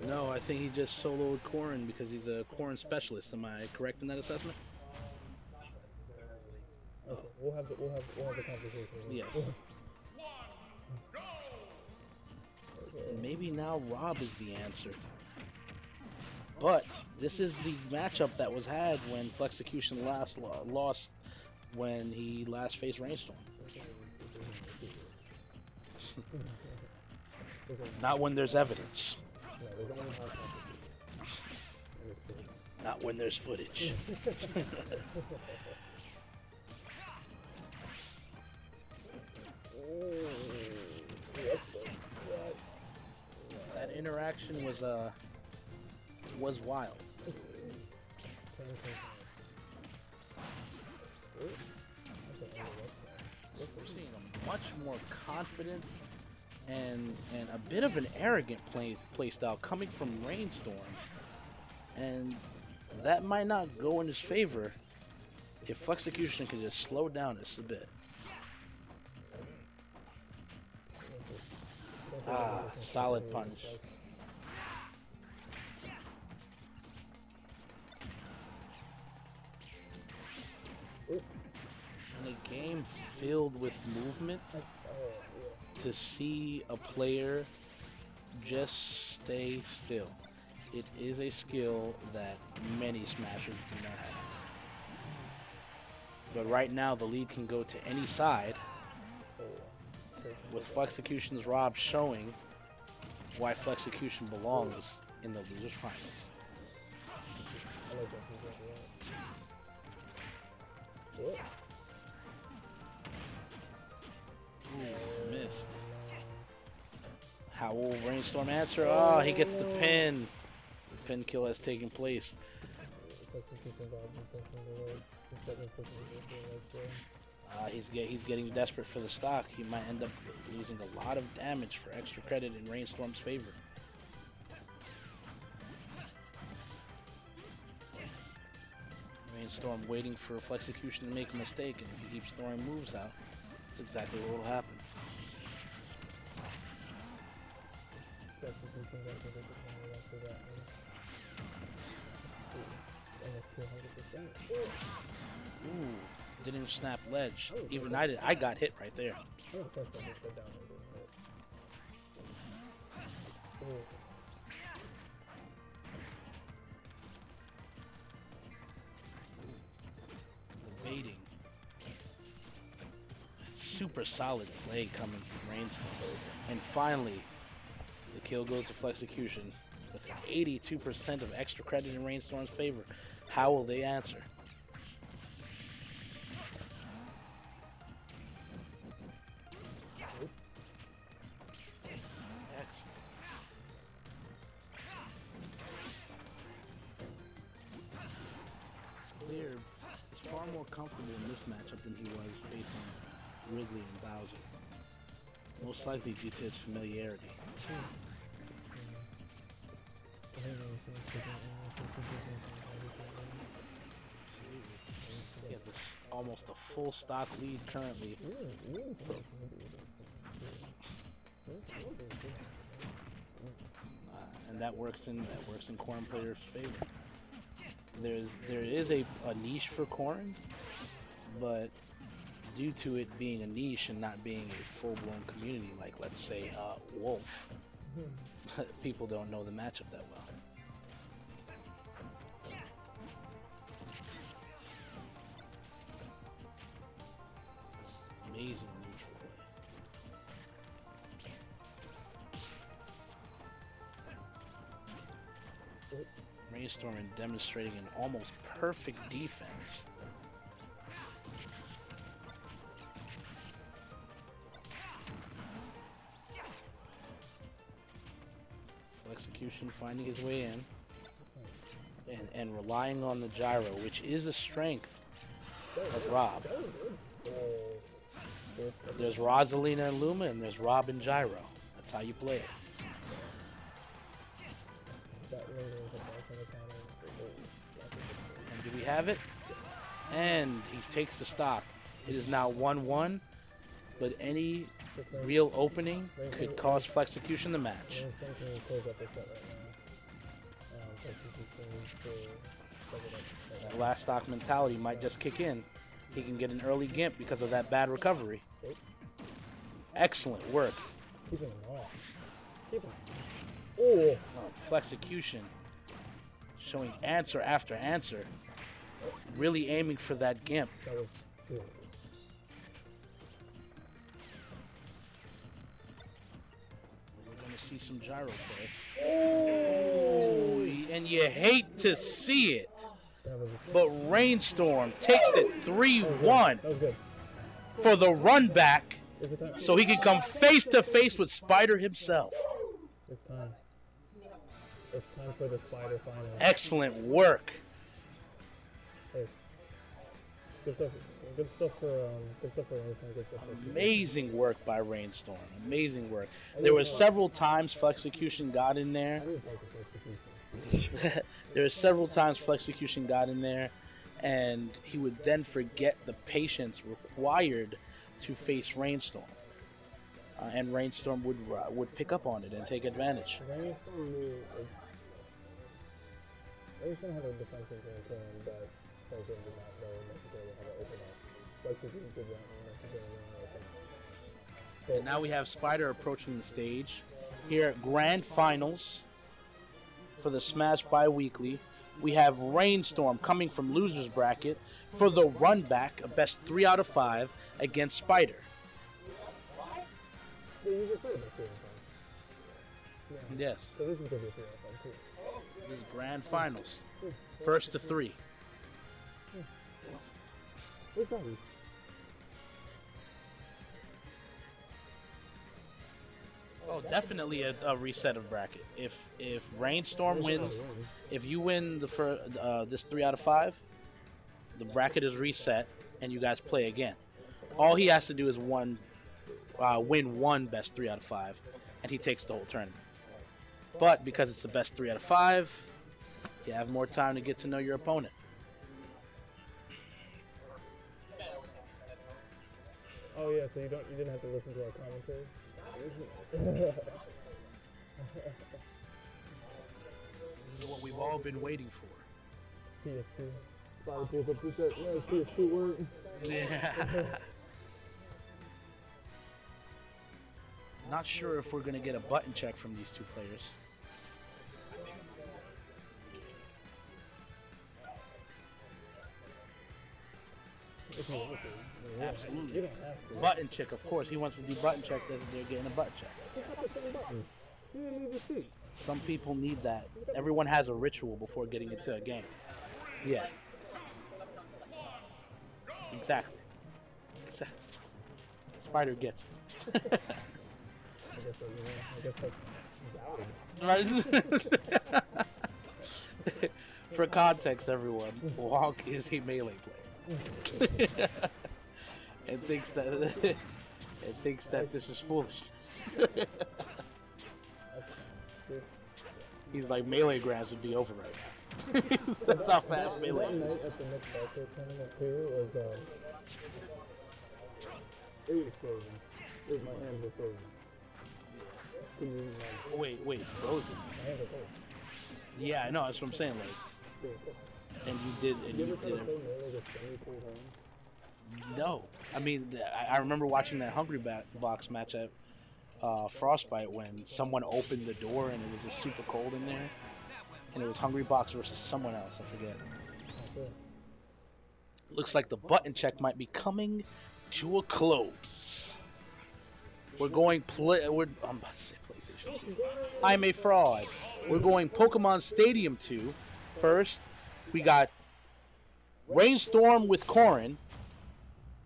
No, I think he just soloed corn because he's a corn specialist. Am I correct in that assessment? Okay, we'll have the conversation. Yes. And maybe now Rob is the answer. But this is the matchup that was had when Flexecution last lost when he last faced Rainstorm. Not when there's evidence. Not when there's footage. That interaction was wild. So we're seeing a much more confident and a bit of an arrogant play style coming from Rainstorm, and that might not go in his favor if Flexecution can just slow down just a bit. Ah, solid punch. In a game filled with movement, to see a player just stay still, it is a skill that many smashers do not have. But right now the lead can go to any side, with Flexecution's Rob showing why Flexecution belongs in the losers finals. Ooh, missed. How will Rainstorm answer? Oh, he gets the pin. The pin kill has taken place. He's getting desperate for the stock. He might end up losing a lot of damage for extra credit in Rainstorm's favor. Rainstorm waiting for Flexecution to make a mistake, and if he keeps throwing moves out, that's exactly what will happen. Ooh, didn't snap ledge. Even I did. I got hit right there. The baiting. Super solid play coming from Rainstorm. And finally, the kill goes to Flexecution with 82% of extra credit in Rainstorm's favor. How will they answer? Excellent. It's clear he's far more comfortable in this matchup than he was facing Ridley and Bowser. Most likely due to his familiarity. He has almost a full stock lead currently. And that works in Corrin players' favor. There is a niche for Corrin, but due to it being a niche and not being a full-blown community, like let's say Wolf, people don't know the matchup that well. It's amazing neutral play. Rainstorm demonstrating an almost perfect defense. Execution finding his way in and relying on the gyro, which is a strength of Rob. There's Rosalina and Luma, and there's Rob and gyro. That's how you play it. That lingering attack on the counter. And do we have it? And he takes the stock. It is now 1-1, but any real opening could cause Flexecution the match. Rainstorm can close up the set right now. Flexecution to cover that set. That last stock mentality might just kick in. He can get an early gimp because of that bad recovery. Excellent work. Keeping him off. Keeping him. Oh! Flexecution showing answer after answer. Really aiming for that gimp. That was good. We're going to see some gyro play. Oh, and you hate to see it. That was But Rainstorm takes it 3-1 That was good. for the run back Is it time? so he can come face to face with Spider himself. It's time. It's time for the spider final. Excellent work. Hey. Good stuff. Good stuff for Rainstorm. Good stuff for Amazing work by Rainstorm. Amazing work. There were several times Flexecution got in there. I didn't like the execution. There were several times Flexecution got in there, and he would then forget the patience required to face Rainstorm. And Rainstorm would pick up on it and take advantage. Rainstorm knew. Rainstorm had a defensive game plan that Flexecution did not know necessarily how to open up. Flexecution did not know necessarily how to open up. And now we have Spider approaching the stage. Here at Grand Finals for the Smash Bi-Weekly, we have Rainstorm coming from loser's bracket for the run back, a best 3 out of 5 against Spider. Yeah, you just played about 3 out of 5. Yeah. Yes, So this is going to be a 3 out of 5 too. this is Grand Finals. First to 3. Where's Bobby? Oh, definitely a reset of bracket. If Rainstorm wins, if you win this 3 out of 5, the bracket is reset and you guys play again. All he has to do is win one best 3 out of 5, and he takes the whole tournament. But because it's the best 3 out of 5, you have more time to get to know your opponent. Oh yeah, so you didn't have to listen to our commentary? This is what we've all been waiting for. PS2. Spider pulls up this that PS2 word. Yeah. Not sure if we're gonna get a button check from these two players. Absolutely. You don't have to. Button check, of course. He wants to do button check. They're getting a button check. Just have to send buttons. You didn't need to see. Some people need that. Everyone has a ritual before getting into a game. Yeah. Exactly. Spider gets it. I guess that's valid. For context, everyone, Wonk is a melee player. and thinks that this is foolishness. He's like, melee grabs would be over right now. That's how fast melee That is. night at the Nick Barker tournament too was it was frozen. My hands were frozen. Couldn't even, Wait, frozen. my hands were cold. Yeah, I know. That's what I'm saying. Like, They were cold. and you did, and You you ever try to did. play melee with very cold hands? No, I mean, I remember watching that Hungry Box match at Frostbite when someone opened the door and it was just super cold in there, and it was Hungry Box versus someone else. I forget. Okay. Looks like the button check might be coming to a close. We're going I'm about to say PlayStation 2. I'm a fraud. We're going Pokemon Stadium 2. First, we got Rainstorm with Corrin,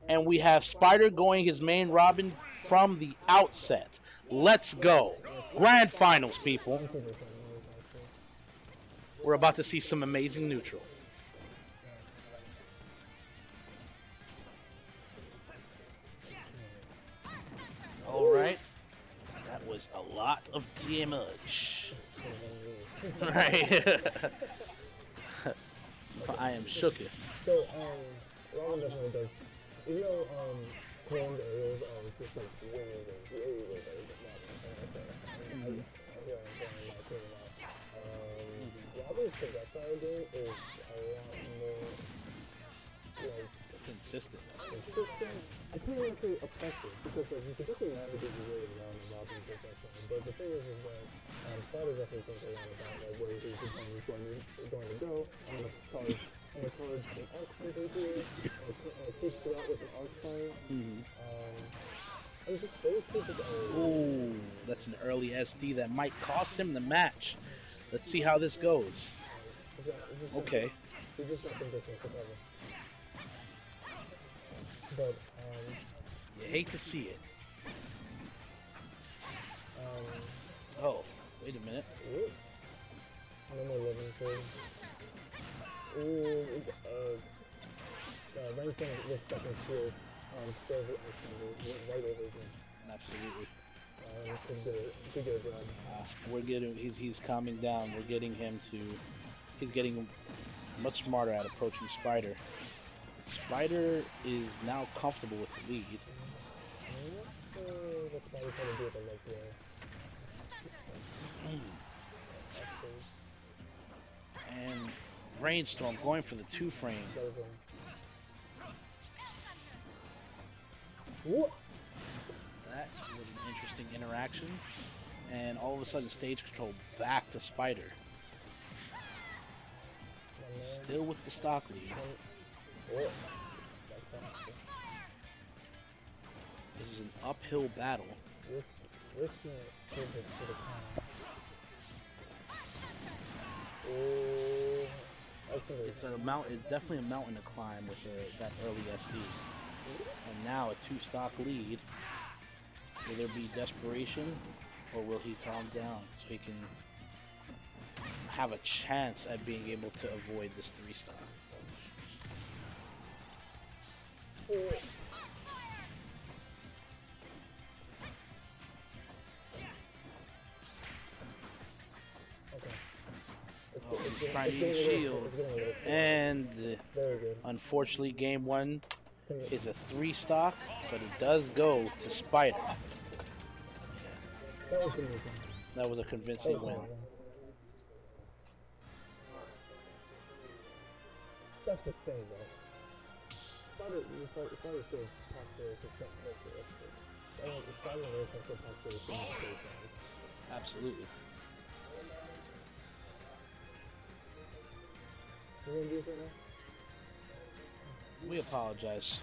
and we have Spider going his main Robin from the outset. Let's go. Grand Finals, people. We're about to see some amazing neutral. Alright. That was a lot of damage. Right. I am shooketh. So, Robin definitely does. Even though, cloned aerials are just like way better than Robin. I hear what I'm saying, in my opinion now. Robin's projectile game is a lot more, like, Consistent. consistent. I can't even say effective, because like, you can definitely navigate your way around in Robin's projectile. But the thing is that, Spider definitely thinks a lot about, like, where he's going to go. I'm going to charge an arc hunter here, takes it out with an arc fire. And just those people Ooh, that's an early SD that might cost him the match. Let's see how this goes. Okay. He just got some distance to cover. But, You hate to see it. Oh, wait a minute. No more living thing. Ooh, Rainstorm was stuck in shield. Still hit right over him. Absolutely. Could get a grab. We're getting. He's calming down. We're getting him to. He's getting much smarter at approaching Spider. Spider is now comfortable with the lead. What Spider's trying to do with the leg there. And Rainstorm going for the 2-frame. That was an interesting interaction. And all of a sudden, stage control back to Spider. Still with the stock lead. This is an uphill battle. It's a mountain. It's definitely a mountain to climb with that early SD. And now a 2-stock lead. Will there be desperation, or will he calm down so he can have a chance at being able to avoid this 3-stock? Oh, he's trying to use shield, and unfortunately, game 1 is a 3-stock, but it does go to Spider. That was a convincing win. That's the thing, though. Spider still top tier Spider and Rainstorm still top tier. Absolutely. You gonna do this right now? We apologize,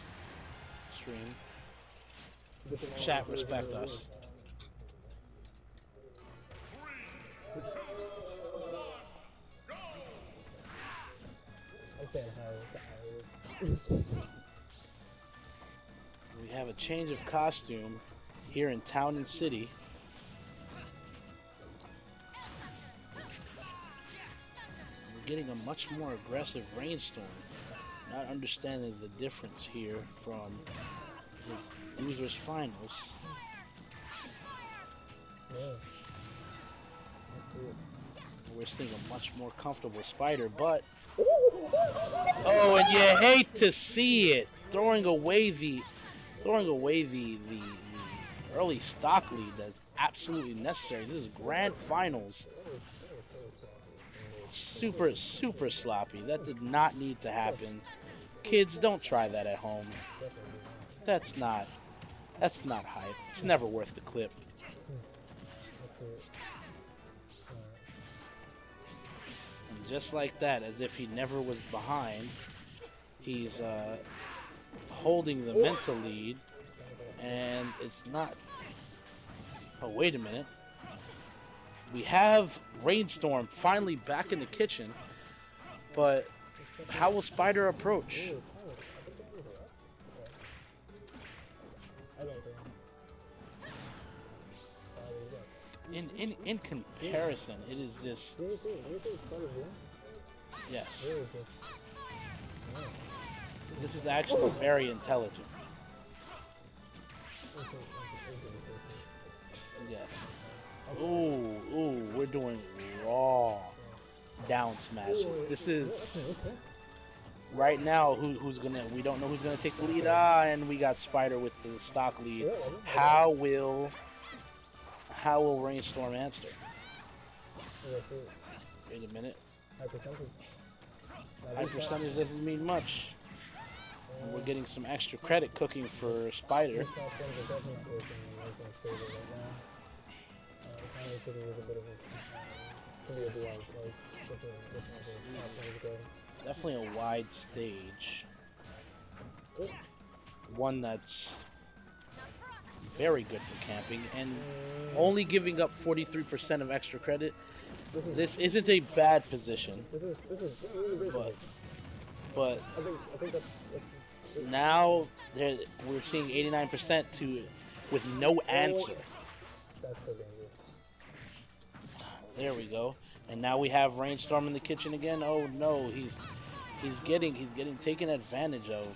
stream. Chat, respect us. I'm saying hi. We have a change of costume here in Town and City. We're getting a much more aggressive Rainstorm. Not understanding the difference here from his losers finals. Yeah. We're seeing a much more comfortable Spider, but oh, and you hate to see it, throwing away the early stock lead that's absolutely necessary. This is grand finals. Super sloppy. That did not need to happen. Kids, don't try that at home. That's not hype. It's never worth the clip. And just like that, as if he never was behind, he's holding the mental lead, and it's not. Oh, wait a minute. We have Rainstorm finally back in the kitchen, but how will Spider approach? In comparison, it is just yes. This is actually very intelligent. Yes. Ooh, we're doing raw down smashes. This is right now. Who's gonna? We don't know who's gonna take the lead. And we got Spider with the stock lead. How will Rainstorm answer? Wait a minute. High percentage doesn't mean much. And we're getting some extra credit cooking for Spider. Definitely a wide stage. One that's very good for camping and only giving up 43% of extra credit. This isn't a bad position. But now we're seeing 89% with no answer. There we go. And now we have Rainstorm in the kitchen again. Oh no, he's getting taken advantage of.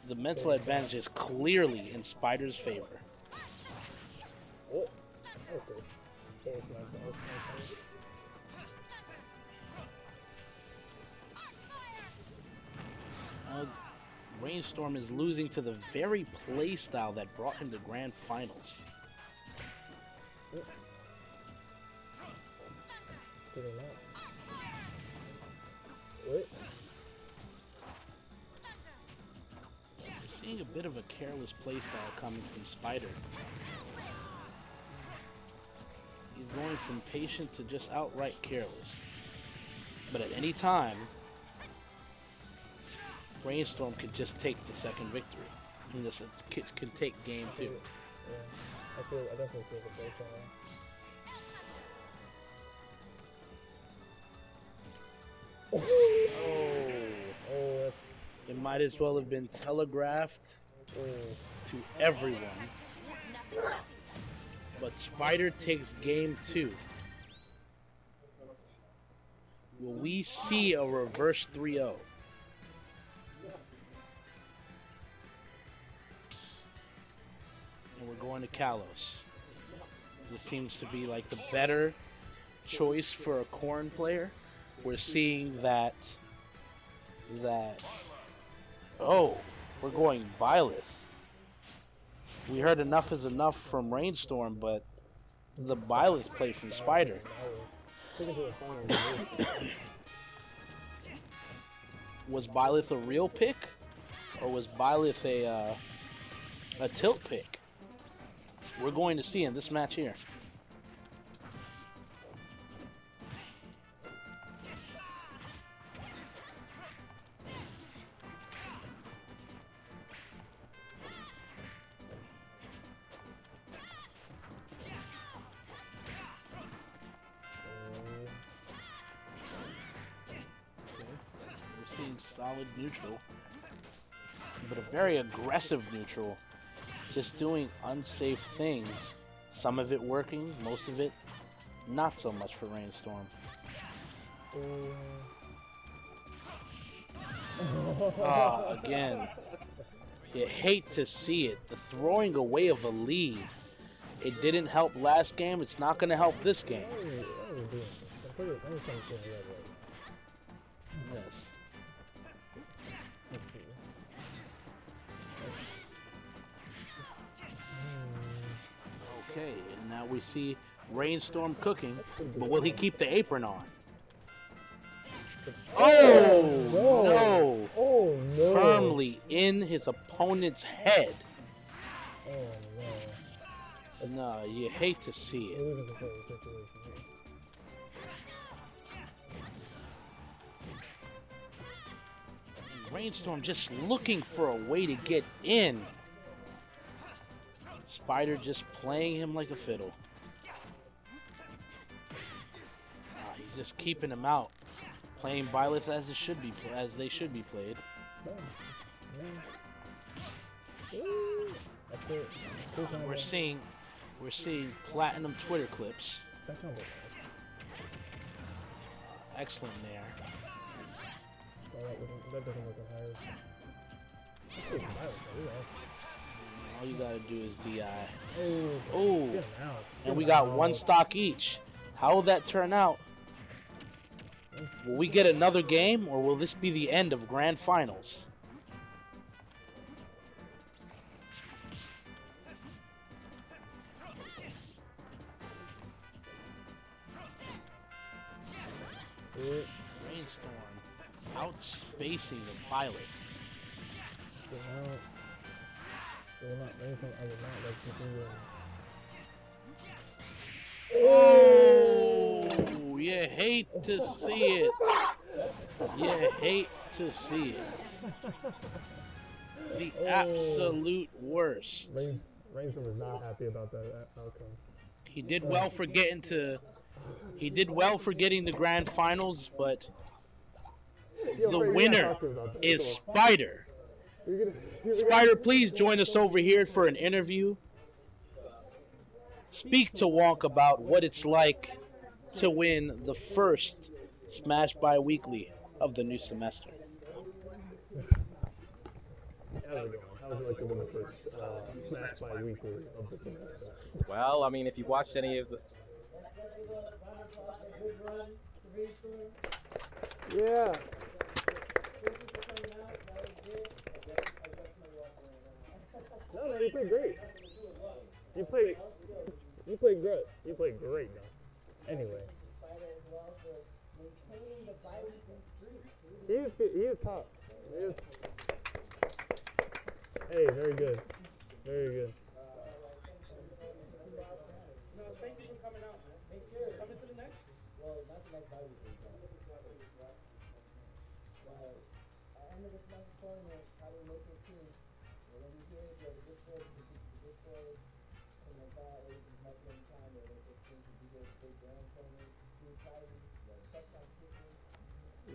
The mental advantage is clearly in Spider's favor. Rainstorm is losing to the very playstyle that brought him to Grand Finals. We're seeing a bit of a careless playstyle coming from Spider. He's going from patient to just outright careless. But at any time, Rainstorm could just take the second victory. And this can take game 2. Yeah, I definitely feel the playstyle. Oh, it might as well have been telegraphed to everyone. But Spider takes game 2. Will we see a reverse 3-0? And we're going to Kalos. This seems to be like the better choice for a Corn player. We're seeing that oh, we're going Byleth. We heard enough is enough from Rainstorm, but the Byleth play from Spider. Was Byleth a real pick, or was Byleth a tilt pick? We're going to see in this match here. Seeing solid neutral, but a very aggressive neutral, just doing unsafe things. Some of it working, most of it not so much for Rainstorm. Again, you hate to see it. The throwing away of a lead. It didn't help last game. It's not going to help this game. Yes. Okay, and now we see Rainstorm cooking, but will he keep the apron on? Oh, no! Oh, no! Firmly in his opponent's head. Oh, no. No, you hate to see it. Rainstorm just looking for a way to get in. Spider just playing him like a fiddle. He's just keeping him out, playing Byleth as they should be played. We're seeing platinum Twitter clips. Excellent there. All you gotta do is DI. Oh, Ooh, get him out. Get and we him got out. one stock each. How will that turn out? Will we get another game, or will this be the end of Grand Finals? Rainstorm outspacing the Violet. Get him out. I will not, anything, I will not let you win. Oh, you hate to see it. You hate to see it. The absolute worst. Rainstorm is not happy about that outcome. He did well for getting to. He did well for getting the grand finals, but the winner is Spider. Spider, please join us over here for an interview. Speak to Wonk about what it's like to win the first Smash Bi-Weekly of the new semester. How's it going? How's it like to win the first Smash Bi-Weekly of the semester? Well, I mean, if you've watched any of the... Yeah. No, you played great. You played great. You played great, though. Anyway. He is top. He is. Hey, very good. Very good. No, thank you for coming out, man. Coming to the next? Well, not the next Bible week, but end of this month tournament, probably local team. Whenever you hear, you have a Discord, you can keep the Discord, something like that, or you can mark it anytime, or local team can do those big grand tournament, do prizes, like tech competition.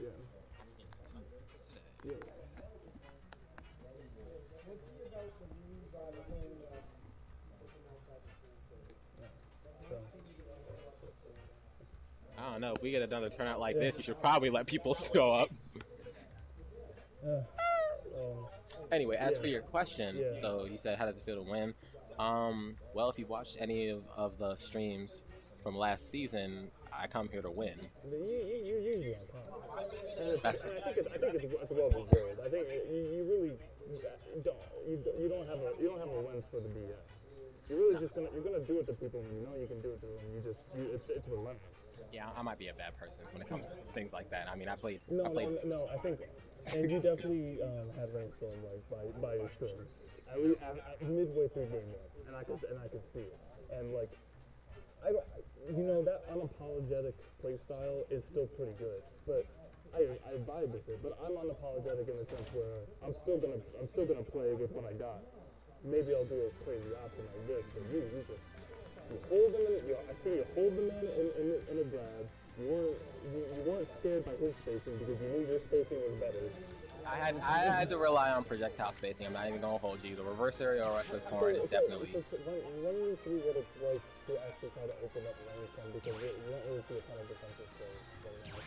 Yeah. Yeah. I don't know, if we get another turnout like this, you should probably let people show up. Anyway, as for your question, so you said, how does it feel to win? Well, if you've watched any of the streams from last season, I come here to win. You're usually on top. I think it's well deserved. I think you really don't have a wins for the BS. You're really just gonna do it to people when you know you can do it to them. It's relentless. Yeah, I might be a bad person when it comes to things like that. I mean, I played. No, I think, and you definitely had Rainstorm like by your strings. At midway through game one, and I could see it. And like, that unapologetic play style is still pretty good, but I vibe with it. But I'm unapologetic in the sense where I'm still gonna play with what I got. Maybe I'll do a crazy option like this, but you hold them in. I see you hold them in a grab. You weren't scared by his spacing because you knew your spacing was better. I had to rely on projectile spacing. I'm not even gonna hold you. The reverse aerial rush with Corn is definitely. Run me through what it's like to actually try to open up range because you don't really see a ton of defensive play.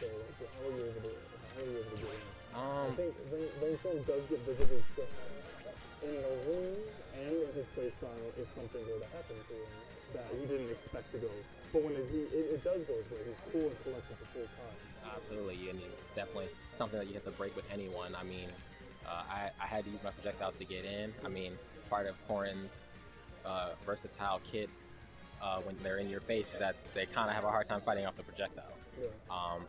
So how are you able to get in? I think Rainstorm does get visibly strict in the ring and in his play style if something were to happen to him that he didn't expect to go. But when it does go his way, he's cool and collected the full time. Absolutely, and it's definitely something that you have to break with anyone. I mean, I had to use my projectiles to get in. I mean, part of Corrin's versatile kit when they're in your face is that they kind of have a hard time fighting off the projectiles. Yeah.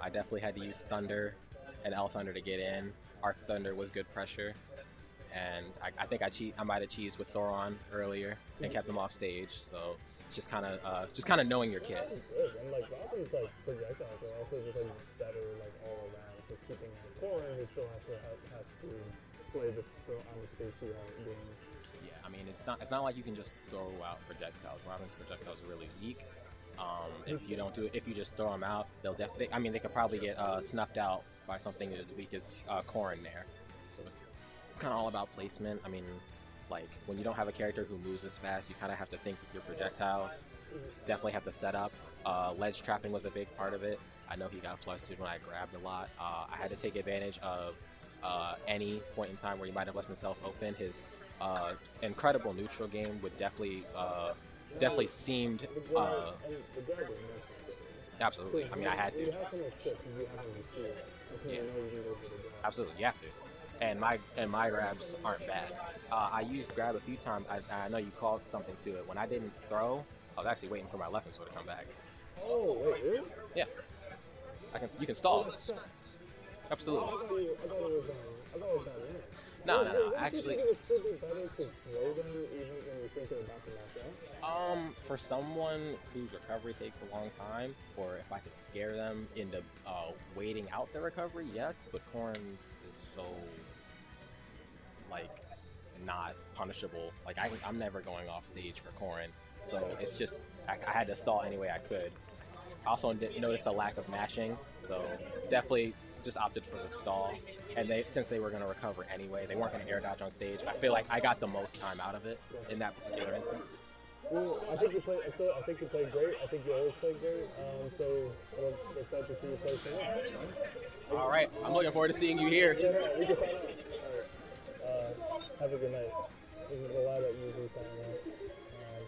I definitely had to use Thunder and L Thunder to get in. Arc Thunder was good pressure. And I think I might have cheesed with Thoron earlier and kept him off stage. So it's just kind of knowing your kit. Robin's good, and like Robin's like projectiles are also just like better like all around for keeping Thoron who still has to play on the spacey game. Yeah, I mean it's not like you can just throw out projectiles. Robin's projectiles are really weak. If you just throw them out, they'll definitely. I mean they could probably get snuffed out by something as weak as Corrin there. So it's kind of all about placement. I mean, like when you don't have a character who moves as fast, you kind of have to think with your projectiles. Definitely have to set up. Ledge trapping was a big part of it. I know he got flustered when I grabbed a lot. I had to take advantage of any point in time where he might have left himself open. His incredible neutral game would definitely seemed absolutely. I mean, I had to. Yeah, absolutely, you have to. And my grabs aren't bad. I used grab a few times. I know you called something to it. When I didn't throw, I was actually waiting for my left and sword to come back. Oh, wait, really? Yeah, you can stall. Absolutely. I thought it was that right. No. Actually, It would still be better to throw them even when you're thinking about the matchup. for someone whose recovery takes a long time, or if I could scare them into waiting out their recovery, yes. But Corn's is so like not punishable. Like I'm never going off stage for Corn, so it's just I had to stall any way I could. I also noticed the lack of mashing, so definitely just opted for the stall. And since they were going to recover anyway, they weren't going to air dodge on stage. I feel like I got the most time out of it in that particular instance. Well, I think you played great. I think you always play great. So we're excited to see you play some more. All right, I'm looking forward to seeing you here. Yeah, we can sign out. All right. Have a good night. This is the lad that usually signing out.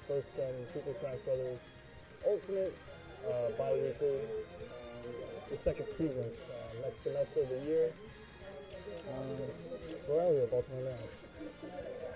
First Super Smash Brothers Ultimate bi-weekly. The second season, next semester of the year. Where are we at Baltimore now?